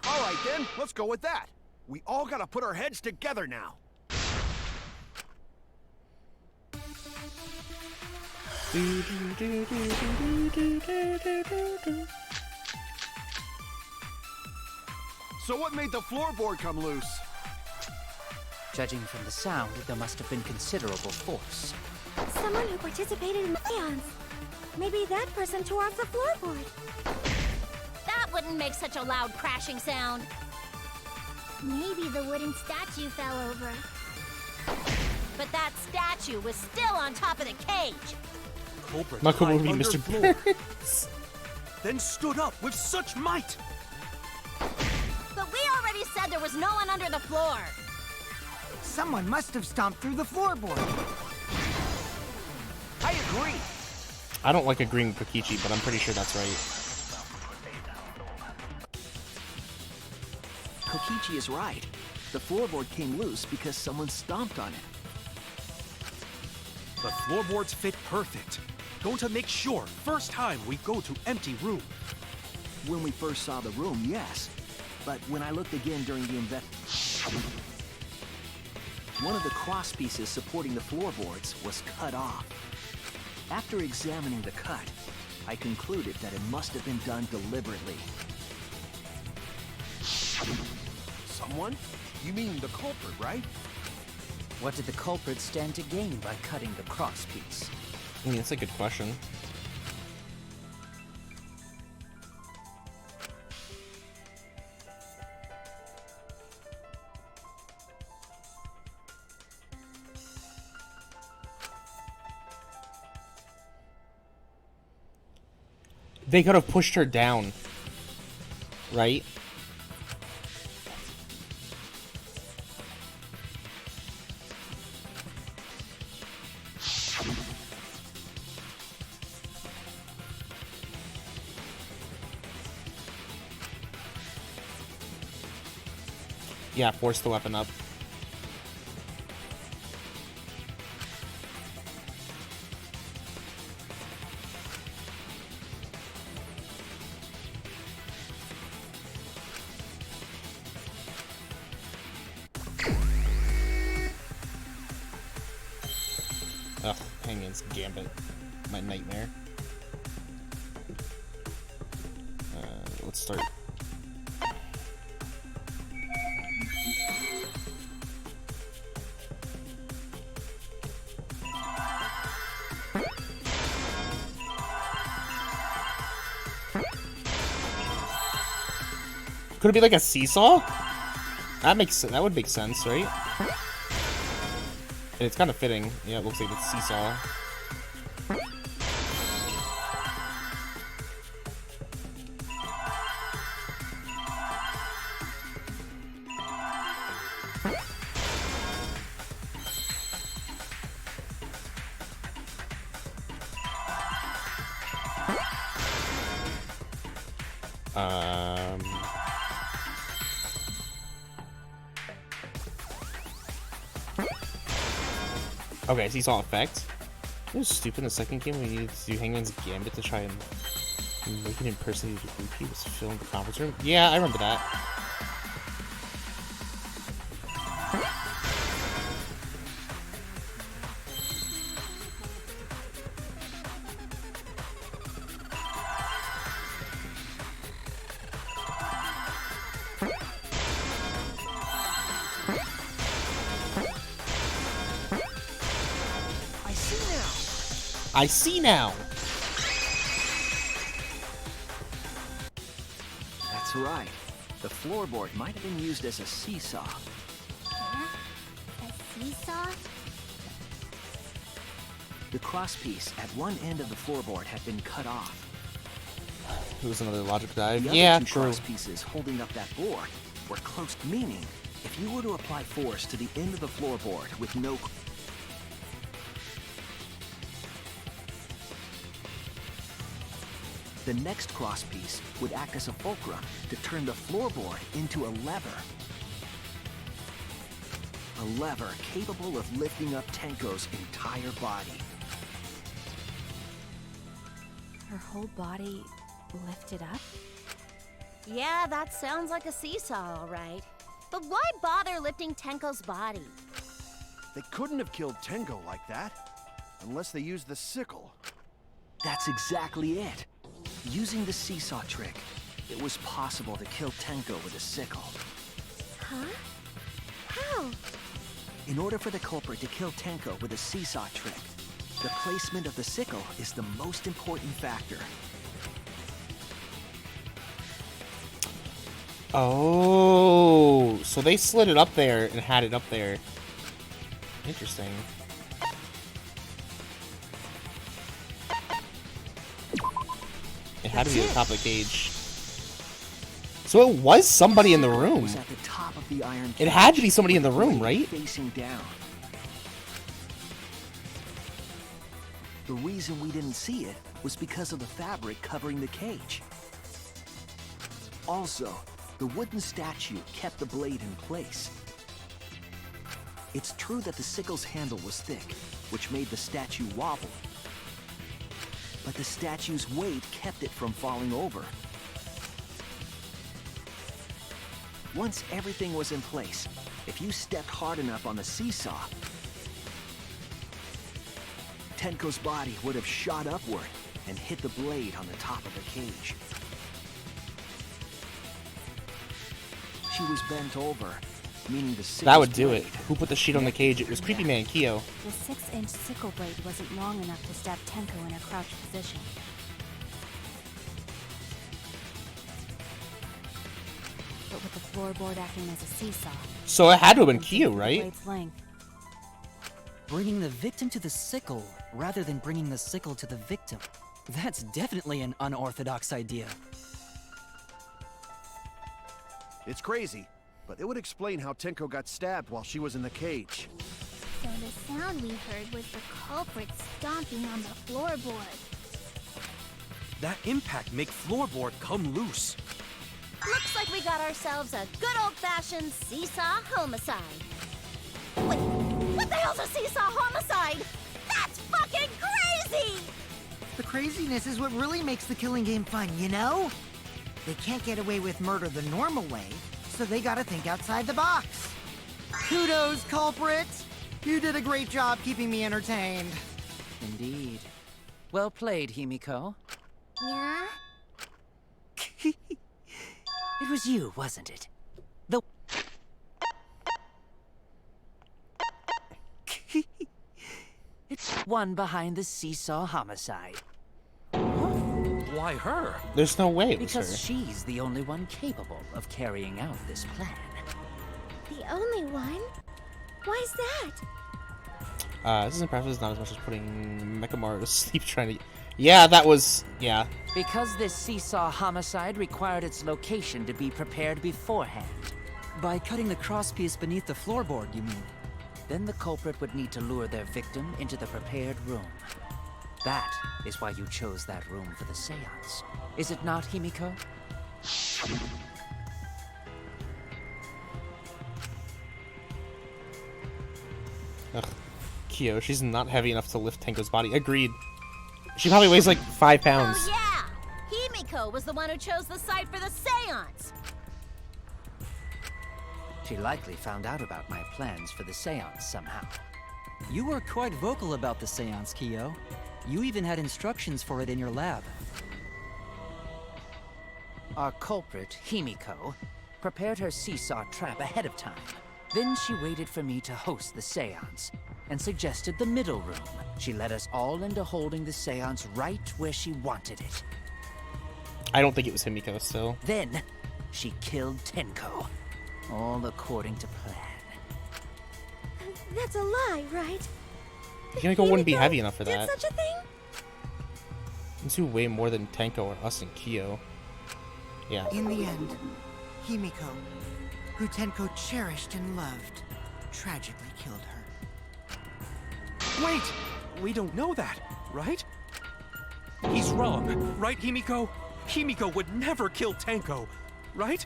All right then, let's go with that. We all gotta put our heads together now. So what made the floorboard come loose? Judging from the sound, there must have been considerable force. Someone who participated in the seance. Maybe that person tore off the floorboard. That wouldn't make such a loud crashing sound. Maybe the wooden statue fell over. But that statue was still on top of the cage. Culprit Not cool hid would be under Mr. floor, Burns. then stood up with such might. But we already said there was no one under the floor. Someone must have stomped through the floorboard. I agree. I don't like agreeing with Kokichi, but I'm pretty sure that's right. Kokichi is right. The floorboard came loose because someone stomped on it. The floorboards fit perfect. Going to make sure first time we go to empty room. When we first saw the room, yes. But when I looked again during the one of the cross pieces supporting the floorboards was cut off. After examining the cut, I concluded that it must have been done deliberately. Someone? You mean the culprit, right? What did the culprit stand to gain by cutting the cross piece? I mean, that's a good question. They could have pushed her down, right? Yeah, force the weapon up. Ugh, Hangman's Gambit. My nightmare. Let's start. Could it be like a seesaw? That would make sense, right? And it's kind of fitting. Yeah, it looks like it's seesaw. Okay, seesaw effect. It was stupid in the second game we needed to do Hangman's Gambit to try and make it impersonate the group he was filling the conference room. Yeah, I remember that. I seen I see now. That's right. The floorboard might have been used as a seesaw. Huh? A seesaw? The crosspiece at one end of the floorboard had been cut off. It was another logic dive. The other Yeah, two true. crosspieces holding up that board were close, meaning if you were to apply force to the end of the floorboard with no... The next crosspiece would act as a fulcrum to turn the floorboard into a lever. A lever capable of lifting up Tenko's entire body. Her whole body lifted up? Yeah, that sounds like a seesaw, all right. But why bother lifting Tenko's body? They couldn't have killed Tenko like that. Unless they used the sickle. That's exactly it. Using the seesaw trick, it was possible to kill Tenko with a sickle. Huh? How? In order for the culprit to kill Tenko with a seesaw trick, the placement of the sickle is the most important factor. Oh, so they slid it up there and had it up there. Interesting. It had to be at the top of the cage. So it was somebody in the room. Was at the top of the iron It had to be somebody in the room, right? Facing down. The reason we didn't see it was because of the fabric covering the cage. Also, the wooden statue kept the blade in place. It's true that the sickle's handle was thick, which made the statue wobble. But the statue's weight kept it from falling over. Once everything was in place, if you stepped hard enough on the seesaw, Tenko's body would have shot upward and hit the blade on the top of the cage. She was bent over, meaning the sickle's That would do blade. it. Who put the sheet on the cage? It was Creepy Man Kyo. The 6-inch sickle blade wasn't long enough to stab Tenko in a crouched position. But with the floorboard acting as a seesaw... So it had to have been Kyo, right? blade's length. Bringing the victim to the sickle rather than bringing the sickle to the victim. That's definitely an unorthodox idea. It's crazy, but it would explain how Tenko got stabbed while she was in the cage. So the sound we heard was the culprit stomping on the floorboard. That impact make floorboard come loose. Looks like we got ourselves a good old-fashioned seesaw homicide. Wait, what the hell's a seesaw homicide? That's fucking crazy! The craziness is what really makes the killing game fun, you know? They can't get away with murder the normal way, so they gotta think outside the box. Kudos, culprit! You did a great job keeping me entertained. Indeed. Well played, Himiko. Yeah? It was you, wasn't it? The... It's one behind the seesaw homicide. Why her? There's no way it was Because her. she's the only one capable of carrying out this plan. The only one? Why's that? This is impressive. It's not as much as putting Mechamaru to sleep trying to... Yeah, that was... Yeah. Because this seesaw homicide required its location to be prepared beforehand. By cutting the crosspiece beneath the floorboard, you mean? Then the culprit would need to lure their victim into the prepared room. That is why you chose that room for the seance. Is it not, Himiko? Ugh. Kyo, she's not heavy enough to lift Tenko's body. Agreed. She probably weighs like 5 pounds. Oh yeah! Himiko was the one who chose the site for the seance! She likely found out about my plans for the seance somehow. You were quite vocal about the seance, Kyo. You even had instructions for it in your lab. Our culprit, Himiko, prepared her seesaw trap ahead of time. Then she waited for me to host the seance, and suggested the middle room. She led us all into holding the seance right where she wanted it. I don't think it was Himiko still. Then, she killed Tenko. All according to plan. That's a lie, right? Himiko wouldn't be heavy enough for Did that. such a thing? Let's do way more than Tenko or us and Kyo. Yeah. In the end, Himiko, who Tenko cherished and loved, tragically killed her. Wait! We don't know that, right? He's wrong, right, Himiko? Himiko would never kill Tenko, right?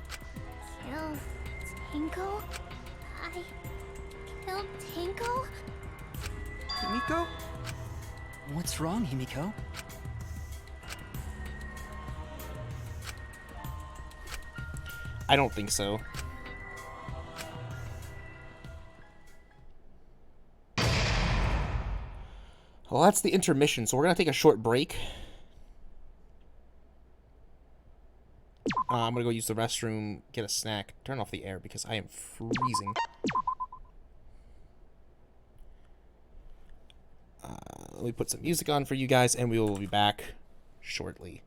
Kill Tenko? I killed Tenko? Himiko? What's wrong, Himiko? I don't think so. Well, that's the intermission, so we're gonna take a short break. I'm gonna go use the restroom, get a snack, turn off the air because I am freezing. Let me put some music on for you guys, and we will be back shortly.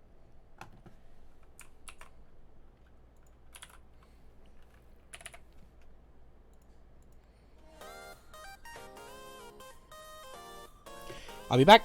I'll be back.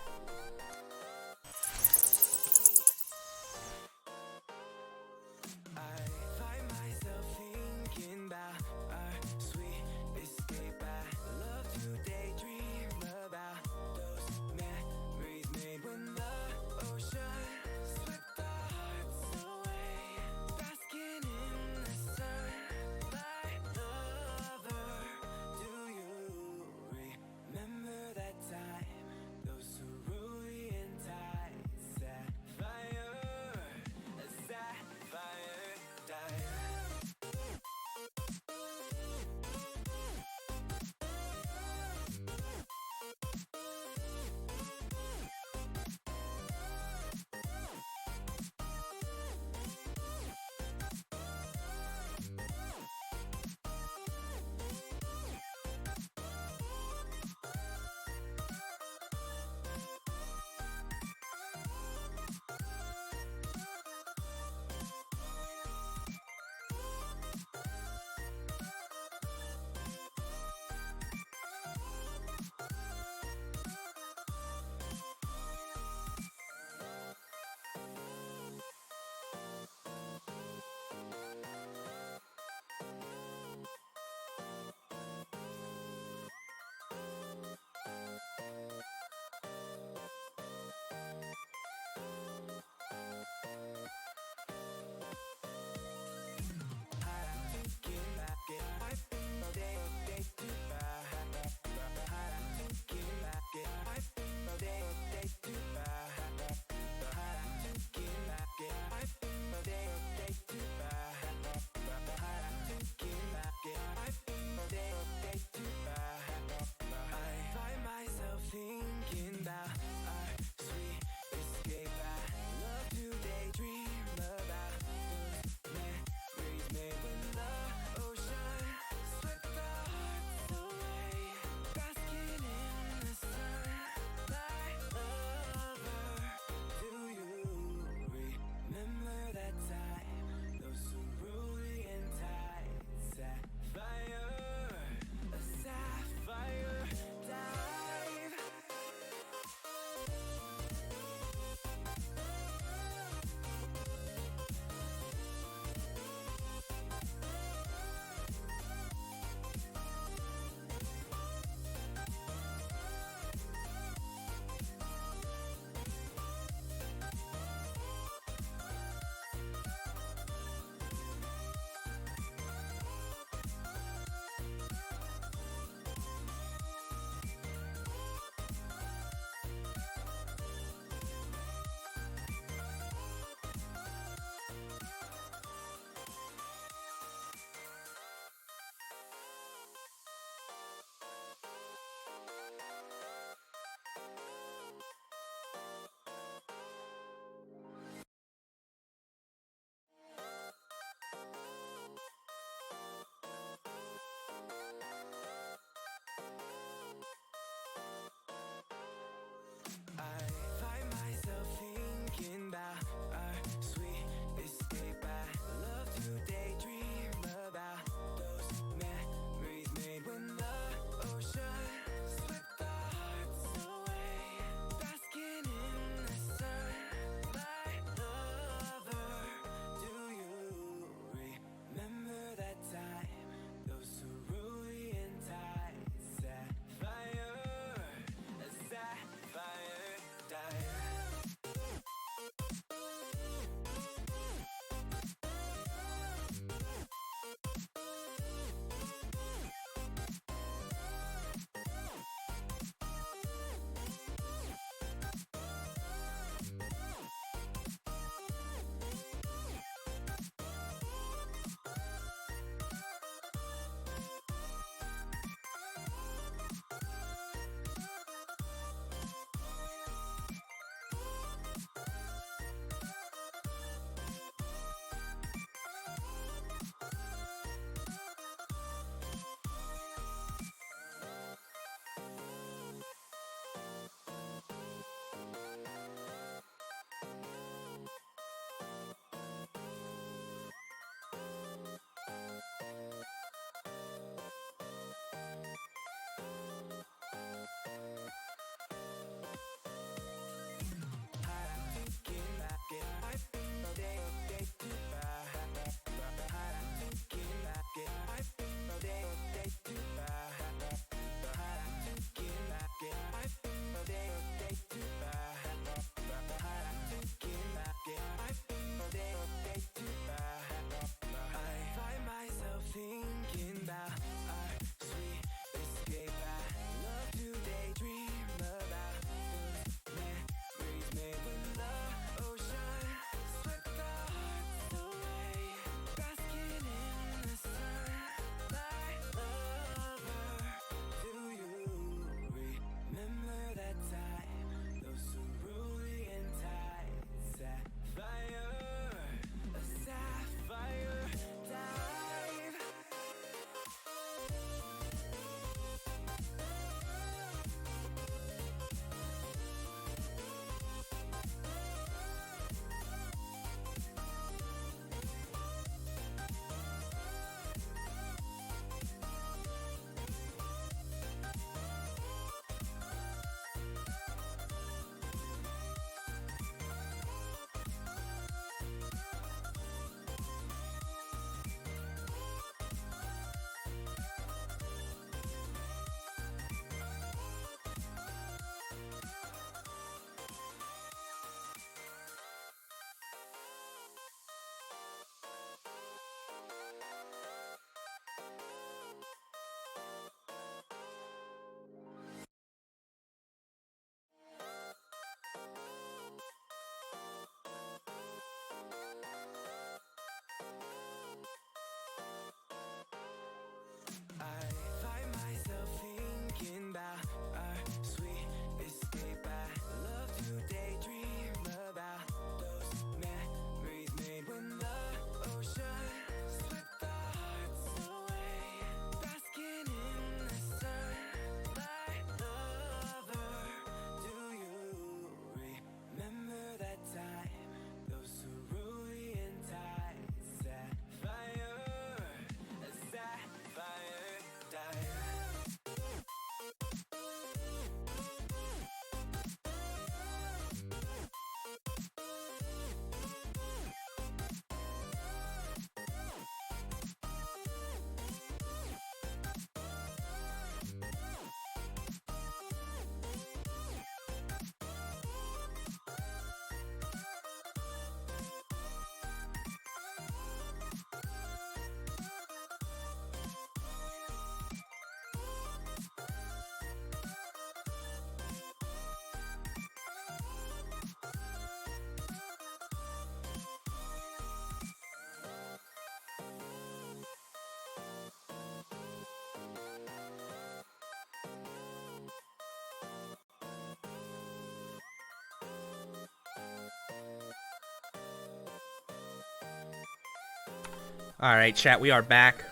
All right, chat, we are back.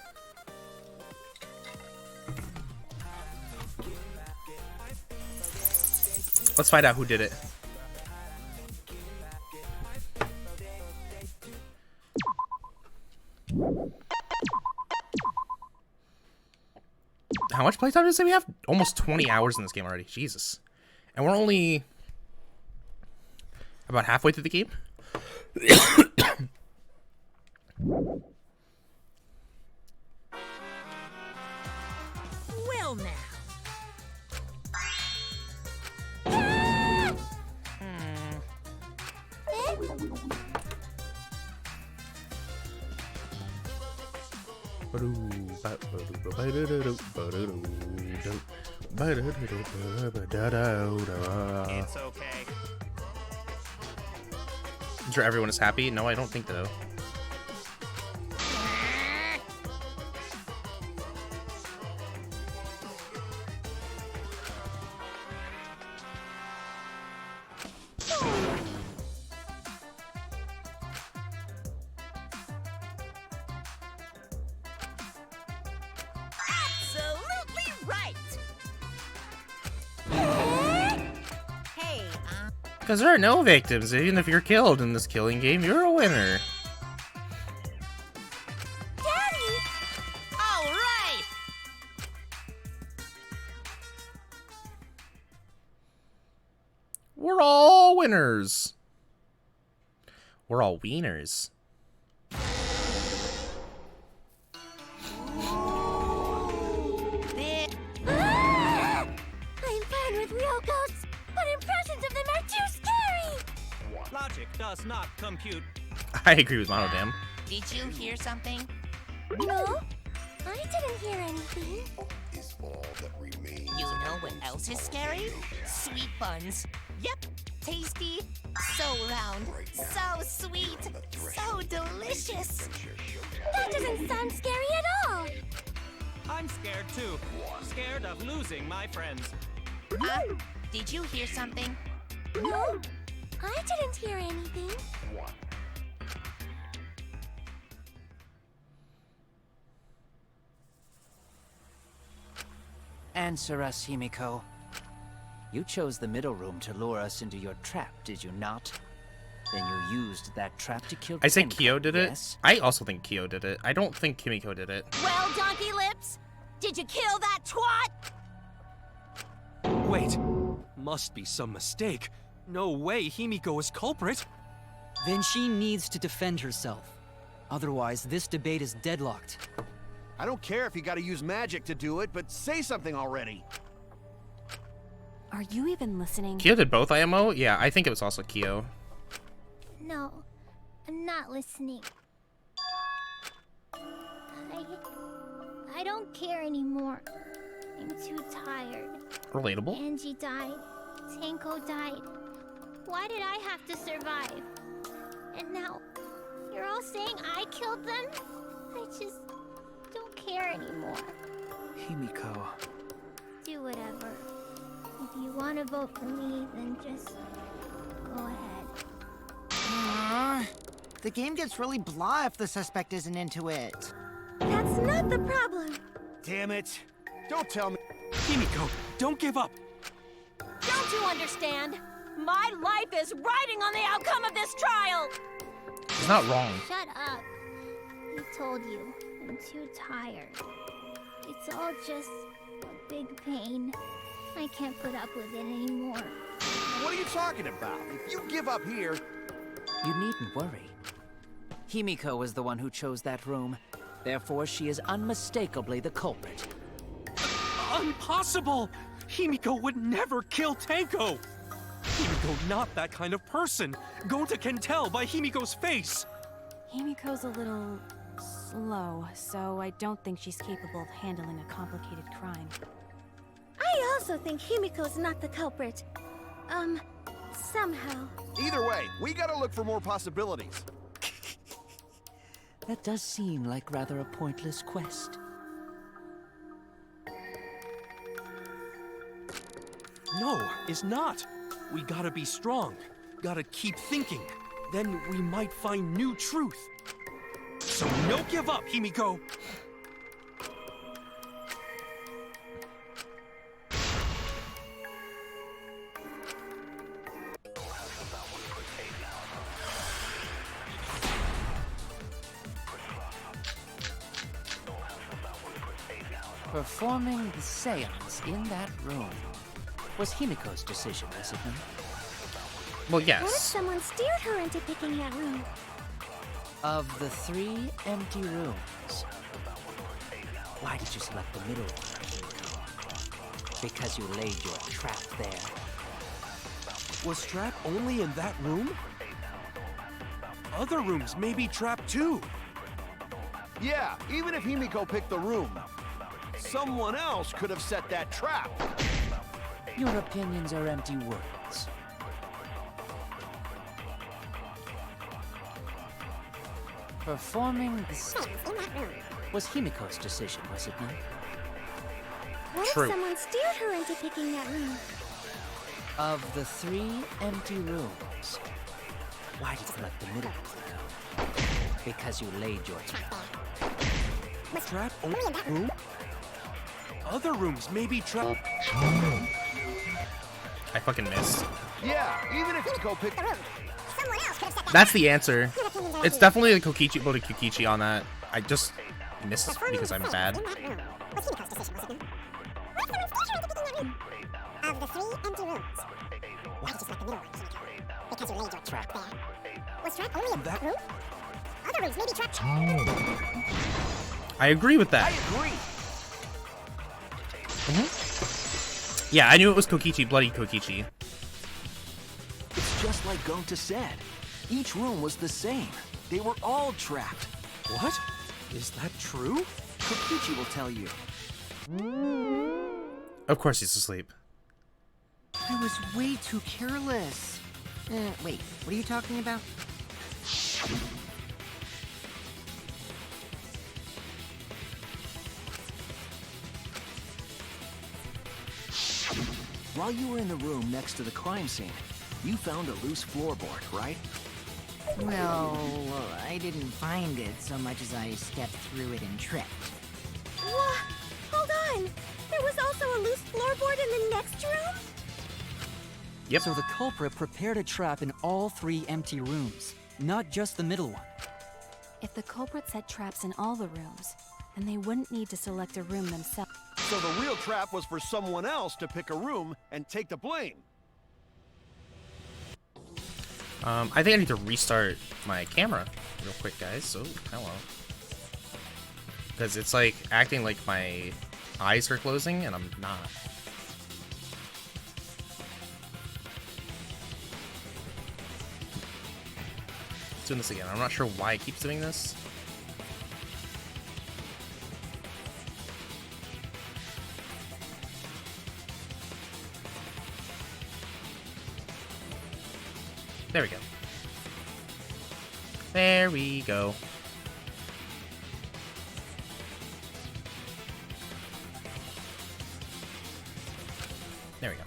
Let's find out who did it. How much playtime does it say we have? Almost 20 hours in this game already. Jesus. And we're only about halfway through the game. Well now. It's okay. I'm sure everyone is happy. No, I don't think though. Absolutely right. Hey, Because there are no victims. Even if you're killed in this killing game, you're a winner. Daddy! All right! We're all winners. We're all wieners. I'm fine with real ghosts, but impressions of them are too scary! Logic does not compute. I agree with Monodam. Did you hear something? No, I didn't hear anything. Is all that remains. You know what else is scary? Sweet buns. Yep, tasty, so round, so sweet, so delicious. That doesn't sound scary at all! I'm scared too. Scared of losing my friends. Did you hear something? No, I didn't hear anything. Answer us, Himiko. You chose the middle room to lure us into your trap, did you not? Then you used that trap to kill I say Tenko, Kyo did it. yes? I also think Kyo did it. I don't think Kimiko did it. Well, Donkey Lips, did you kill that twat? Wait, must be some mistake. No way Himiko is culprit. Then she needs to defend herself. Otherwise, this debate is deadlocked. I don't care if you gotta use magic to do it, but say something already. Are you even listening? Kyo did both IMO? Yeah, I think it was also Kyo. No, I'm not listening. I don't care anymore. I'm too tired. Relatable. Angie died. Tenko died. Why did I have to survive? And now, you're all saying I killed them? I just don't care anymore. Himiko. Do whatever. If you want to vote for me, then just go ahead. The game gets really blah if the suspect isn't into it. That's not the problem. Damn it. Don't tell me. Himiko, don't give up. Don't you understand? My life is riding on the outcome of this trial! He's not wrong. Shut up. I told you, I'm too tired. It's all just a big pain. I can't put up with it anymore. What are you talking about? If you give up here... You needn't worry. Himiko was the one who chose that room. Therefore, she is unmistakably the culprit. Impossible! Himiko would never kill Tenko! Himiko not that kind of person. Gonta can tell by Himiko's face. Himiko's a little slow, so I don't think she's capable of handling a complicated crime. I also think Himiko's not the culprit. Somehow. Either way, we gotta look for more possibilities. That does seem like rather a pointless quest. No, it's not. We gotta be strong. Gotta keep thinking. Then we might find new truth. So no give up, Himiko! Performing the seance in that room was Himiko's decision, was it not? Well, What if yes. someone steered her into picking that room? Of the 3 empty rooms, why did you select the middle one, Himiko? Because you laid your trap there. Was Trap only in that room? Other rooms may be trapped too. Yeah, even if Himiko picked the room, someone else could have set that trap. Your opinions are empty words. Performing the Seance in that room. was Himiko's decision, was it not? What True. if someone steered her into picking that room? Of the 3 empty rooms, why did you select the middle one, Himiko? Because you laid your trap. Was Trap only in that room? Other rooms may be trapped. I fucking missed. Yeah, even if Himiko picked The room. Someone else could have set that That's the answer. Your opinions are It's empty. definitely the Kokichi Boda Kokichi on that. I just missed because I'm bad. In that room was Himiko's decision, was it not? What if someone steered her into picking that room? Of the 3 empty rooms, why did you select the middle one, Himiko? Because you laid your trap there. Was Trap only in that room? Other rooms may be trapped. I agree with that. I agree. Yeah, I knew it was Kokichi, bloody Kokichi. It's just like Gonta said. Each room was the same. They were all trapped. What? Is that true? Kokichi will tell you. Of course he's asleep. I was way too careless. Wait, what are you talking about? While you were in the room next to the crime scene, you found a loose floorboard, right? Well, I didn't find it so much as I stepped through it and tripped. What? Hold on! There was also a loose floorboard in the next room? Yep. So the culprit prepared a trap in all 3 empty rooms, not just the middle one. If the culprit set traps in all the rooms, then they wouldn't need to select a room themselves. So the real trap was for someone else to pick a room and take the blame. I think I need to restart my camera real quick, guys. So, hello. Because it's like acting like my eyes are closing and I'm not. Doing this again. I'm not sure why it keeps doing this. There we go. There we go. There we go.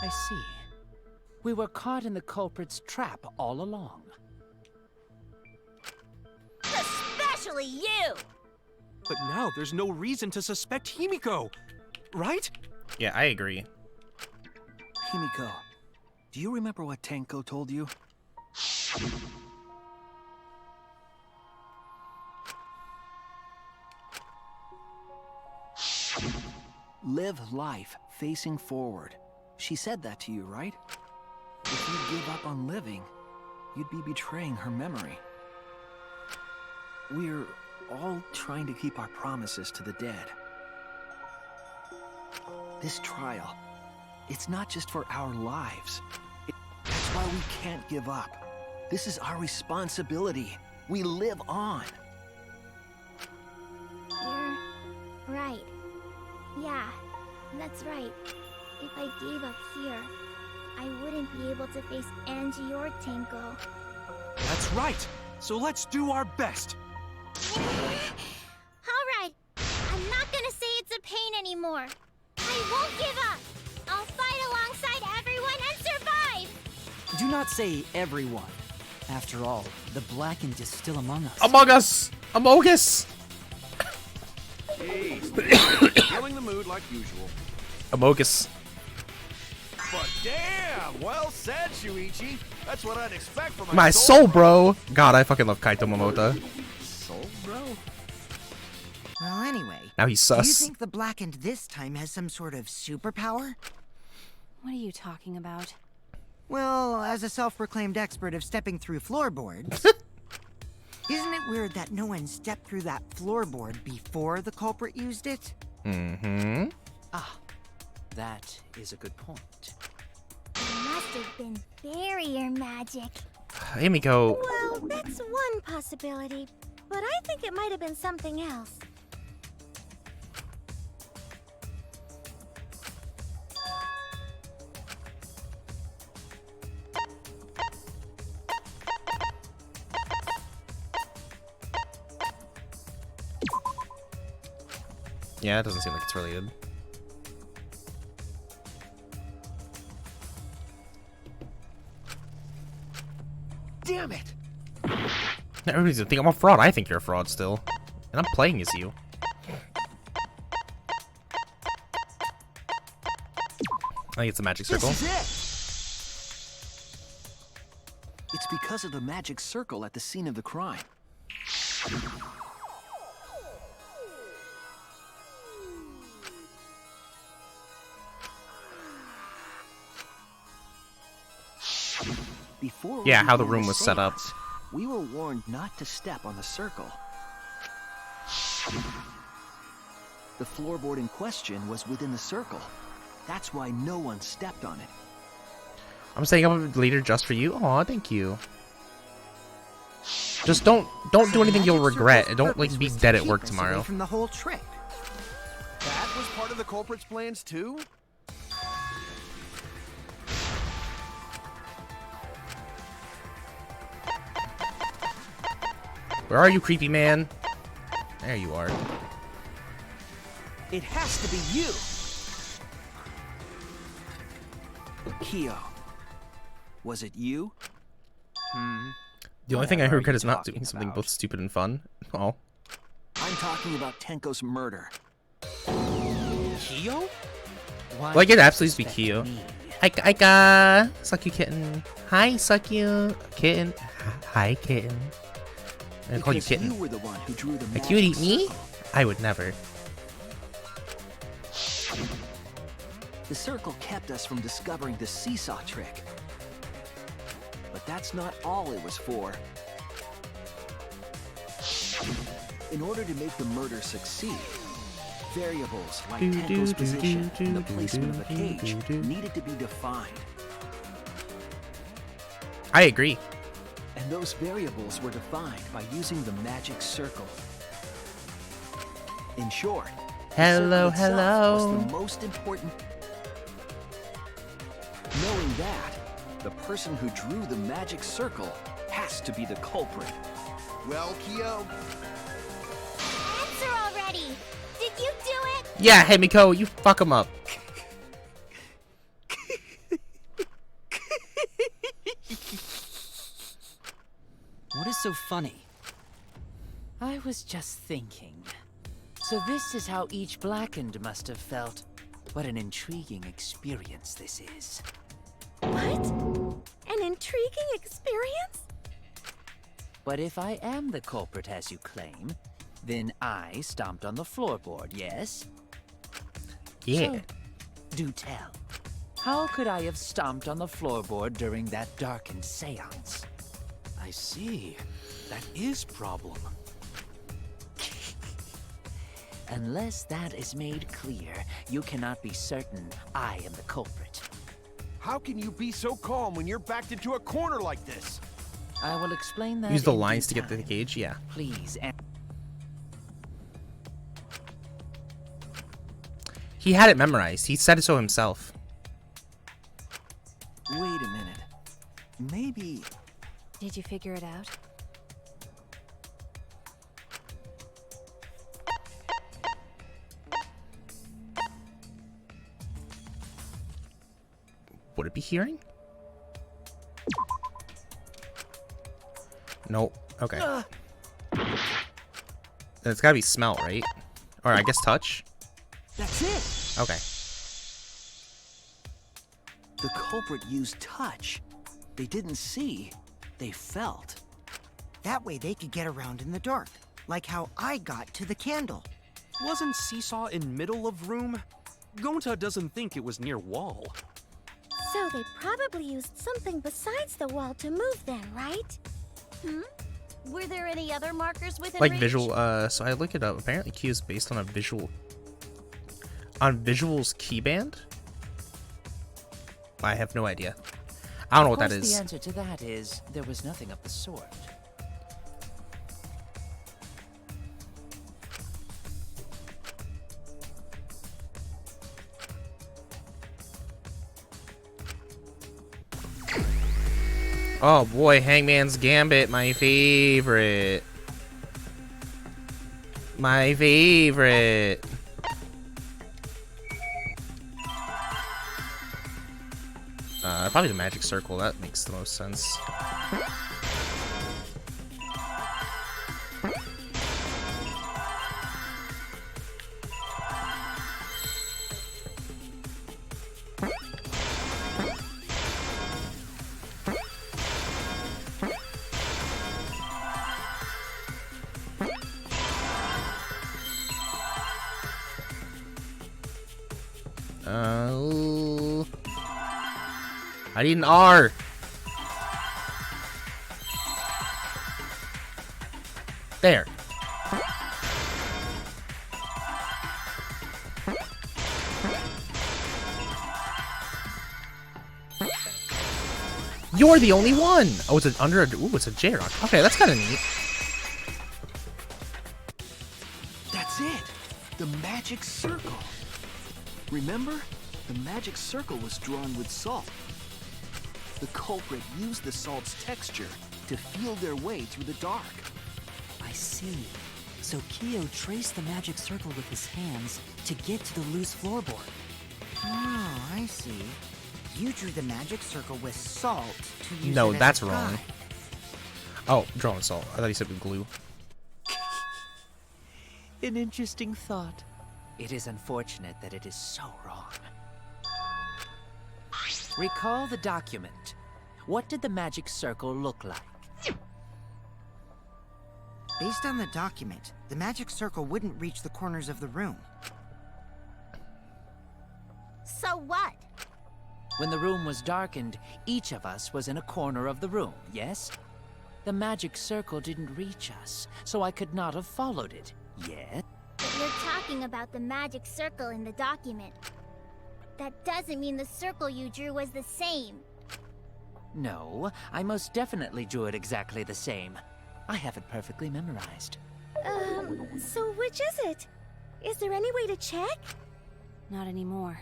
I see. We were caught in the culprit's trap all along. Especially you! But now there's no reason to suspect Himiko, right? Yeah, I agree. Himiko, do you remember what Tenko told you? Live life facing forward. She said that to you, right? If you give up on living, you'd be betraying her memory. We're all trying to keep our promises to the dead. This trial, it's not just for our lives. That's why we can't give up. This is our responsibility. We live on. You're right. Yeah, that's right. If I gave up here, I wouldn't be able to face Angie or Tenko. That's right. So let's do our best. Alright, I'm not gonna say it's a pain anymore. I won't give up. I'll fight alongside everyone and survive. Do not say everyone. After all, the Blackened is still among us. Among us! Amogus! Jeez, killing the mood like usual. Amogus. But damn, well said, Shuichi. That's what I'd expect from My soul, bro! God, I fucking love Kaito Momota. Soul, bro? Well, anyway. Now he's Do you sus. think the Blackened this time has some sort of superpower? What are you talking about? Well, as a self-proclaimed expert of stepping through floorboards, isn't it weird that no one stepped through that floorboard before the culprit used it? Mm-hmm. Ah, that is a good point. It must have been barrier magic. Himiko. Well, that's one possibility, but I think it might have been something else. Yeah, it doesn't seem like it's related. Damn it! Everybody's gonna think I'm a fraud. I think you're a fraud still. And I'm playing as you. I think it's a magic circle. This is it! It's because of the magic circle at the scene of the crime. Before Yeah, we how the began room was set up. seance, we were warned not to step on the circle. The floorboard in question was within the circle. That's why no one stepped on it. I'm staying up a leader just for you. Aw, thank you. Just don't do anything you'll regret. And don't like be dead at work tomorrow. From the whole trick. That was part of the culprit's plans too? Where are you, creepy man? There you are. It has to be you! Kyo. Was it you? The only thing I What are regret you is not talking doing something about? both stupid and fun. Oh. I'm talking about Tenko's murder. Kyo? Like it absolutely be cute. Hi, suck you kitten. Hi, suck you kitten. Hi, kitten. I call you Because kitten. you were the one who drew the A magic cutie, me? circle. I would never. The circle kept us from discovering the seesaw trick. But that's not all it was for. In order to make the murder succeed, variables like Tenko's position and the placement of the cage needed to be defined. I agree. And those variables were defined by using the magic circle. In short, Hello, the circle itself hello. was the most important. Knowing that, the person who drew the magic circle has to be the culprit. Well, Kyo, Answer already! Did you do it? Yeah, Himiko, you fuck him up. What is so funny? I was just thinking. So this is how each Blackened must have felt. What an intriguing experience this is. What? An intriguing experience? But if I am the culprit as you claim, then I stomped on the floorboard, yes? Yeah. So, do tell. How could I have stomped on the floorboard during that darkened seance? I see. That is problem. Unless that is made clear, you cannot be certain I am the culprit. how can you be so calm when you're backed into a corner like this? I will explain that. Use the in due lines to get to the time. cage, yeah. Please. He had it memorized. He said so himself. Wait a minute. Maybe... Did you figure it out? Would it be hearing? Nope. Okay. Then it's gotta be smell, right? Or I guess touch? That's it! Okay. The culprit used touch. They didn't see, they felt. That way they could get around in the dark, like how I got to the candle. Wasn't Seesaw in middle of room? Gonta doesn't think it was near wall. So they probably used something besides the wall to move then, right? Were there any other markers within Like reach? visual, so I look it up. Apparently Q is based on a visual... On Visual's keyband? I have no idea. I don't know what that Of course, is. the answer to that is there was nothing of the sort. Oh boy, Hangman's Gambit, my favorite. My favorite. Probably the magic circle, that makes the most sense. I need an R. There. You're the only one. Oh, it's under a. Ooh, it's a J rock. Okay, that's kind of neat. That's it! The magic circle! Remember? The magic circle was drawn with salt. The culprit used the salt's texture to feel their way through the dark. I see. So Kyo traced the magic circle with his hands to get to the loose floorboard. Oh, I see. You drew the magic circle with salt to use No, it as that's a wrong. guide. Oh, drawing salt. I thought he said with glue. An interesting thought. It is unfortunate that it is so wrong. Recall the document. What did the magic circle look like? Based on the document, the magic circle wouldn't reach the corners of the room. So what? When the room was darkened, each of us was in a corner of the room, yes? The magic circle didn't reach us, so I could not have followed it, yet. But you're talking about the magic circle in the document. That doesn't mean the circle you drew was the same. No, I most definitely drew it exactly the same. I have it perfectly memorized. So which is it? Is there any way to check? Not anymore.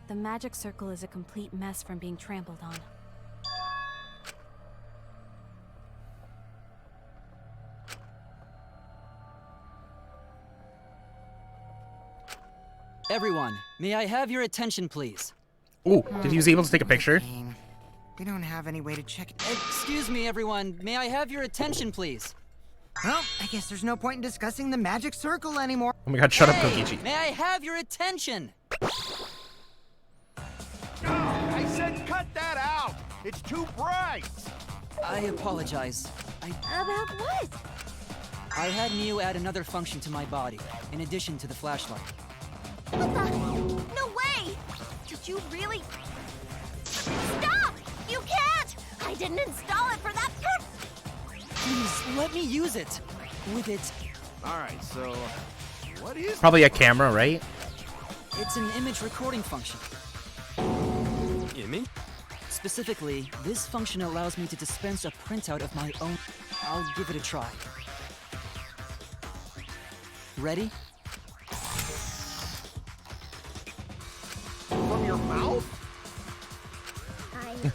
The magic circle is a complete mess from being trampled on. Everyone, may I have your attention, please? Ooh, did he was able to take a picture? We don't have any way to check it. Excuse me, everyone. May I have your attention, please? Well, I guess there's no point in discussing the magic circle anymore. Oh my god, shut up, Hey, Kokichi. may I have your attention? I said cut that out! It's too bright! I apologize. About what? I had Miu add another function to my body, in addition to the flashlight. What the? No way! Did you really? Stop! You can't! I didn't install it for that Please, let me use it. With it, Alright, so... what is... Probably a camera, right? it's an image recording function. Image? Specifically, this function allows me to dispense a printout of my own. I'll give it a try. Ready? From your mouth?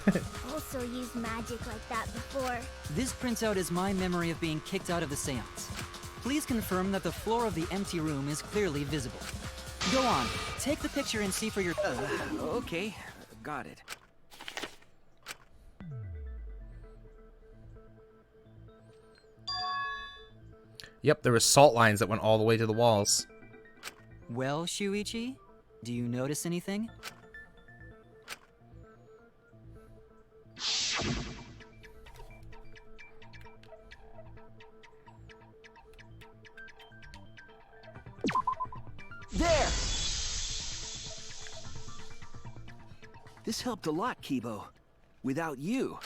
I also used magic like that before. This printout is my memory of being kicked out of the seance. Please confirm that the floor of the empty room is clearly visible. Go on, take the picture and see for your. Okay, got it. Yep, there were salt lines that went all the way to the walls. Well, Shuichi, do you notice anything? There! This helped a lot, Kibo. Without you,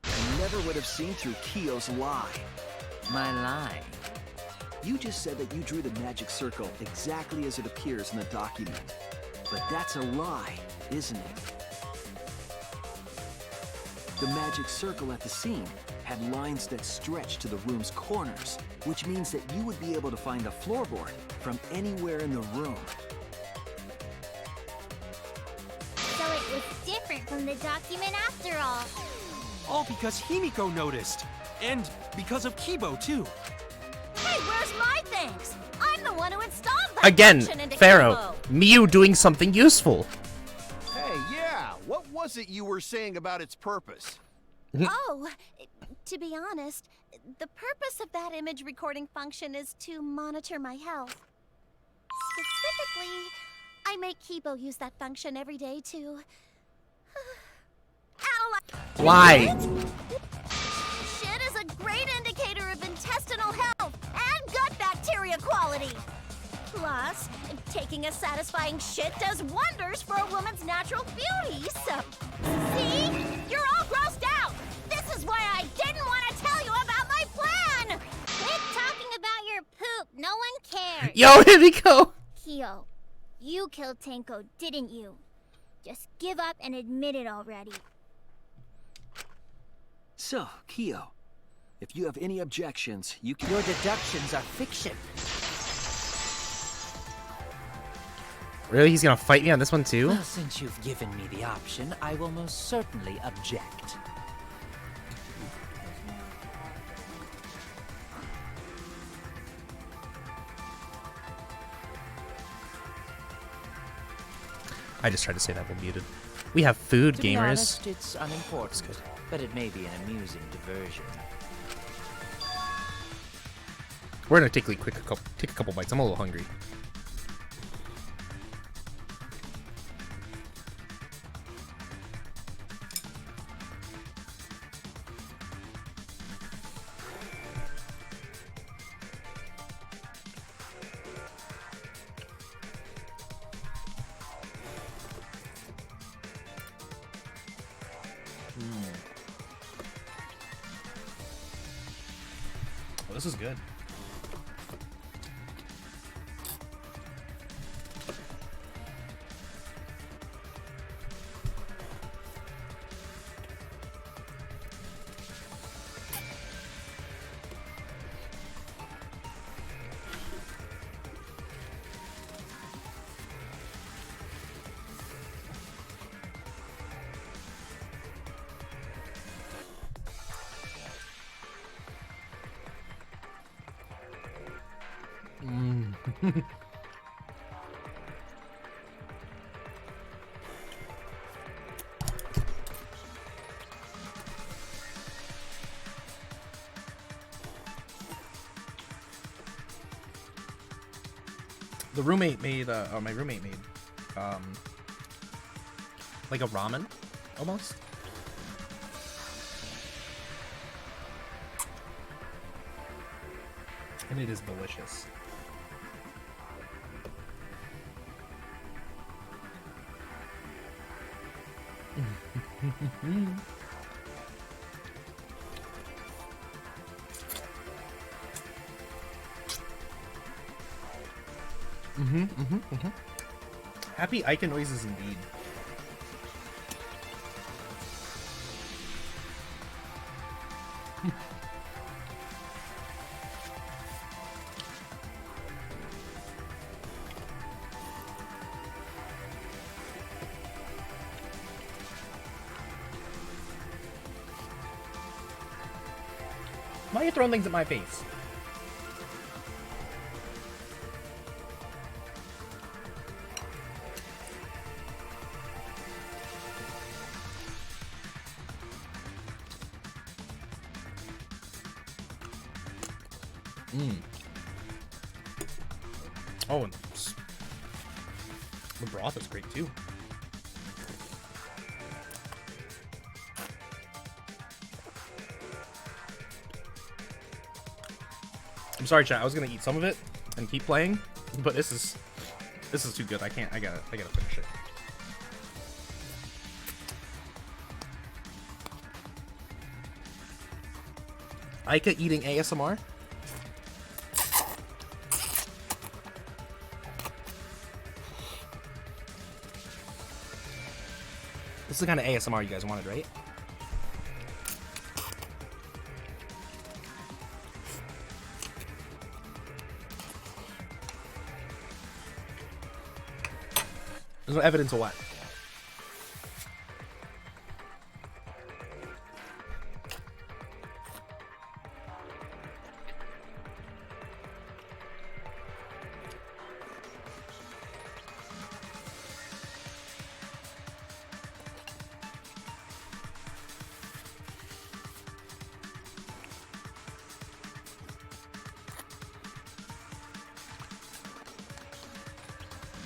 I never would have seen through Kyo's lie. My lie? You just said that you drew the magic circle exactly as it appears in the document. But that's a lie, isn't it? The magic circle at the scene had lines that stretched to the room's corners, which means that you would be able to find the floorboard from anywhere in the room. So it was different from the document after all. All because Himiko noticed. And because of Kibo, too. Hey, where's my thanks? I'm the one who installed that Again, function into Pharaoh, Kibo. Miu doing something useful. Hey, yeah, what was it you were saying about its purpose? Oh, to be honest, the purpose of that image recording function is to monitor my health. Specifically, I make Kibo use that function every day to analyze. Why? Shit is a great indicator of intestinal health and gut bacteria quality. Plus, taking a satisfying shit does wonders for a woman's natural beauty, so... See? You're all grossed out! This is why I didn't want to tell you about my plan! Quit talking about your poop. No one cares. Yo, Himiko! Kyo, you killed Tenko, didn't you? Just give up and admit it already. So, Kyo, if you have any objections, you can... Your deductions are fiction. Really? He's gonna fight me on this one too? Well, since you've given me the option, I will most certainly object. I just tried to say that while muted. We have food, To gamers. be honest, it's unimportant, but it may be an amusing diversion. We're gonna take a couple bites. I'm a little hungry. Oh, this is good. The roommate made, or my roommate made, like a ramen, almost. And it is delicious. Happy Ica noises indeed. Why are you throwing things at my face? Oh, and the broth is great too. I'm sorry, chat. I was gonna eat some of it and keep playing, but this is too good. I can't. I gotta finish it. Aika eating ASMR. This is the kind of ASMR you guys wanted, right? There's no evidence of what?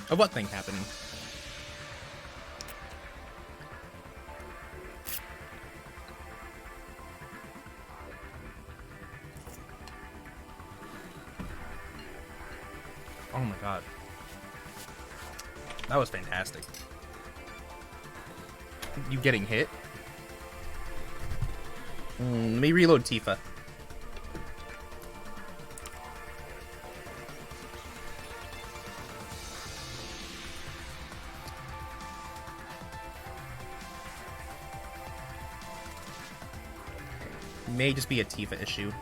Of what thing happening? Oh my god. That was fantastic. You getting hit? Let me reload Tifa. May just be a Tifa issue.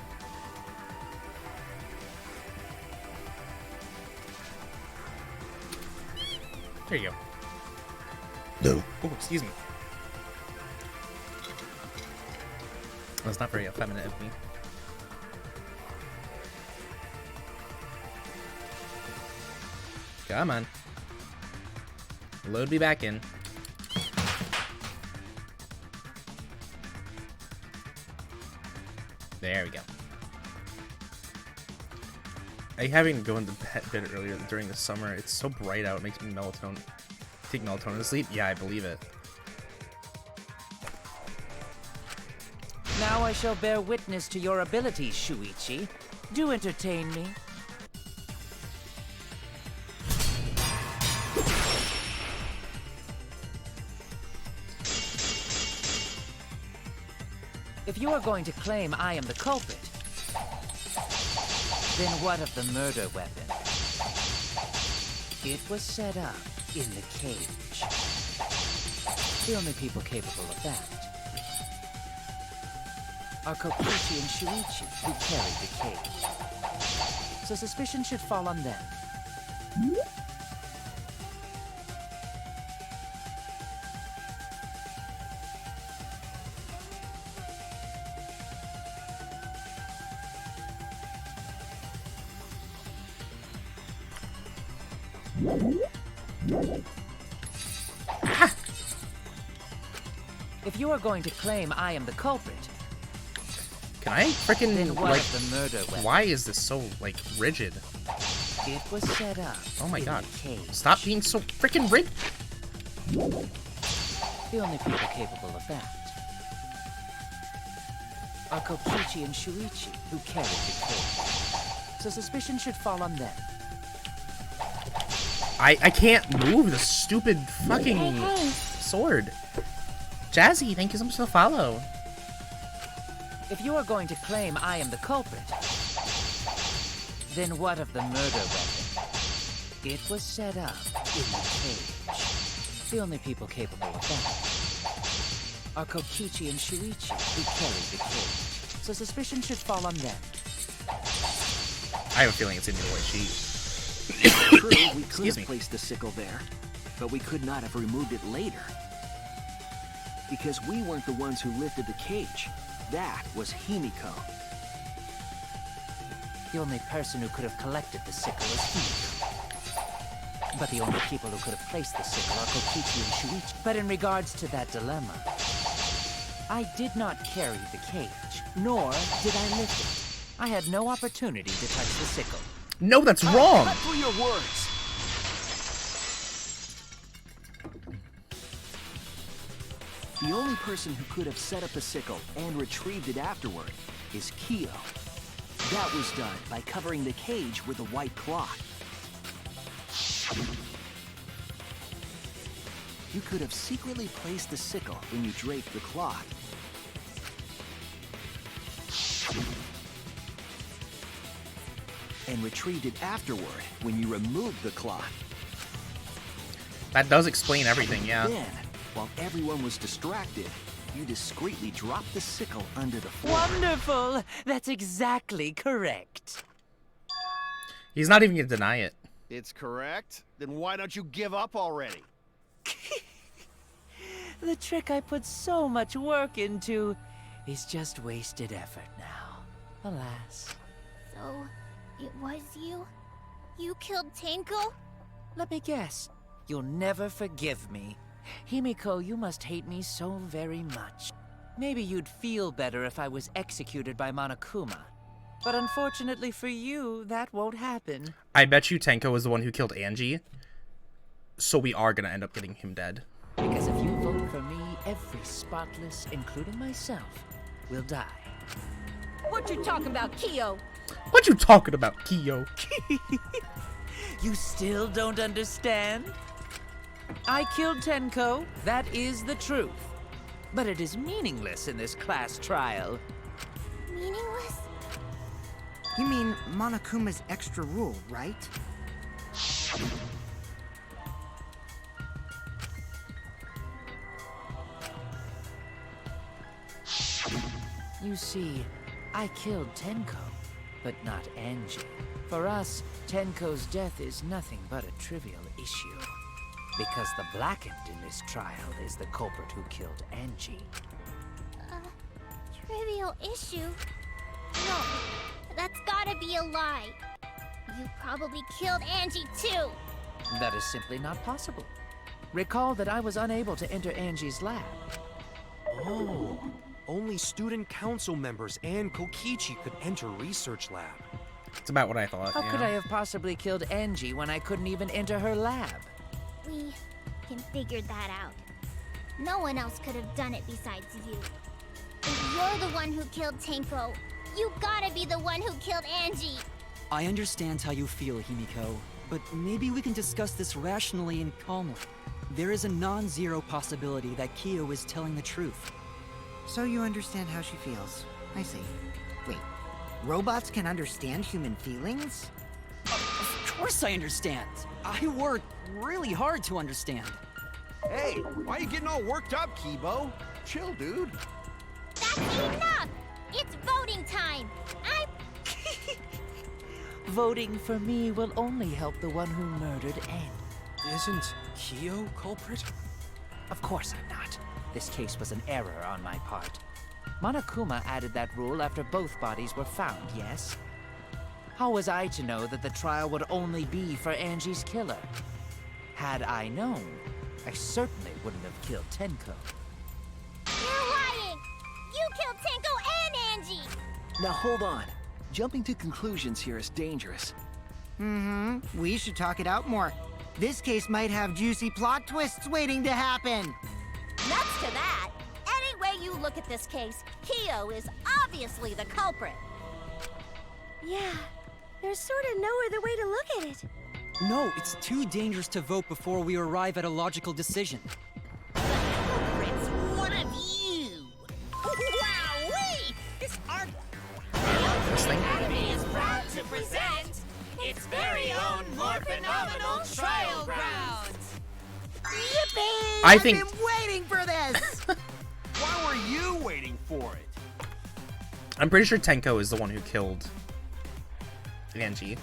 There you go. No. Oh, excuse me. That's not very effeminate of me. Come on. Load me back in. There we go. I having to go into bed a bit earlier during the summer. It's so bright out. It makes me take melatonin to sleep. Yeah, I believe it. Now I shall bear witness to your abilities, Shuichi. Do entertain me. If you are going to claim I am the culprit, then what of the murder weapon? It was set up in the cage. The only people capable of that are Kokichi and Shuichi, who carried the cage. So suspicion should fall on them. If you are going to claim I am the culprit, can I freaking like? The murder weapon? Why is this so like rigid? It was set up. Oh my god! Stop being so freaking rigid. The only people capable of that are Kokichi and Shuichi, who carried the cage. So suspicion should fall on them. I can't move the stupid fucking sword. Jazzy, thank you so much for the follow. If you are going to claim I am the culprit, then what of the murder weapon? It was set up in the cage. The only people capable of that are Kokichi and Shuichi, who carried the cage. So suspicion should fall on them. I have a feeling it's in your way sheet. True, we could have placed the sickle there, but we could not have removed it later. Because we weren't the ones who lifted the cage. That was Himiko. The only person who could have collected the sickle is Himiko. But the only people who could have placed the sickle are Kokichi and Shuichi. But in regards to that dilemma, I did not carry the cage, nor did I lift it. I had no opportunity to touch the sickle. No, that's wrong. Cut through your words. The only person who could have set up the sickle and retrieved it afterward is Kyo. That was done by covering the cage with a white cloth. You could have secretly placed the sickle when you draped the cloth. And retrieved it afterward when you removed the cloth. That does explain everything, yeah. Then, while everyone was distracted, you discreetly dropped the sickle under the floor. Wonderful! That's exactly correct. He's not even gonna deny it. It's correct? Then why don't you give up already? The trick I put so much work into is just wasted effort now. Alas. So, it was you? You killed Tenko? Let me guess. You'll never forgive me. Himiko, you must hate me so very much. Maybe you'd feel better if I was executed by Monokuma. But unfortunately for you, that won't happen. I bet you Tenko is the one who killed Angie. So we are gonna end up getting him dead. Because if you vote for me, every spotless, including myself, will die. What you talking about, Kyo? What you talking about, Kyo? You still don't understand? I killed Tenko, that is the truth. But it is meaningless in this class trial. Meaningless? You mean Monokuma's extra rule, right? You see, I killed Tenko, but not Angie. For us, Tenko's death is nothing but a trivial issue. Because the blackened in this trial is the culprit who killed Angie. Trivial issue? No, that's gotta be a lie. You probably killed Angie too. That is simply not possible. Recall that I was unable to enter Angie's lab. Oh, only student council members and Kokichi could enter research lab. It's about what I thought, How yeah. could I have possibly killed Angie when I couldn't even enter her lab? We can figure that out. No one else could have done it besides you. If you're the one who killed Tenko, you gotta be the one who killed Angie. I understand how you feel, Himiko, but maybe we can discuss this rationally and calmly. There is a non-zero possibility that Kyo is telling the truth. So you understand how she feels. I see. Wait, robots can understand human feelings? Of course I understand. I worked really hard to understand. Hey, why are you getting all worked up, Kibo? Chill, dude. That's enough! It's voting time! I'm... Voting for me will only help the one who murdered Annie. Isn't Kyo culprit? Of course I'm not. This case was an error on my part. Monokuma added that rule after both bodies were found, yes? How was I to know that the trial would only be for Angie's killer? Had I known, I certainly wouldn't have killed Tenko. You're lying! You killed Tenko and Angie! Now hold on. Jumping to conclusions here is dangerous. We should talk it out more. This case might have juicy plot twists waiting to happen. Nuts to that! Any way you look at this case, Kyo is obviously the culprit. Yeah, there's sort of no other way to look at it. No, it's too dangerous to vote before we arrive at a logical decision. Culprit's one of you! Wowee! This art... Academy is proud to present its very own more phenomenal trial grounds! Yippee! I think- I've been waiting for this! Why were you waiting for it? I'm pretty sure Tenko is the one who killed Angie.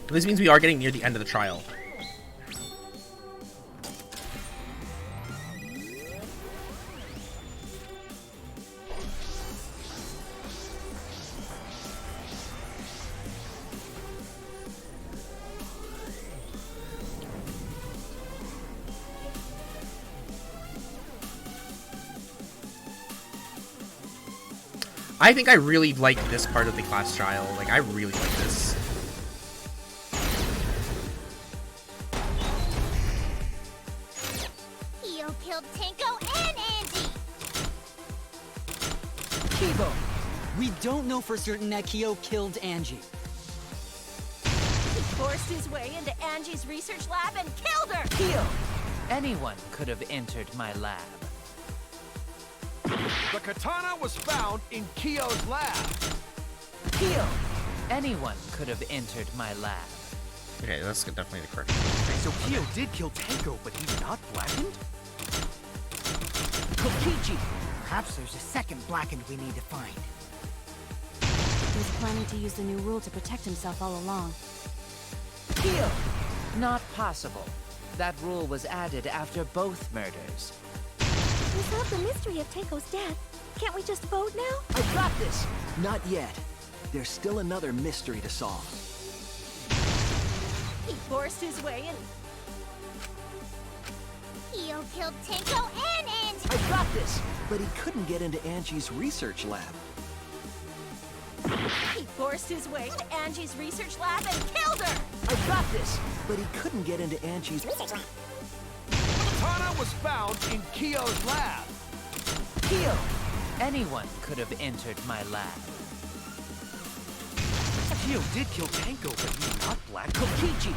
This means we are getting near the end of the trial. I think I really like this part of the class trial. Like, I really like this. Kyo killed Tenko and Angie! Kibo, we don't know for certain that Kyo killed Angie. He forced his way into Angie's research lab and killed her! Kyo! Anyone could have entered my lab. The katana was found in Kyo's lab. Kyo! Anyone could have entered my lab. Okay, that's definitely the correct. So Kyo did kill Tenko, but he's not blackened? Kokichi! Perhaps there's a second blackened we need to find. He was planning to use the new rule to protect himself all along. Kyo! Not possible. That rule was added after both murders. We solved the mystery of Tenko's death. Can't we just vote now? I got this! Not yet. There's still another mystery to solve. He forced his way in. Kyo killed Tenko and Angie! I got this! But he couldn't get into Angie's research lab. He forced his way to Angie's research lab and killed her! I got this! But he couldn't get into Angie's research lab. Katana was found in Kyo's lab. Kyo! Anyone could have entered my lab. Kyo did kill Tenko, but he's not black. Kokichi!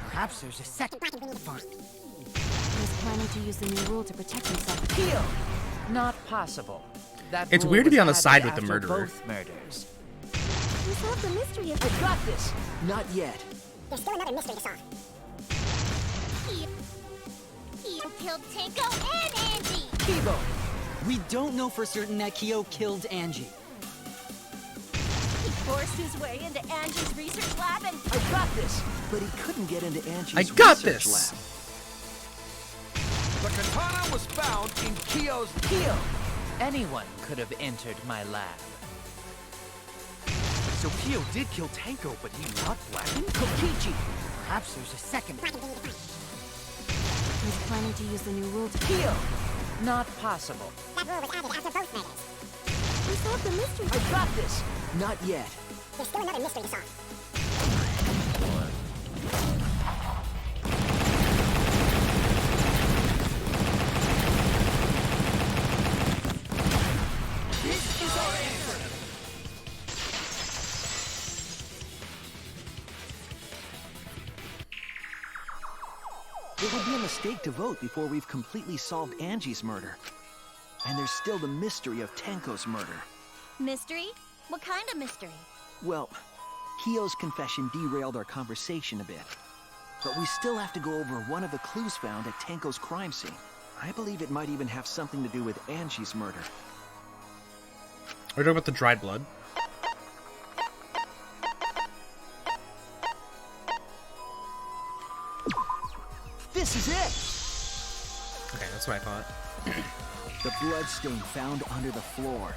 Perhaps there's a second blackened we need to find. He was planning to use the new rule to protect himself. Kyo! Not possible. That It's rule weird to be was on the added side with the after murderer. Both murders. We solved the mystery of. I got this! Not yet. There's still another mystery to solve. Kyo killed Tenko and Angie! Kibo, we don't know for certain that Kyo killed Angie. He forced his way into Angie's research lab and. I got this! But he couldn't get into Angie's I got research this! lab. The katana was found in Kyo's. Kyo! Anyone could have entered my lab. So Kyo did kill Tenko, but he's not blackened? Kokichi! Perhaps there's a second Blackened we need to find. He was planning to use the new rule to Kyo! Not possible. That rule was added after both murders. We solved the mystery. I got this! Not yet. There's still another mystery to solve. This is our answer. It would be a mistake to vote before we've completely solved Angie's murder. And there's still the mystery of Tenko's murder. Mystery? What kind of mystery? Well, Kyo's confession derailed our conversation a bit. But we still have to go over one of the clues found at Tenko's crime scene. I believe it might even have something to do with Angie's murder. Are we talking about the dried blood? This is it! Okay, that's what I thought. The bloodstain found under the floor.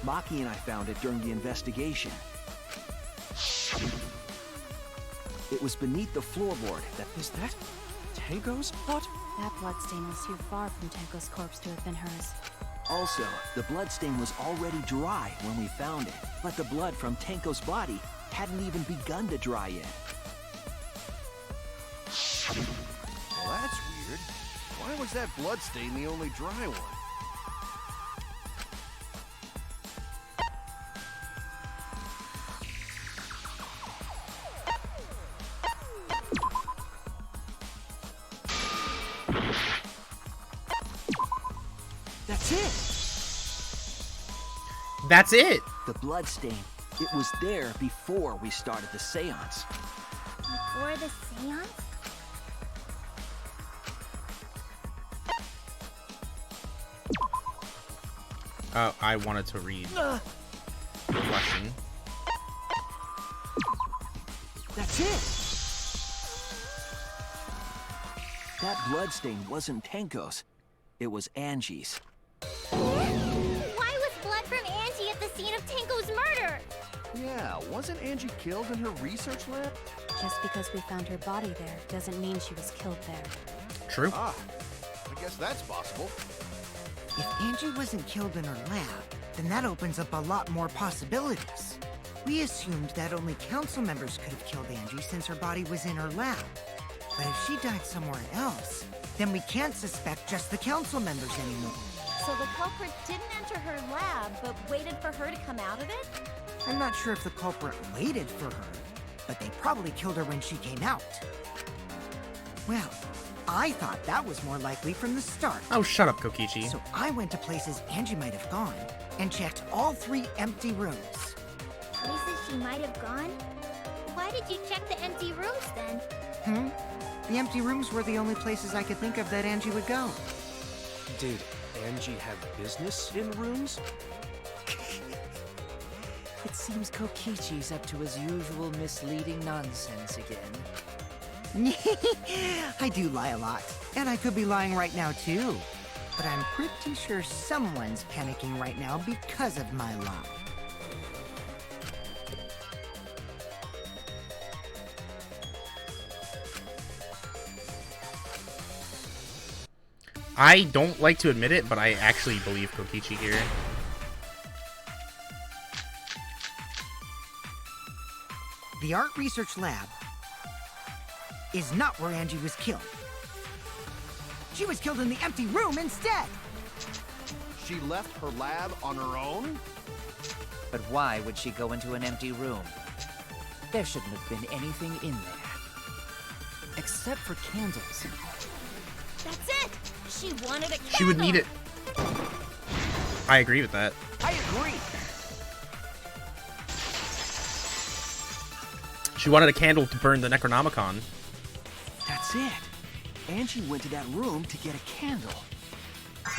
Maki and I found it during the investigation. It was beneath the floorboard. Is that Tenko's blood? That bloodstain was too far from Tenko's corpse to have been hers. Also, the bloodstain was already dry when we found it. But the blood from Tenko's body hadn't even begun to dry yet. Well, that's weird. Why was that bloodstain the only dry one? That's it! That's it! The bloodstain. It was there before we started the seance. Before the seance? Oh, I wanted to read the question. That's it! That bloodstain wasn't Tenko's. It was Angie's. Why was blood from Angie at the scene of Tenko's murder? Yeah, wasn't Angie killed in her research lab? Just because we found her body there doesn't mean she was killed there. True. Ah, I guess that's possible. If Angie wasn't killed in her lab, then that opens up a lot more possibilities. We assumed that only council members could have killed Angie since her body was in her lab. But if she died somewhere else, then we can't suspect just the council members anymore. So the culprit didn't enter her lab, but waited for her to come out of it? I'm not sure if the culprit waited for her, but they probably killed her when she came out. Well, I thought that was more likely from the start. Oh, shut up, Kokichi. So I went to places Angie might have gone and checked all 3 empty rooms. Places she might have gone? Why did you check the empty rooms then? The empty rooms were the only places I could think of that Angie would go. Did Angie have business in rooms? It seems Kokichi's up to his usual misleading nonsense again. I do lie a lot, and I could be lying right now too. But I'm pretty sure someone's panicking right now because of my lie. I don't like to admit it, but I actually believe Kokichi here. The art research lab is not where Angie was killed. She was killed in the empty room instead. She left her lab on her own? But why would she go into an empty room? There shouldn't have been anything in there. Except for candles. That's it! She wanted a candle! She would need it. I agree with that. I agree. She wanted a candle to burn the Necronomicon. That's it. Angie went to that room to get a candle.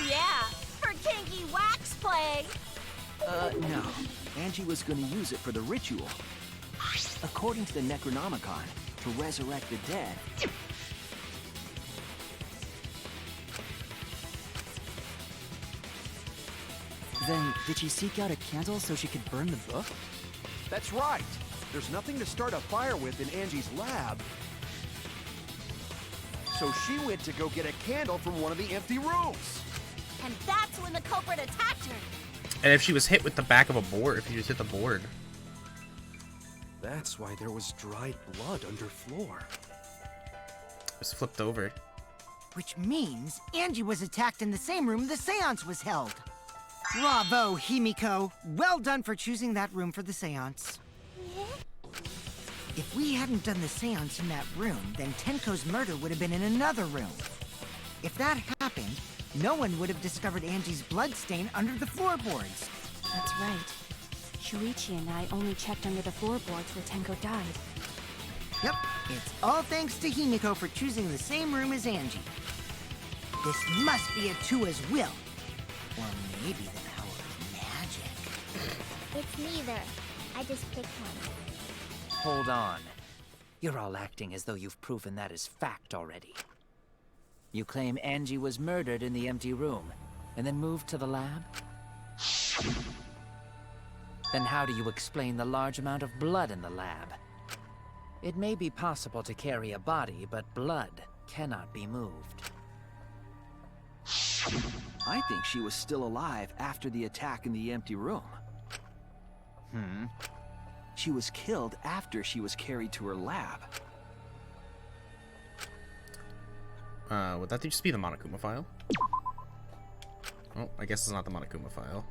Yeah, for kinky wax play! No. Angie was gonna use it for the ritual. According to the Necronomicon, to resurrect the dead. Then, did she seek out a candle so she could burn the book? That's right. There's nothing to start a fire with in Angie's lab. So she went to go get a candle from one of the empty rooms. And that's when the culprit attacked her. And if she was hit with the back of a board, if she just hit the board. That's why there was dried blood under floor. It was flipped over. Which means Angie was attacked in the same room the seance was held. Bravo, Himiko. Well done for choosing that room for the seance. If we hadn't done the seance in that room, then Tenko's murder would have been in another room. If that happened, no one would have discovered Angie's bloodstain under the floorboards. That's right. Shuichi and I only checked under the floorboards where Tenko died. Yep, it's all thanks to Himiko for choosing the same room as Angie. This must be a Tua's will. Or maybe the power of magic. It's neither. I just picked one. Hold on. You're all acting as though you've proven that as fact already. You claim Angie was murdered in the empty room, and then moved to the lab? Then how do you explain the large amount of blood in the lab? It may be possible to carry a body, but blood cannot be moved. I think she was still alive after the attack in the empty room. She was killed after she was carried to her lab. Would that just be the Monokuma file? Oh, I guess it's not the Monokuma file.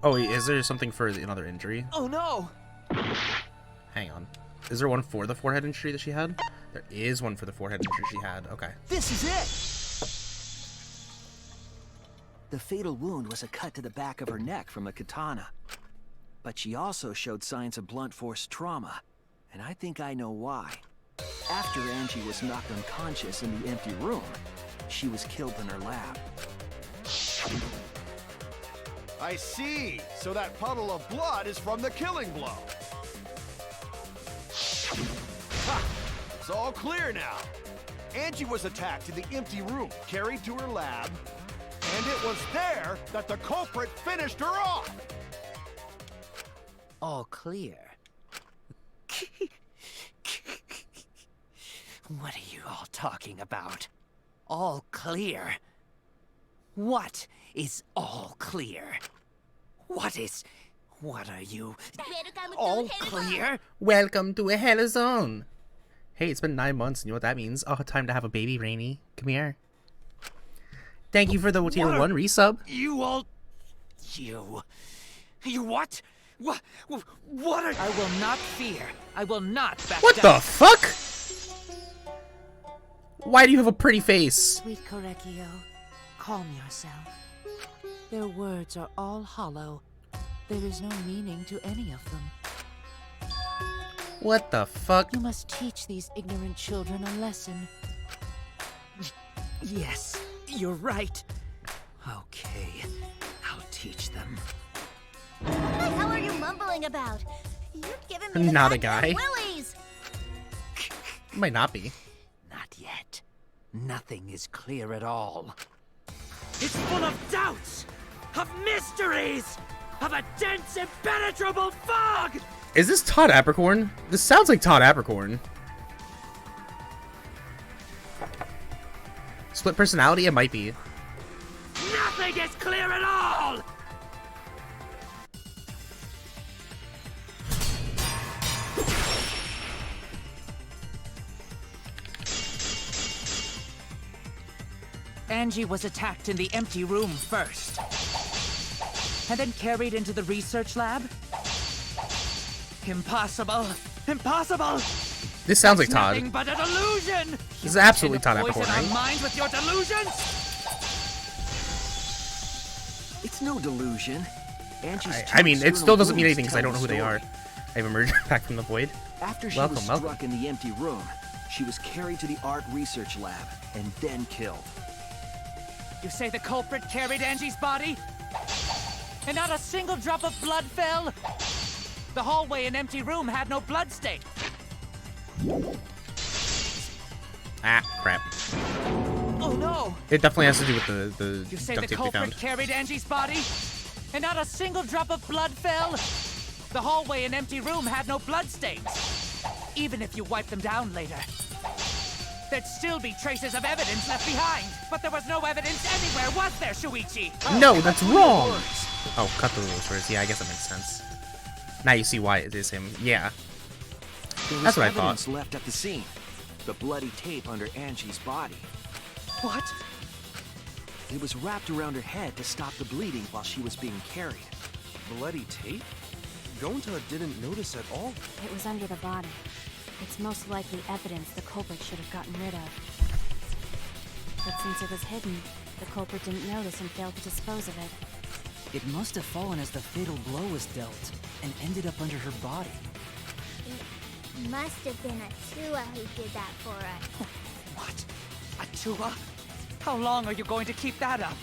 Oh, wait, is there something for another injury? Oh no! Hang on. Is there one for the forehead injury that she had? There is one for the forehead injury she had. Okay. This is it! The fatal wound was a cut to the back of her neck from a katana. But she also showed signs of blunt force trauma, and I think I know why. After Angie was knocked unconscious in the empty room, she was killed in her lab. I see. So that puddle of blood is from the killing blow. Ha! It's all clear now. Angie was attacked in the empty room, carried to her lab, and it was there that the culprit finished her off. All clear. What are you all talking about? All clear. What is all clear? What are you? All clear? Welcome to a hell zone. Hey, it's been 9 months, and you know what that means? Oh, time to have a baby, Rainy. Come here. Thank you for the tier 1 resub. You all... You what? What are... I will not fear. I will not back What down. the fuck? Why do you have a pretty face? Sweet Korekio, calm yourself. Their words are all hollow. There is no meaning to any of them. What the fuck? You must teach these ignorant children a lesson. Yes, you're right. Okay, I'll teach them. What the hell are you mumbling about? You're giving me the Not a goddamn guy. willies. Might not be. Not yet. Nothing is clear at all. It's full of doubts, of mysteries, of a dense, impenetrable fog! Is this Todd Apricorn? This sounds like Todd Apricorn. Split personality? It might be. Nothing is clear at all! Angie was attacked in the empty room first, and then carried into the research lab? Impossible! Impossible! This sounds like That's Todd. nothing but a delusion! This is absolutely Todd Poison Apricorn, our right? minds with your delusions? It's no delusion. Angie's I mean, it still doesn't mean wounds anything because I tell don't know the who they story. are. I've emerged back from the void. After she Welcome, was welcome. struck in the empty room, she was carried to the art research lab and then killed. You say the culprit carried Angie's body? And not a single drop of blood fell? The hallway and empty room had no blood stain. Ah, crap. Oh no! It definitely has to do with the You say duct the tape they culprit found. carried Angie's body? And not a single drop of blood fell? The hallway and empty room had no blood stains. Even if you wipe them down later, there'd still be traces of evidence left behind. But there was no evidence anywhere, was there, Shuichi? No, that's wrong! Oh, cut through those words. Yeah, I guess that makes sense. Now you see why it is him. Yeah. There was That's what I evidence thought. left at the scene. The bloody tape under Angie's body. What? It was wrapped around her head to stop the bleeding while she was being carried. Bloody tape? Gonta didn't notice at all. It was under the body. It's most likely evidence the culprit should have gotten rid of. But since it was hidden, the culprit didn't notice and failed to dispose of it. It must have fallen as the fatal blow was dealt, and ended up under her body. It must have been Atua who did that for us. What? Atua? How long are you going to keep that up?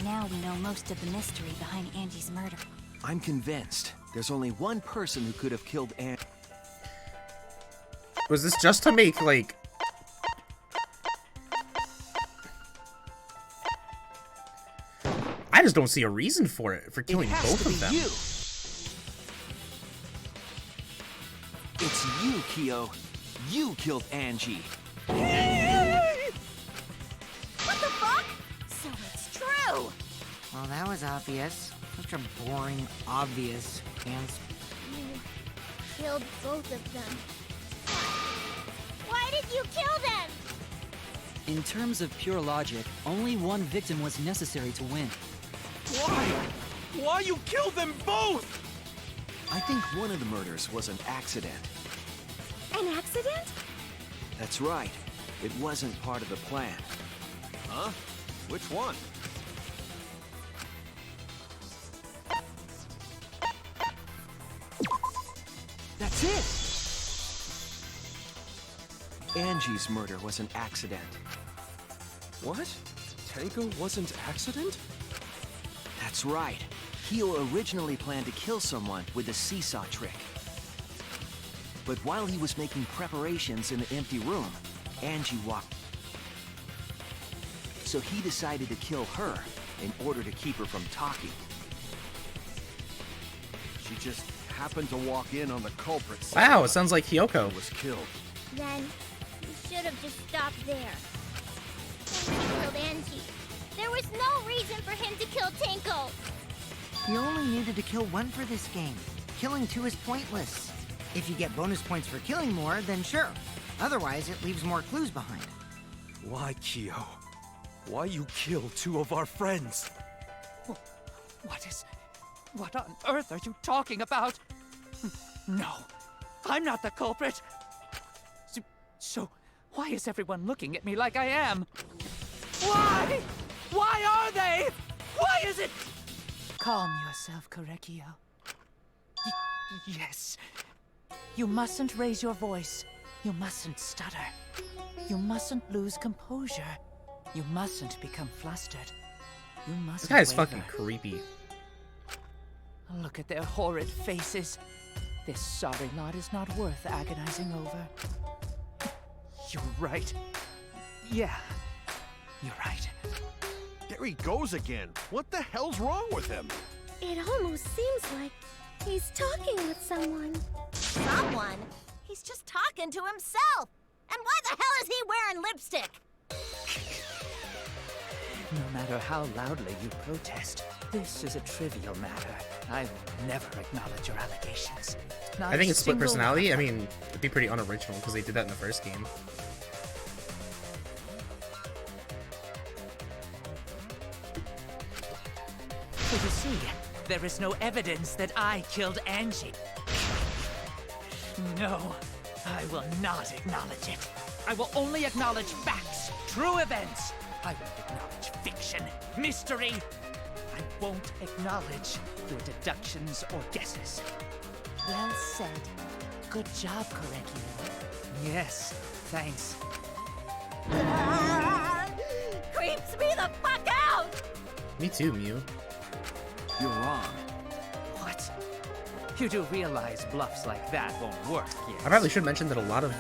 Now we know most of the mystery behind Angie's murder. I'm convinced there's only one person who could have killed Angie. Was this just to make, like... I just don't see a reason for it, for killing both of them. It's you, Kyo. You killed Angie. What the fuck? So it's true! Well, that was obvious. Such a boring, obvious answer. You killed both of them. Why did you kill them? In terms of pure logic, only one victim was necessary to win. Why? Why you killed them both? I think one of the murders was an accident. An accident? That's right. It wasn't part of the plan. Huh? Which one? That's it! Angie's murder was an accident. What? Tango wasn't accident? That's right. Hio originally planned to kill someone with the seesaw trick. But while he was making preparations in the empty room, Angie walked. So he decided to kill her in order to keep her from talking. She just happened to walk in on the culprit. Wow, it sounds like Hyoko. Was killed. Then you should have just stopped there. Angie. There was no reason for him to kill Tinko. You only needed to kill one for this game. Killing two is pointless. If you get bonus points for killing more, then sure. Otherwise, it leaves more clues behind. Why, Kyo? Why you kill two of our friends? What on earth are you talking about? No, I'm not the culprit. So why is everyone looking at me like I am? Why? Why are they? Why is it? Calm yourself, Korekio. Yes. You mustn't raise your voice. You mustn't stutter. You mustn't lose composure. You mustn't become flustered. You mustn't This guy's waver. fucking creepy. Look at their horrid faces. This sorry lot is not worth agonizing over. You're right. Yeah, you're right. There he goes again. What the hell's wrong with him? It almost seems like he's talking with someone. Someone? He's just talking to himself. And why the hell is he wearing lipstick? No matter how loudly you protest, this is a trivial matter. I will never acknowledge your allegations. Not I think it's split single personality. I one. mean, it'd be pretty unoriginal because they did that in the first game. So you see, there is no evidence that I killed Angie. No, I will not acknowledge it. I will only acknowledge facts, true events. I won't acknowledge fiction, mystery. I won't acknowledge your deductions or guesses. Well said. Good job, Korekio. Yes, thanks. Creeps me the fuck out! Me too, Mew. You're wrong. What? You do realize bluffs like that won't work, yes? I probably should mention that a lot of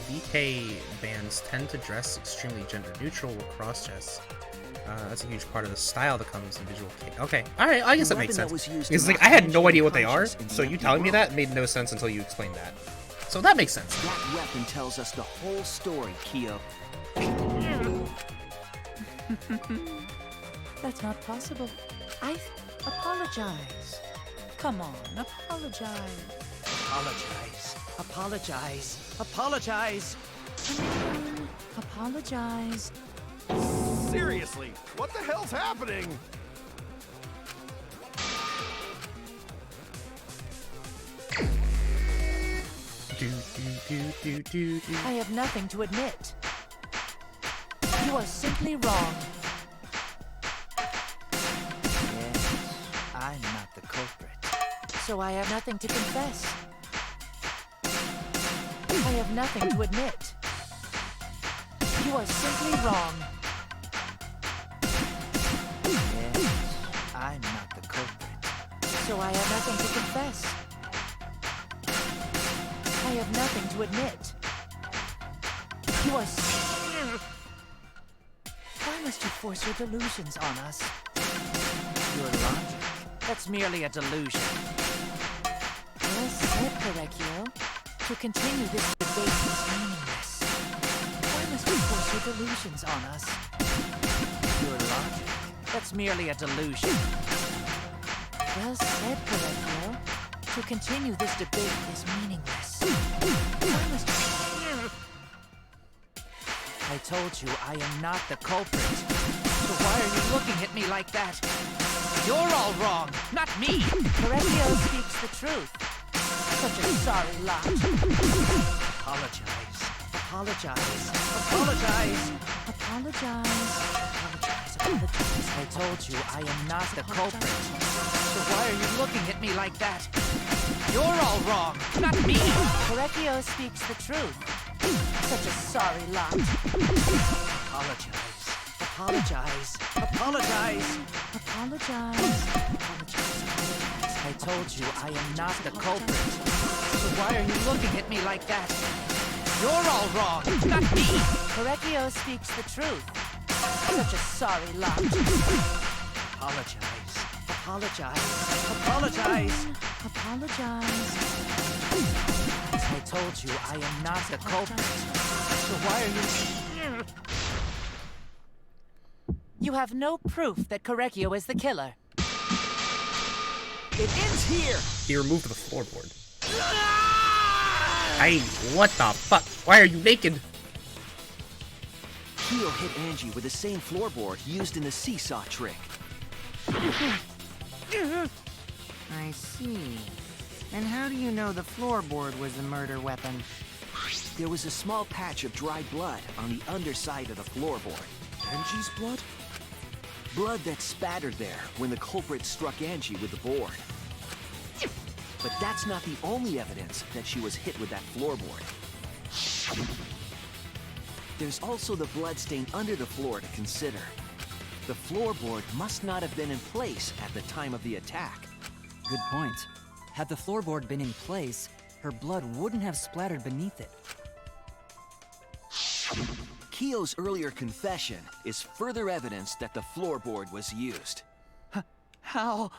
VK bands tend to dress extremely gender neutral with cross chests. That's a huge part of the style that comes in visual kei. Okay, alright, I guess that makes sense. It's like, I had no idea what they are, so you telling me that made no sense until you explained that. So that makes sense. That weapon tells us the whole story, Kyo. That's not possible. I apologize. Come on, apologize. Apologize. Apologize. Apologize. Apologize. Seriously, what the hell's happening? I have nothing to admit. You are simply wrong. Yes, I'm not the culprit. So I have nothing to confess. I have nothing to admit. You are simply wrong. Yes, I'm not the culprit. So I have nothing to confess. I have nothing to admit. You are... Why must you force your delusions on us? Your logic. That's merely a delusion. Well said, Korekio. To continue this debate is meaningless. Why must you force your delusions on us? Your logic. That's merely a delusion. Well said, Korekio. To continue this debate is meaningless. Why must you... I told you I am not the culprit. So why are you looking at me like that? You're all wrong, not me. Korekio speaks the truth. Such a sorry lot. Apologize. Apologize. Apologize. Apologize. Apologize. Apologize. I told you I am not the culprit. So why are you looking at me like that? You're all wrong, not me. Korekio speaks the truth. Such a sorry lot. Apologize. Apologize. Apologize. Apologize. Apologize. I told you I am not the culprit. So why are you looking at me like that? You're all wrong, not me. Korekio speaks the truth. Such a sorry lot. Apologize. Apologize. Apologize. Apologize. I told you I am not the culprit. So why are you... You have no proof that Korekio is the killer. It ends here! He removed the floorboard. Hey, what the fuck? Why are you naked? Kyo hit Angie with the same floorboard used in the seesaw trick. I see. And how do you know the floorboard was the murder weapon? There was a small patch of dried blood on the underside of the floorboard. Angie's blood? Blood that spattered there when the culprit struck Angie with the board. But that's not the only evidence that she was hit with that floorboard. There's also the blood stain under the floor to consider. The floorboard must not have been in place at the time of the attack. Good point. Had the floorboard been in place, her blood wouldn't have splattered beneath it. Kyo's earlier confession is further evidence that the floorboard was used. How?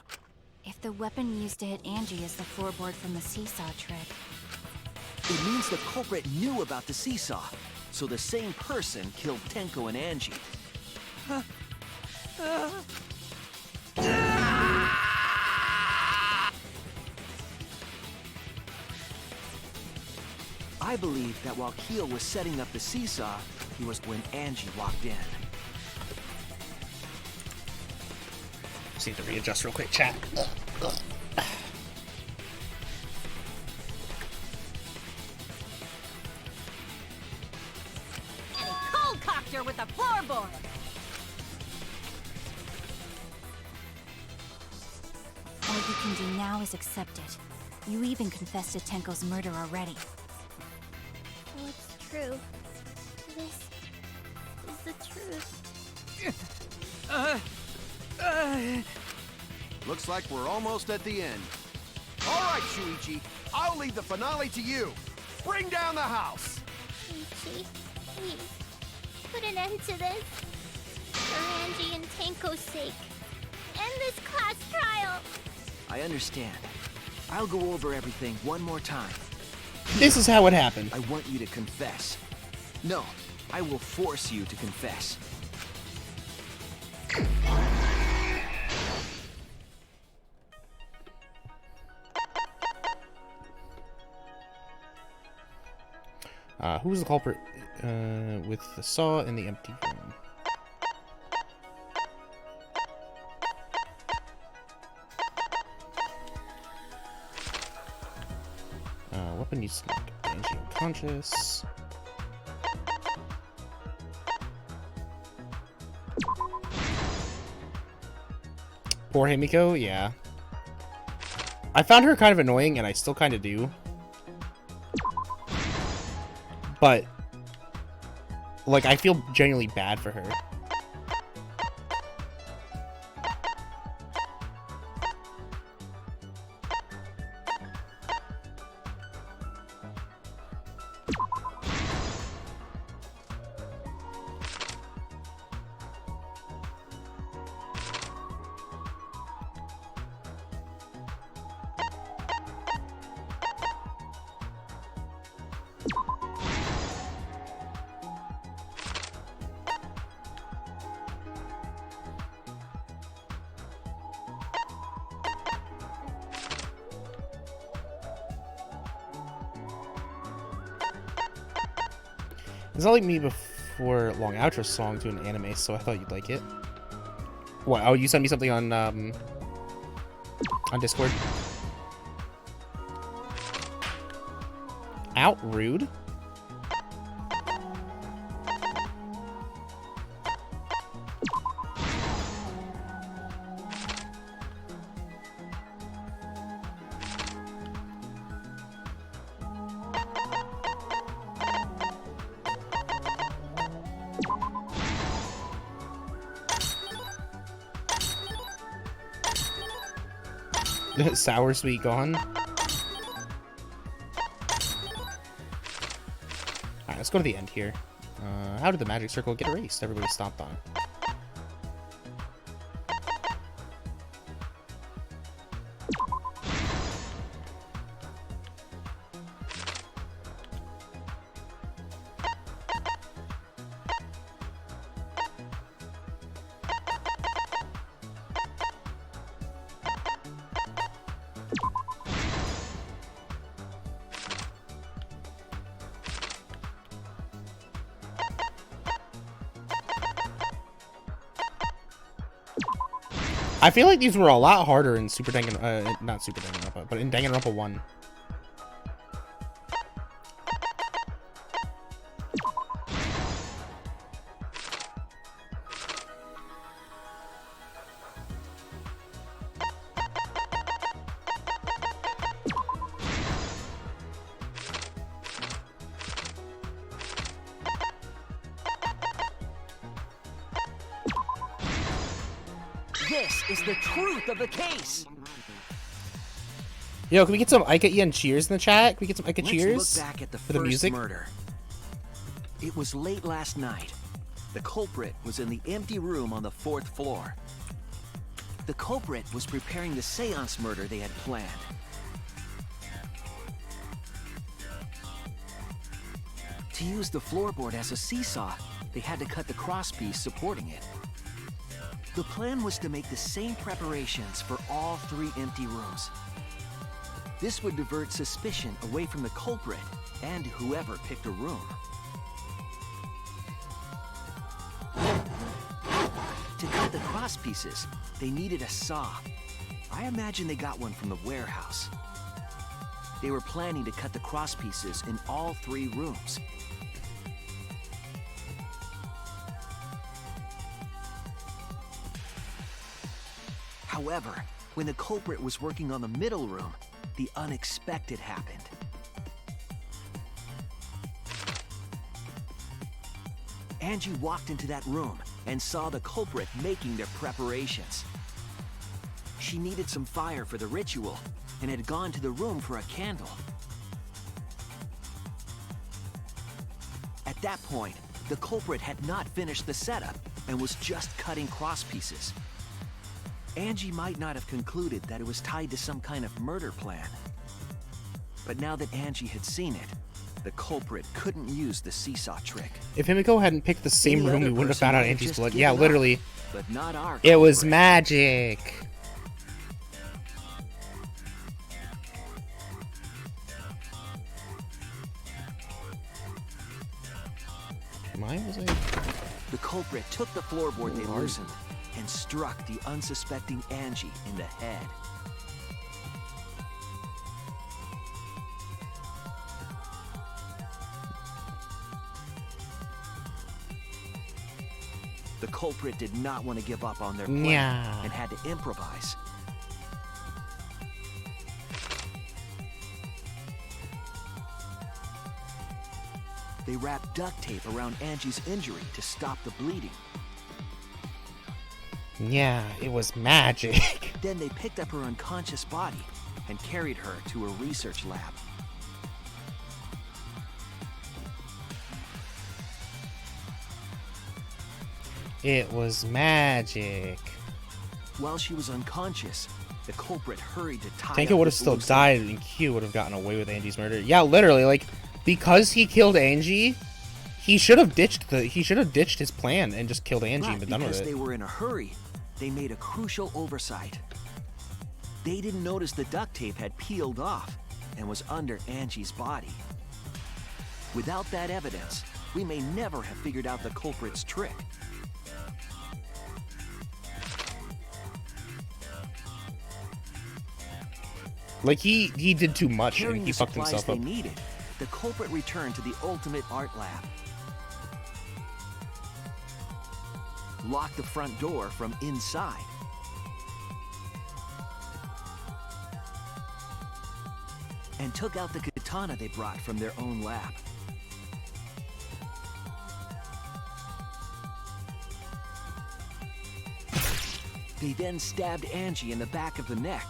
If the weapon used to hit Angie is the floorboard from the seesaw trick, It means the culprit knew about the seesaw, so the same person killed Tenko and Angie. I believe that while Kyo was setting up the seesaw, he was when Angie walked in. Just need to readjust real quick, chat. And he cold-cocked her with the floorboard. all you can do now is accept it. You even confessed to Tenko's murder already. What's true? This is the truth. Looks like we're almost at the end. All right, Shuichi, I'll leave the finale to you. Bring down the house. Ichi, please, put an end to this. For Angie and Tenko's sake. End this class trial. I understand. I'll go over everything one more time. This is how it happened. I want you to confess. No, I will force you to confess. Who's the culprit with the saw in the empty room? Weapon needs to knock Angie unconscious. Poor Himiko, yeah. I found her kind of annoying, and I still kind of do. But, like, I feel genuinely bad for her. It's not like me before long outro song to an anime, so I thought you'd like it. What? Oh, you sent me something on Discord. Out rude. Sour sweet gone. Alright, let's go to the end here. How did the magic circle get erased? Everybody stomped on it. I feel like these were a lot harder in not Super Danganronpa, but in Danganronpa 1. This is the truth of the case. Yo, can we get some Ika Ian cheers in the chat? Can we get some Ika cheers? Let's look back at the for the first music? murder. It was late last night. The culprit was in the empty room on the 4th floor. The culprit was preparing the seance murder they had planned. To use the floorboard as a seesaw, they had to cut the crosspiece supporting it. The plan was to make the same preparations for all 3 empty rooms. This would divert suspicion away from the culprit and whoever picked a room. To cut the crosspieces, they needed a saw. I imagine they got one from the warehouse. They were planning to cut the crosspieces in all 3 rooms. However, when the culprit was working on the middle room, the unexpected happened. Angie walked into that room and saw the culprit making their preparations. She needed some fire for the ritual and had gone to the room for a candle. At that point, the culprit had not finished the setup and was just cutting crosspieces. Angie might not have concluded that it was tied to some kind of murder plan. But now that Angie had seen it, the culprit couldn't use the seesaw trick. If Himiko hadn't picked the same room, we wouldn't have found out Angie's blood. Yeah, given up, literally. but not our It was culprit. magic. Mine was like... The culprit took the floorboard they loosened and struck the unsuspecting Angie in the head. The culprit did not want to give up on their plan Yeah. and had to improvise. They wrapped duct tape around Angie's injury to stop the bleeding. Yeah, it was magic. Then they picked up her unconscious body and carried her to a research lab. It was magic. While she was unconscious, the culprit hurried to tie Tanko up would the have still loose died and Q would have gotten away with Angie's murder. Yeah, literally, like, because he killed Angie, he should have ditched his plan and just killed Angie and been done with because it. they were in a hurry, they made a crucial oversight. They didn't notice the duct tape had peeled off and was under Angie's body. Without that evidence, we may never have figured out the culprit's trick. Like, he did too much and Carrying he the fucked supplies himself they up. needed, the culprit returned to the ultimate art lab. Locked the front door from inside. And took out the katana they brought from their own lab. They then stabbed Angie in the back of the neck,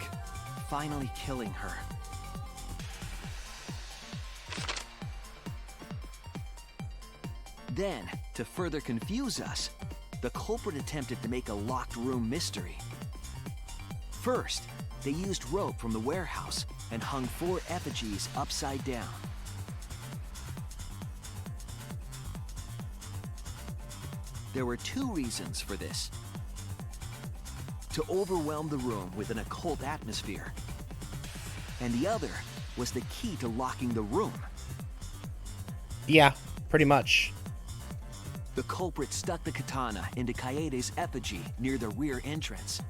finally killing her. Then, to further confuse us, the culprit attempted to make a locked room mystery. First, they used rope from the warehouse and hung 4 effigies upside down. There were 2 reasons for this. To overwhelm the room with an occult atmosphere. And the other was the key to locking the room. Yeah, pretty much. The culprit stuck the katana into Kaede's effigy near the rear entrance.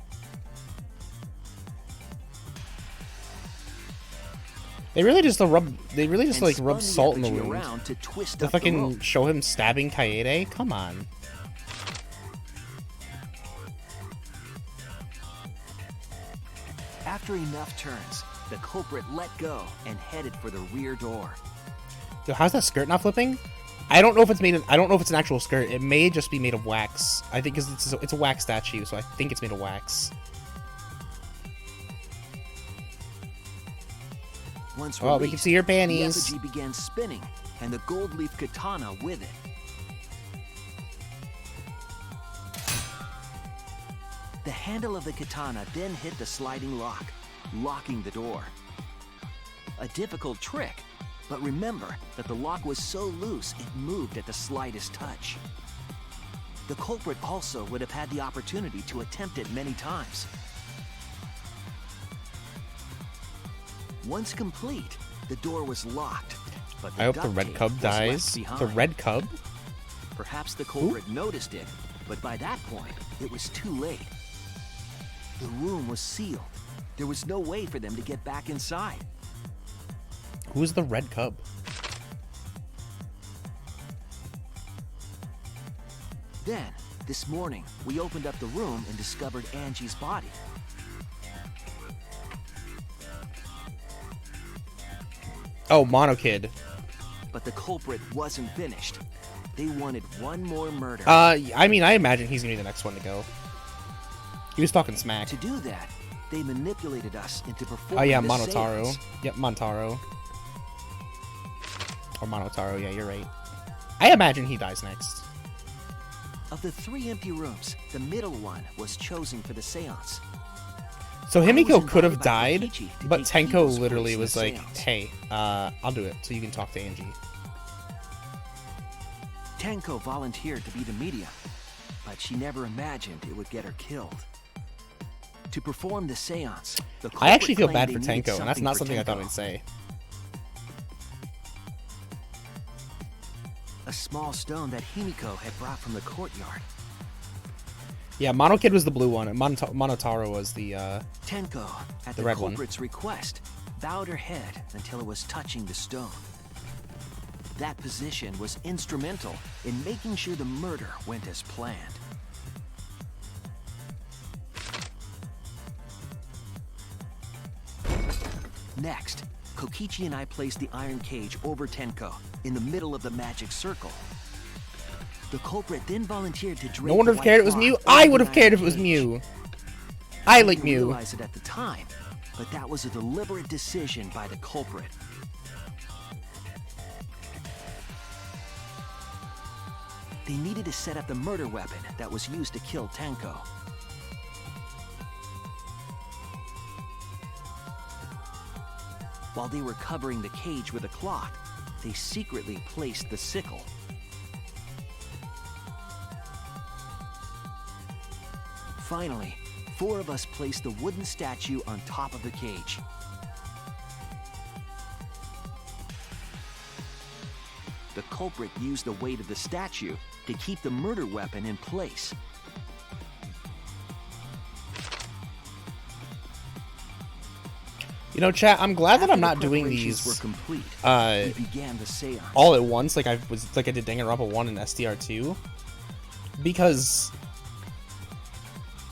They really just rub like rub spun salt in the effigy wound. around to twist To up the fucking rope. show him stabbing Kaede? Come on. After enough turns, the culprit let go and headed for the rear door. Yo, how's that skirt not flipping? I don't know if it's made. I don't know if it's an actual skirt. It may just be made of wax. I think because it's a wax statue, so I think it's made of wax. Once Oh, we can see your panties. The effigy began spinning, and the gold leaf katana with it. The handle of the katana then hit the sliding lock, locking the door. A difficult trick, but remember that the lock was so loose it moved at the slightest touch. The culprit also would have had the opportunity to attempt it many times. Once complete, the door was locked, but I hope the red cub dies. The red cub? Perhaps the culprit noticed it, but by that point, it was too late. The room was sealed. There was no way for them to get back inside. Who's the red cub? Then, this morning, we opened up the room and discovered Angie's body. Oh, Mono Kid. But the culprit wasn't finished. They wanted one more murder. I mean, I imagine he's gonna be the next one to go. He was talking smack. To do that, they manipulated us into performing Oh yeah, the Monotaro. seance. Yep, Montaro. Or Monotaro, yeah, you're right. I imagine he dies next. Of the 3 empty rooms, the middle one was chosen for the seance. So I was Himiko could have invited by died, Kokichi to but take Tenko Hiko's literally place in was the like, seance. hey, I'll do it, so you can talk to Angie. Tenko volunteered to be the medium, but she never imagined it would get her killed. To perform the seance, the I actually feel culprit bad for claimed they needed Tenko, and that's not for something I thought Tenko. I'd say. A small stone that Himiko had brought from the courtyard. Yeah, Mono Kid was the blue one, and Monotaro was the, Tenko, at the the red one. culprit's request, bowed her head until it was touching the stone. That position was instrumental in making sure the murder went as planned. Next, Kokichi and I placed the iron cage over Tenko in the middle of the magic circle. The culprit then volunteered to drape No one would the have cared if white it was Mew. cloth I over would the have cared if iron it was cage. Mew. I like didn't Mew. realize it at the time, but that was a deliberate decision by the culprit. They needed to set up the murder weapon that was used to kill Tenko. While they were covering the cage with a cloth, they secretly placed the sickle. Finally, 4 of us placed the wooden statue on top of the cage. The culprit used the weight of the statue to keep the murder weapon in place. You know, chat, I'm glad that After I'm the not doing preparations these were complete, we began the seance. all at once, like I did Danganronpa 1 and SDR2, because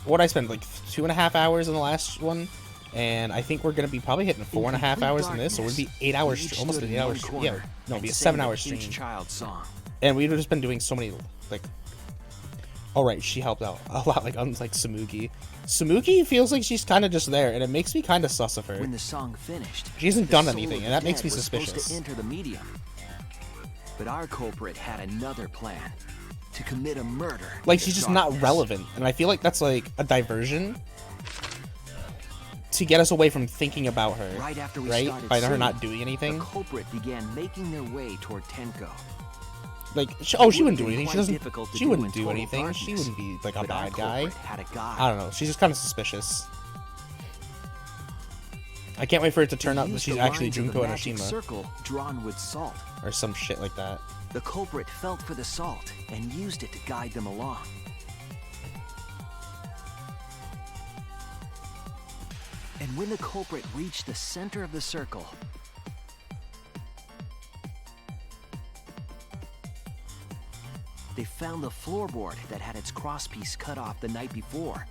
what I spent like 2.5 hours in the last one, and I think we're gonna be probably hitting 4.5 hours in this, so we'd be 8 hours, each almost stood an in 8 one hours. corner Yeah, no, it'd be a and sang 7-hour the stream. Caged Child song. And we've just been doing so many, like, all right, she helped out a lot, like Samugi. Samugi feels like she's kind of just there, and it makes me kind of sus of her. When the song finished, She hasn't the done soul anything, of and the that makes dead me was supposed suspicious. to enter the medium. But our culprit had another plan: to commit a murder. Like, in she's the just not darkness. relevant, and I feel like that's like a diversion to get us away from thinking about her, Right after we right? started By her singing, not doing anything. the culprit began making their way toward Tenko. Like, It she would wouldn't have do been anything. She quite doesn't. difficult to She do wouldn't in do total anything. She darkness, wouldn't be like a but our bad guy. culprit had a guide. I don't know. She's just kind of suspicious. I can't wait for it to turn They out that used she's the actually lines of the Junko magic Enoshima circle drawn with salt. or some shit like that. The culprit felt for the salt and used it to guide them along. And when the culprit reached the center of the circle, they found the floorboard that had its crosspiece cut off the night before.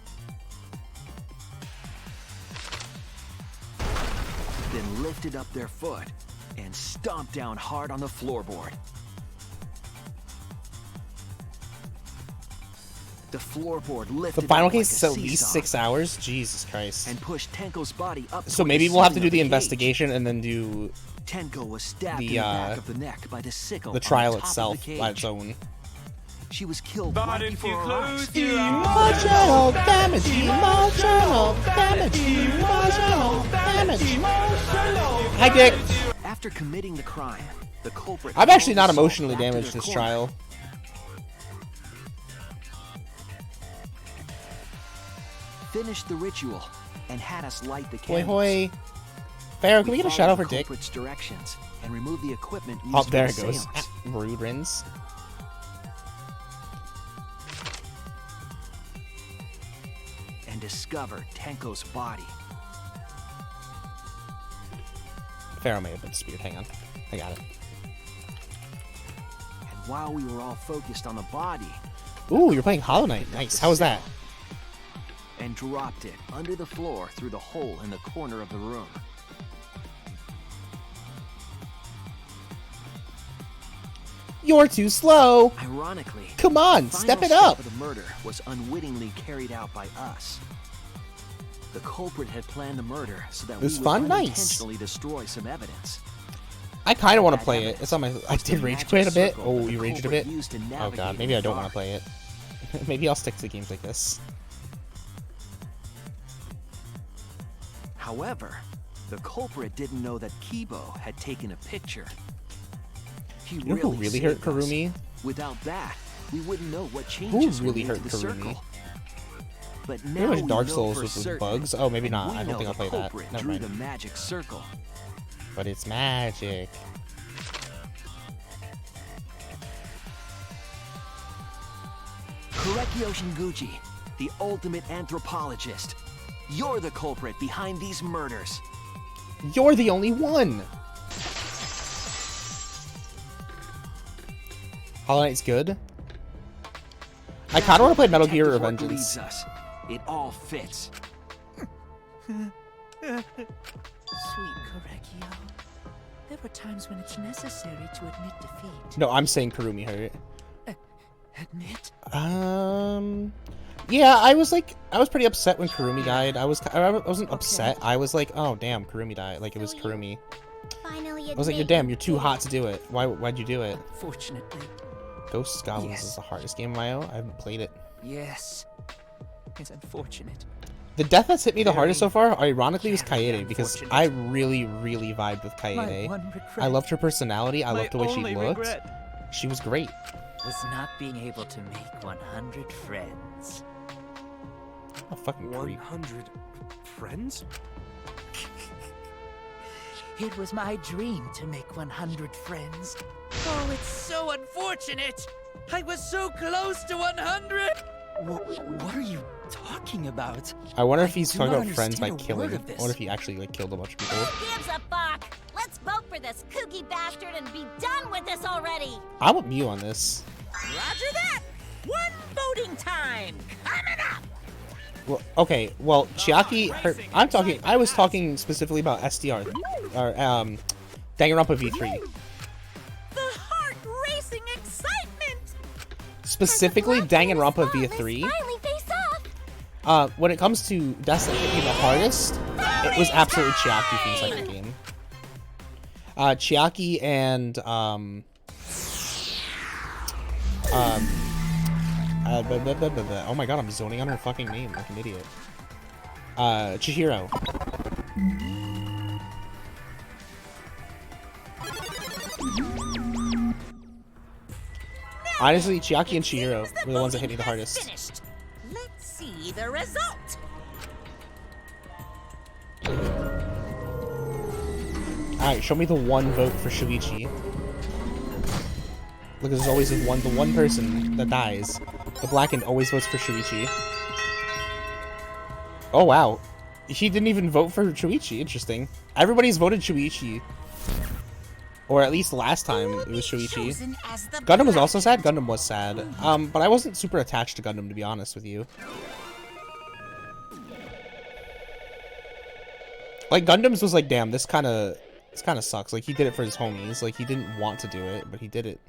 Then lifted up their foot and stomped down hard on the floorboard. The floorboard lifted The final up like case is a at least seesaw 6 hours. Jesus Christ. and pushed Tenko's body up. So toward maybe the we'll have to ceiling do of the cage. investigation and then do Tenko was stabbed the, in the back of the neck by the sickle. the on trial top of itself the on cage. its own. She was killed But right if before you our close eyes. your Emotional damage, emotional damage, emotional damage. Hi, Dick. After committing the crime, the culprit. I'm actually not hauled the emotionally back to damaged their this corner, trial. Finished the ritual and had us light the Hoy candles. hoy. Pharaoh, can we get a followed shout out the for Dick? culprit's directions and remove the equipment used Oh, for there the it goes. seance. Rude Rins. And discovered Tenko's body. Pharaoh may have been speared. Hang on. I got it. And while we were all focused on the body, Ooh, you're playing Hollow Knight. Nice. How was that? and dropped it under the floor through the hole in the corner of the room. You're too slow. Ironically, Come on, the step final it up. Of the murder was unwittingly carried out by us. The culprit had planned the murder so that It was we fun? would Nice. unintentionally destroy some evidence. I kind of want to play it. It's on my. I did rage quit a bit. Oh, you raged a bit. Oh god, maybe I don't want to play it. Maybe I'll stick to games like this. However, the culprit didn't know that Kibo had taken a picture. He You know who really hurt saved us. Karumi? Without that, we wouldn't know what Who changes really were hurt made to the Karumi? circle. But Pretty now much we Dark know Souls for with certain, bugs. Oh, maybe and not. we I don't know think I'll the play that. culprit Never drew mind. the magic circle. But it's magic. Korekio Shinguchi, the ultimate anthropologist. You're the culprit behind these murders. You're the only one. Hollow Knight's good. I kind of want to play Metal Gear Detective work Revengeance. leads us. It all fits. Sweet Korekio. There were times when it's necessary to admit defeat. No, I'm saying Karumi hurt. Admit? Yeah, I was pretty upset when Karumi died. I wasn't upset. I was like, oh damn, Karumi died. Like it was Karumi. Finally I was like, you're damn, you're too hot to do it. Why'd you do it? Fortunately. Ghosts Goblins Yes. is the hardest game of my own. I haven't played it. Yes. It's unfortunate. The death that's hit me the hardest so Very, far, ironically, was Kaede because I really, really vibed with My Kaede. one regret. I loved her personality. I My loved the way she only looked. regret. She was great. Was not being able to make 100 friends. A fucking creep. 100 friends? It was my dream to make 100 friends. Oh, it's so unfortunate! I was so close to 100! What are you talking about? I wonder if he's do talking not about friends by understand a killing. word of I this. wonder if he actually like killed a bunch of people. Who gives a fuck? Let's vote for this kooky bastard and be done with this already. I want Mew on this. Roger that! One voting time! Coming up! Well, okay. Well, Chiaki. I was talking specifically about SDR or Danganronpa V3. The heart-racing excitement! Specifically, Danganronpa V3. Finally face off. When it comes to deaths that hit me the hardest, it was absolutely Chiaki from the second game. Chiaki and oh my god, I'm zoning on her fucking name like an idiot. Chihiro. Honestly, Chiaki and Chihiro were the ones that hit me the hardest. Finished. Let's see the result. Alright, show me the one vote for Shuichi. Look, there's always the one person that dies. The Blackened always votes for Shuichi. Oh wow. He didn't even vote for Shuichi, interesting. Everybody's voted Shuichi. Or at least last time it was Shoichi. Gundam was also sad? Gundam was sad. But I wasn't super attached to Gundam, to be honest with you. Like, Gundam's was like, damn, this kind of sucks. Like, he did it for his homies. Like, he didn't want to do it, but he did it.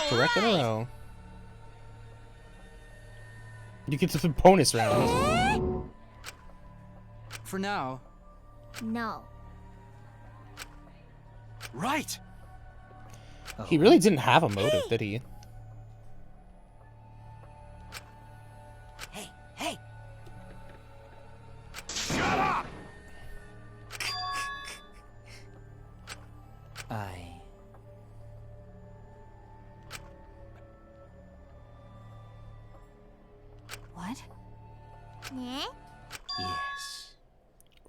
Correct in a row. You get to the bonus round. For now. No. Right. He really didn't have a motive, did he? Hey. Shut up! What? Yes.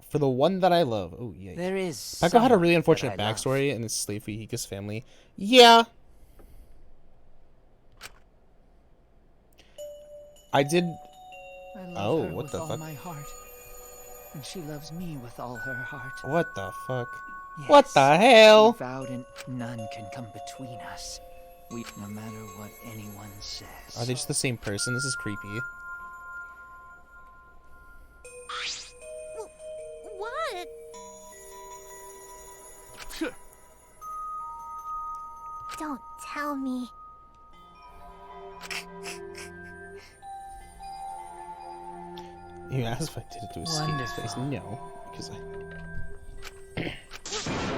For the one that I love. Oh, yeah. There is. Peko had a really unfortunate backstory in his slave Hika's family. Yeah. I did. I love Oh, her what with the all fuck? my heart, and she loves me with all her heart. What the fuck? Yes, What the hell? We vowed and none can come between us. We, no matter what anyone says. Are they just the same person? This is creepy. What? Don't tell me. You asked if I did it to escape his face. No, because I.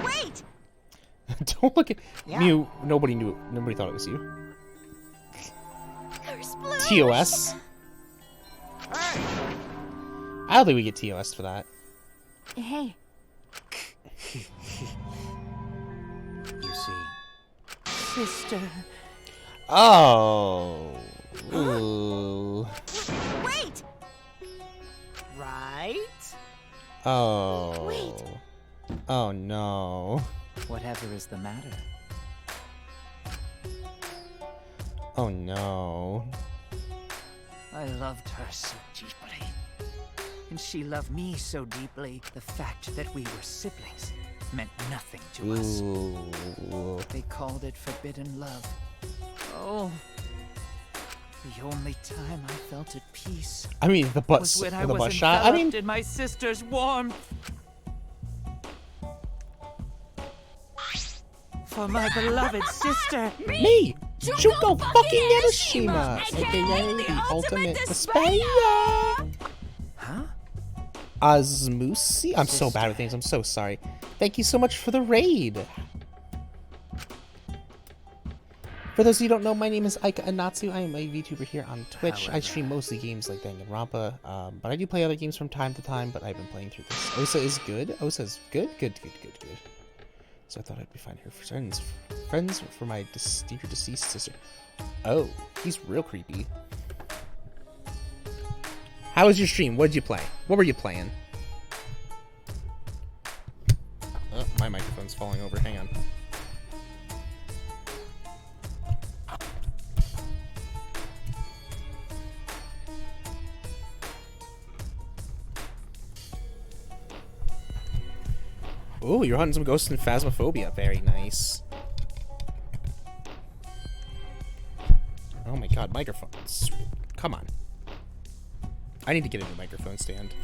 Wait! Don't look at Yeah. Mew. Nobody knew it. Nobody thought it was you. There's blue. TOS. I don't think we get TOS for that. Hey. You see, Sister. Oh. Ooh. Wait! Right? Oh. Wait. Oh no. whatever is the matter? Oh no. I loved her so deeply. And she loved me so deeply. The fact that we were siblings meant nothing to us. Ooh. They called it forbidden love. Oh. The only time I felt at peace. I mean, the butt, was when I the was butt shot. I mean, enveloped in my sister's warmth. For my beloved sister. me, Juko fucking Hiroshima, aka the ultimate despair. Huh? Azmusi? I'm so bad with names. I'm so sorry. Thank you so much for the raid. For those of you who don't know, my name is Aika Anatsu. I am a VTuber here on Twitch. I stream mostly games like Danganronpa, but I do play other games from time to time, but I've been playing through this. Osa is good. Osa is good. So I thought I'd be finding her friends. Friends for my dear deceased sister. Oh, he's real creepy. How was your stream? What did you play? What were you playing? Oh, my microphone's falling over. Hang on. Ooh, you're hunting some ghosts and phasmophobia. Very nice. Oh my god, microphones. Come on. I need to get a new microphone stand.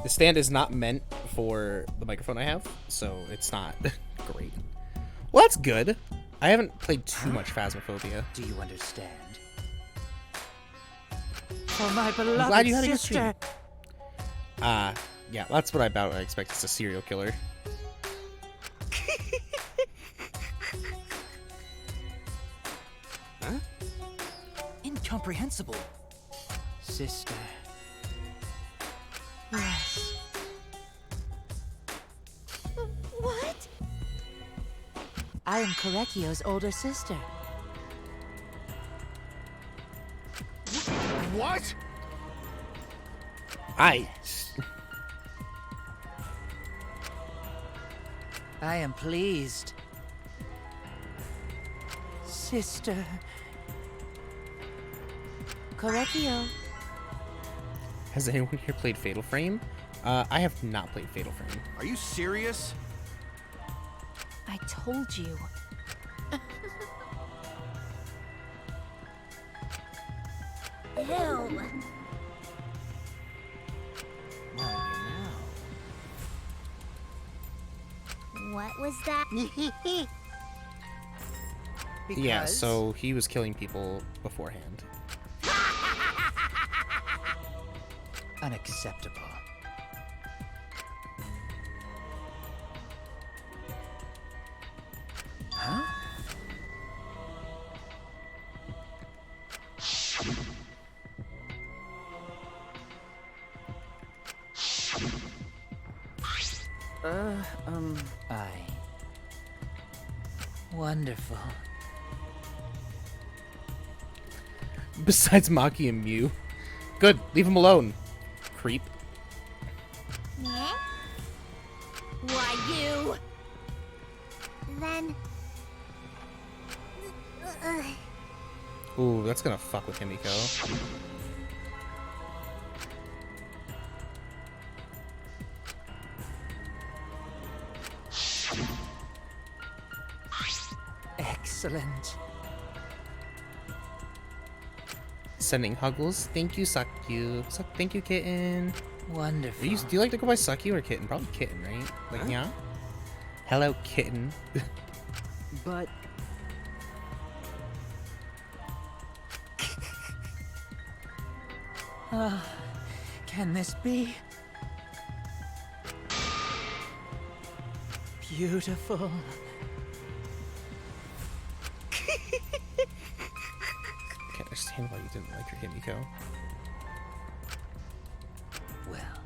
The stand is not meant for the microphone I have, so it's not great. Well, that's good. I haven't played too much phasmophobia. Do you understand? For my I'm beloved glad you had a good sister. stream. Yeah, that's what I expect. It's a serial killer. Huh? Incomprehensible. Sister. Yes. I am Korekio's older sister. What? I am pleased. Sister. Korekio. Has anyone here played Fatal Frame? I have not played Fatal Frame. Are you serious? I told you. Ew. What was that? Yeah, so he was killing people beforehand. Unacceptable. Huh? I. Wonderful. Besides Maki and Mew. Good, leave him alone. Creep. Yeah? Why, you? Then... Ooh, that's gonna fuck with Himiko. Excellent. Sending Huggles. Thank you, Sakyu. Thank you, Kitten. Wonderful. Do you like to go by Sakyu or Kitten? Probably Kitten, right? Like, Huh? yeah? Hello, Kitten. But... Can this be? Beautiful. Can't understand why you didn't like your Himiko. Well.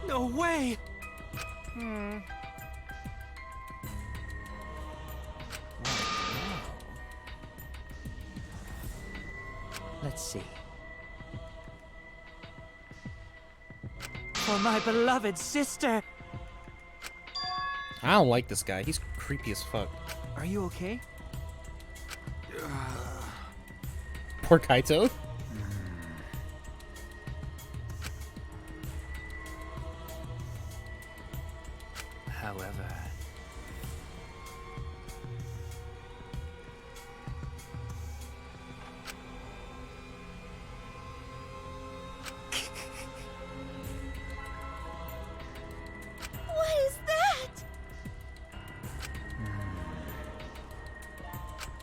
No way! Let's see. For my beloved sister! I don't like this guy. He's creepy as fuck. Are you okay? Poor Kaito. However... What is that?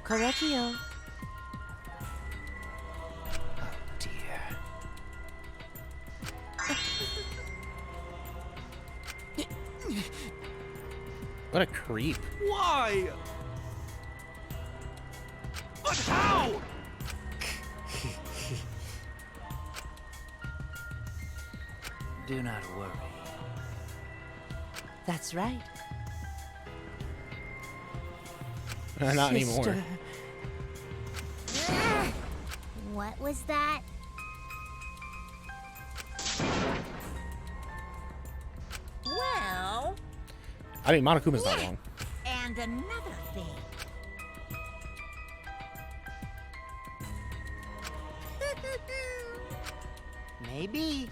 Korekio. Oh dear. What a creep. Why? But how? Do not worry. That's right. Not anymore. Sister. What was that? Well, I mean, Monokuma's not wrong. and another thing. Maybe.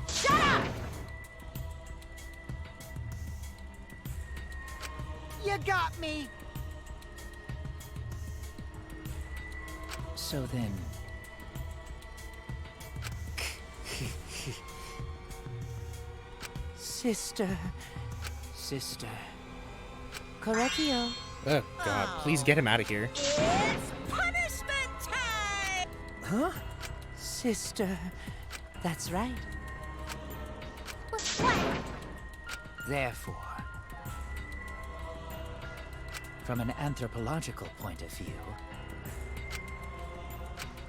Shut up! You got me. So then... Sister. Sister. Korekio. Oh god, please get him out of here. It's punishment time! Huh? Sister. That's right. Therefore... From an anthropological point of view,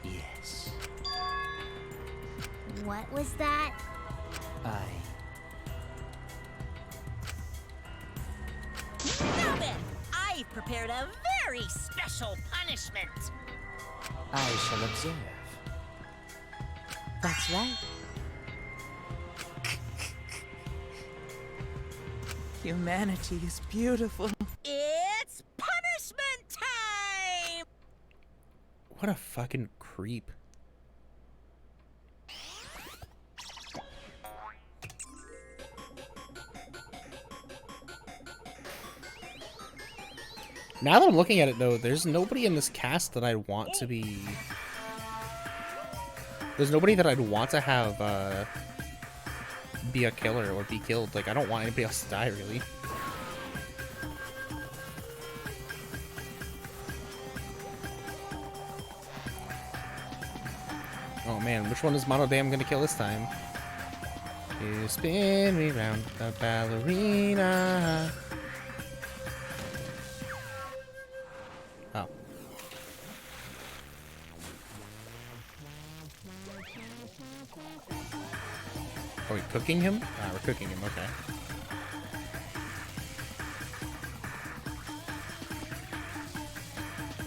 yes. What was that? Melvin, I've prepared a very special punishment. I shall observe. That's right. Humanity is beautiful. It's punishment time! What a fucking creep. Now that I'm looking at it, though, there's nobody in this cast that I'd want to be... There's nobody that I'd want to have, be a killer or be killed. Like, I don't want anybody else to die, really. Oh, man, which one is Monodam gonna kill this time? You spin me round the ballerina. Oh. Are we cooking him? Ah, we're cooking him, okay.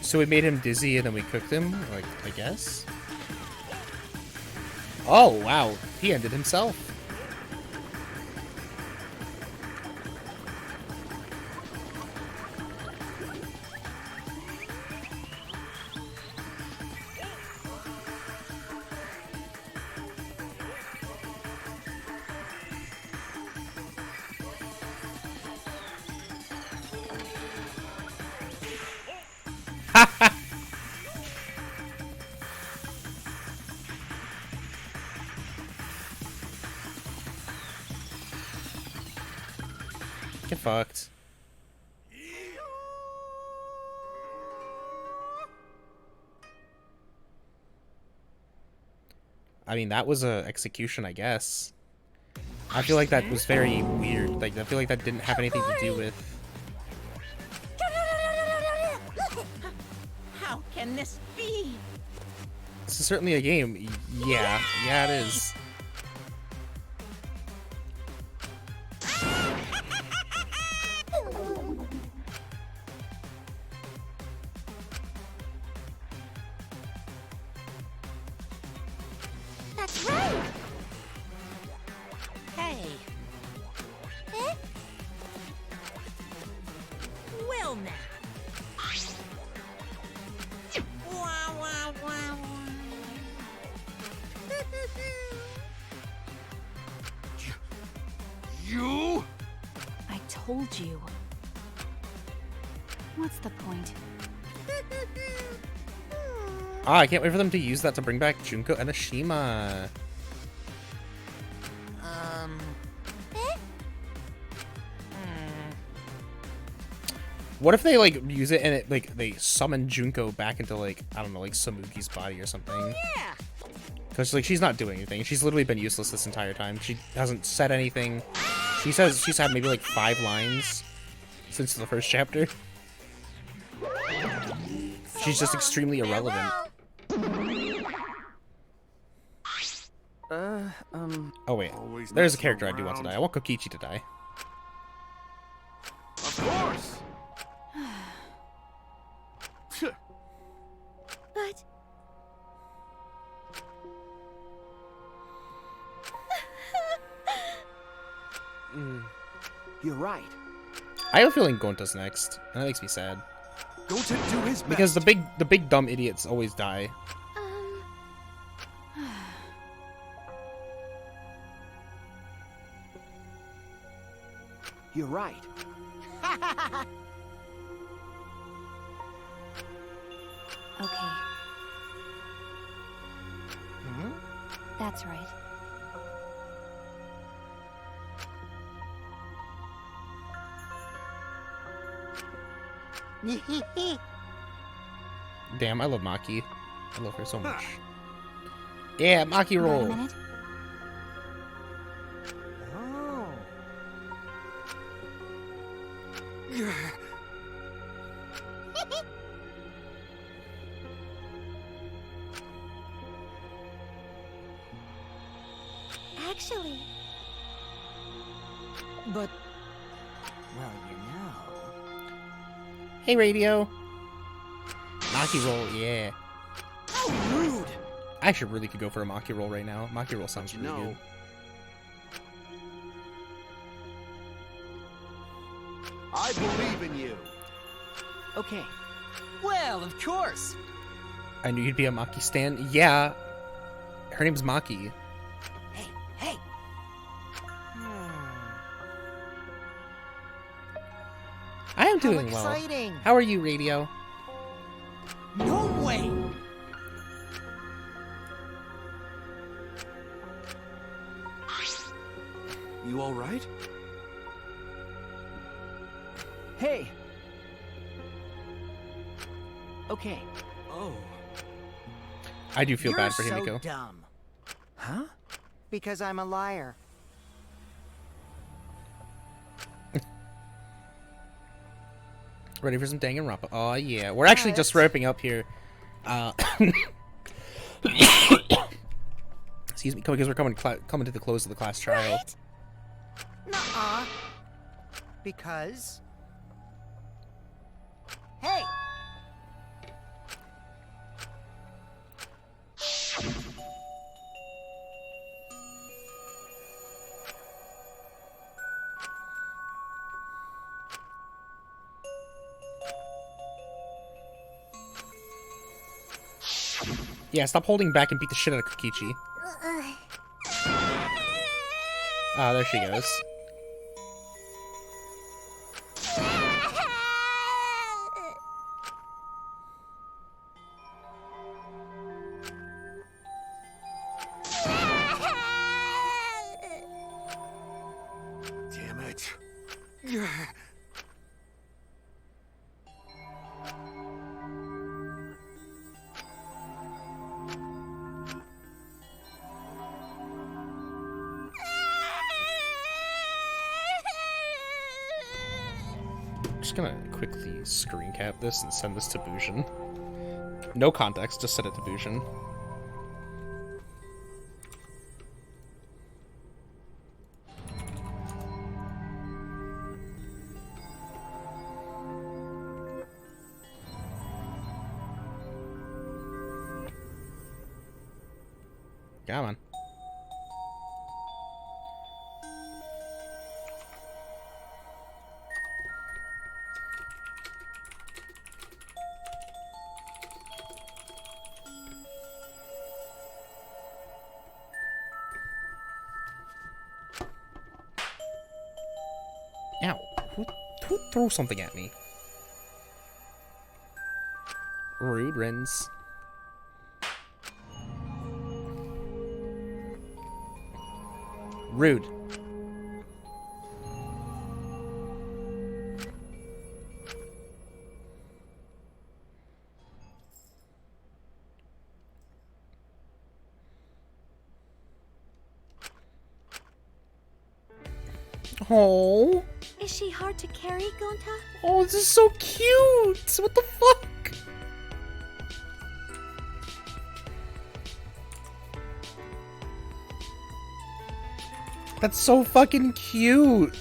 So we made him dizzy and then we cooked him? Like, I guess? Oh, wow. He ended himself. Get fucked. I mean, that was a execution, I guess. I feel like that was very weird. Like, I feel like that didn't have anything to do with... How can this be? This is certainly a game. Yeah. Yeah, it is. That's right! Hey. Eh? Well now. Wah, wah, wah, You? I told you. What's the point? Ah, I can't wait for them to use that to bring back Junko and Ashima. What if they, like, use it and it, like, they summon Junko back into, like, I don't know, like, Samugi's body or something? yeah. Because, like, she's not doing anything. She's literally been useless this entire time. She hasn't said anything. She says she's had maybe, like, 5 lines since the first chapter. She's just extremely irrelevant. Oh, wait. There's a character I do want to die. I want Kokichi to die. Of course! But... You're right. I have a feeling Gonta's next, and that makes me sad. Gonta do his best. Because the big dumb idiots always die. You're right. Okay. That's right. Damn, I love Maki. I love her so much. Yeah, Maki roll. Wait a minute. Actually. But, well, you know. Hey, Radio. Maki roll, yeah. How rude! I actually really could go for a Maki roll right now. Maki roll sounds really good. I believe in you. Okay. Well, of course. I knew you'd be a Maki stan. Yeah. Her name's Maki. Hey! I am doing How well. exciting. How are you, Radio? No way! You all right? Hey! Okay. Oh. I do feel You're bad for so Himiko. dumb. Huh? Because I'm a liar. Ready for some Danganronpa? Oh yeah, we're actually just wrapping up here. Excuse me, because we're coming to the close of the class trial. Nuh-uh. Because... Hey! Yeah, stop holding back and beat the shit out of Kokichi. Ah, there she goes. Damn it. I'm just gonna quickly screen cap this and send this to Bujin. No context, just send it to Bujin. Come on. Ow. Who threw something at me? Rude, Rins. Rude. Oh. Is she hard to carry, Gonta? Oh, this is so cute. What the fuck? That's so fucking cute.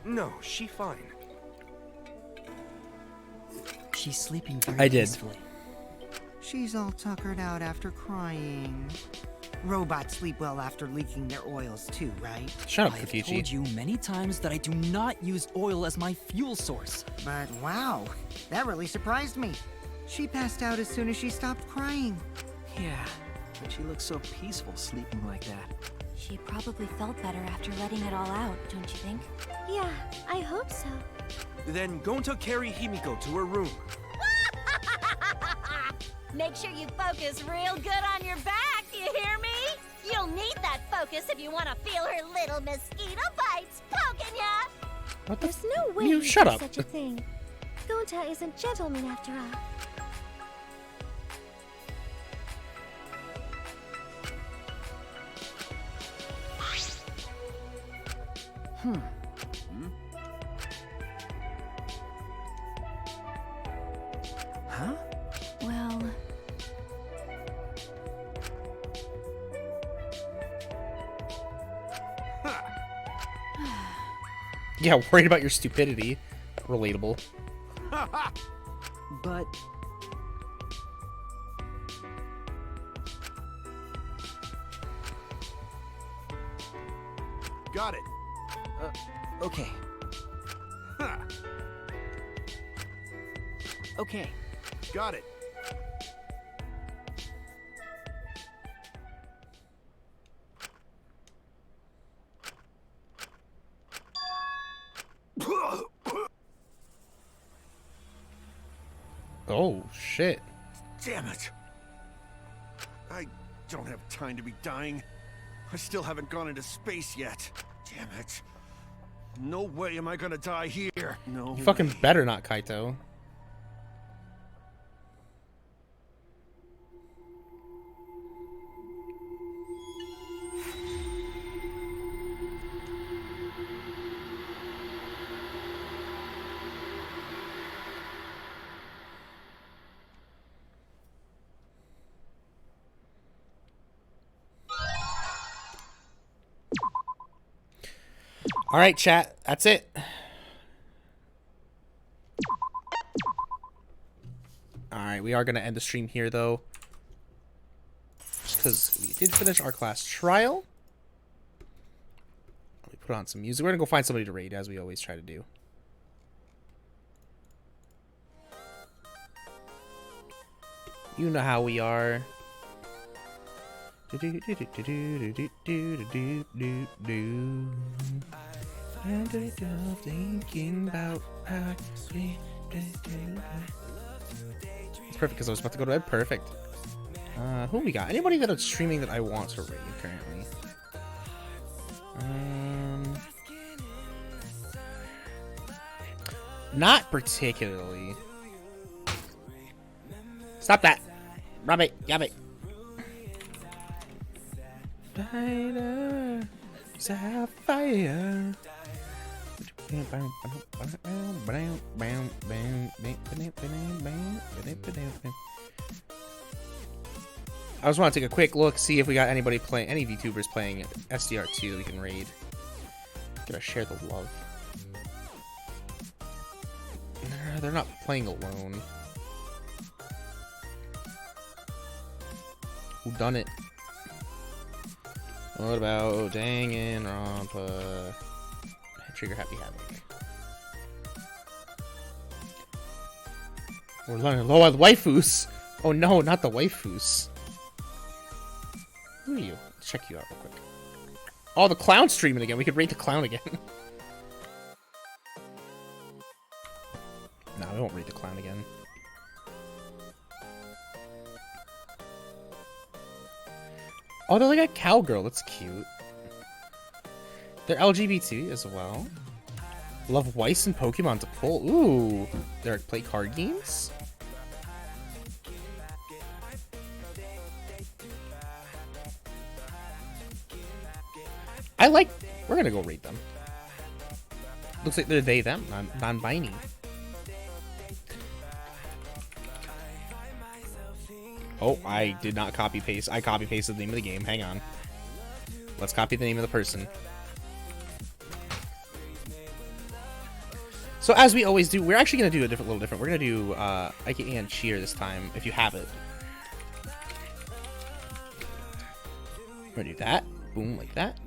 No, she fine. She's sleeping very I did. peacefully. She's all tuckered out after crying. Robots sleep well after leaking their oils too, right? Shut up, I have Kokichi. told you many times that I do not use oil as my fuel source. But wow, that really surprised me. She passed out as soon as she stopped crying. Yeah, but she looks so peaceful sleeping like that. She probably felt better after letting it all out, don't you think? Yeah, I hope so. Then Gonta carry Himiko to her room. Make sure you focus real good on your back, you hear me? You'll need that focus if you want to feel her little mosquito bites poking ya! What the There's no way You he'd shut do up. such a thing. Gonta is a gentleman after all. Huh? Well... Yeah, worried about your stupidity. Relatable. But... Got it. Okay. Okay. Got it. Oh, shit. Damn it. I don't have time to be dying. I still haven't gone into space yet. Damn it. No way am I gonna die here. No You fucking way. better not, Kaito. All right, chat. That's it. All right, we are going to end the stream here, though. Because we did finish our class trial. Let me put on some music. We're going to go find somebody to raid, as we always try to do. You know how we are. Thinking about how it's perfect because I was about to go to bed. Perfect. Who we got? Anybody that is streaming that I want to raid currently? Not particularly. Stop that. Rub it. Yab it. Spider, sapphire. I just want to take a quick look, see if we got anybody playing, any VTubers playing SDR2 that we can raid. Gotta share the love. They're not playing alone. Who done it? What about Danganronpa? Trigger Happy Havoc. We're running low on waifus. Oh no, not the waifus. Who are you? Let's check you out real quick. Oh, the clown streaming again. We could rate the clown again. No, we won't rate the clown again. Oh, they're like a cowgirl. That's cute. They're LGBT as well. Love Weiss and Pokemon to pull. Ooh. They're play card games? I like... We're gonna go rate them. Looks like they're they, them. Non-binary. Oh, I did not copy paste. I copy pasted the name of the game. Hang on. Let's copy the name of the person. So as we always do, we're actually going to do a little different. We're going to do Ike and Cheer this time, if you have it. We're going to do that. Boom, like that.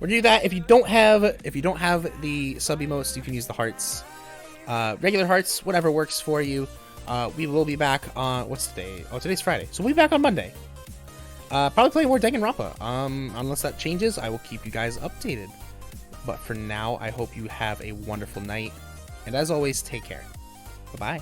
We're going to do that. If you don't have the sub emotes, you can use the hearts. Regular hearts, whatever works for you. We will be back on, what's today? Oh, today's Friday. So we'll be back on Monday. Probably playing more Danganronpa. Unless that changes, I will keep you guys updated. But for now, I hope you have a wonderful night. And as always, take care. Bye-bye.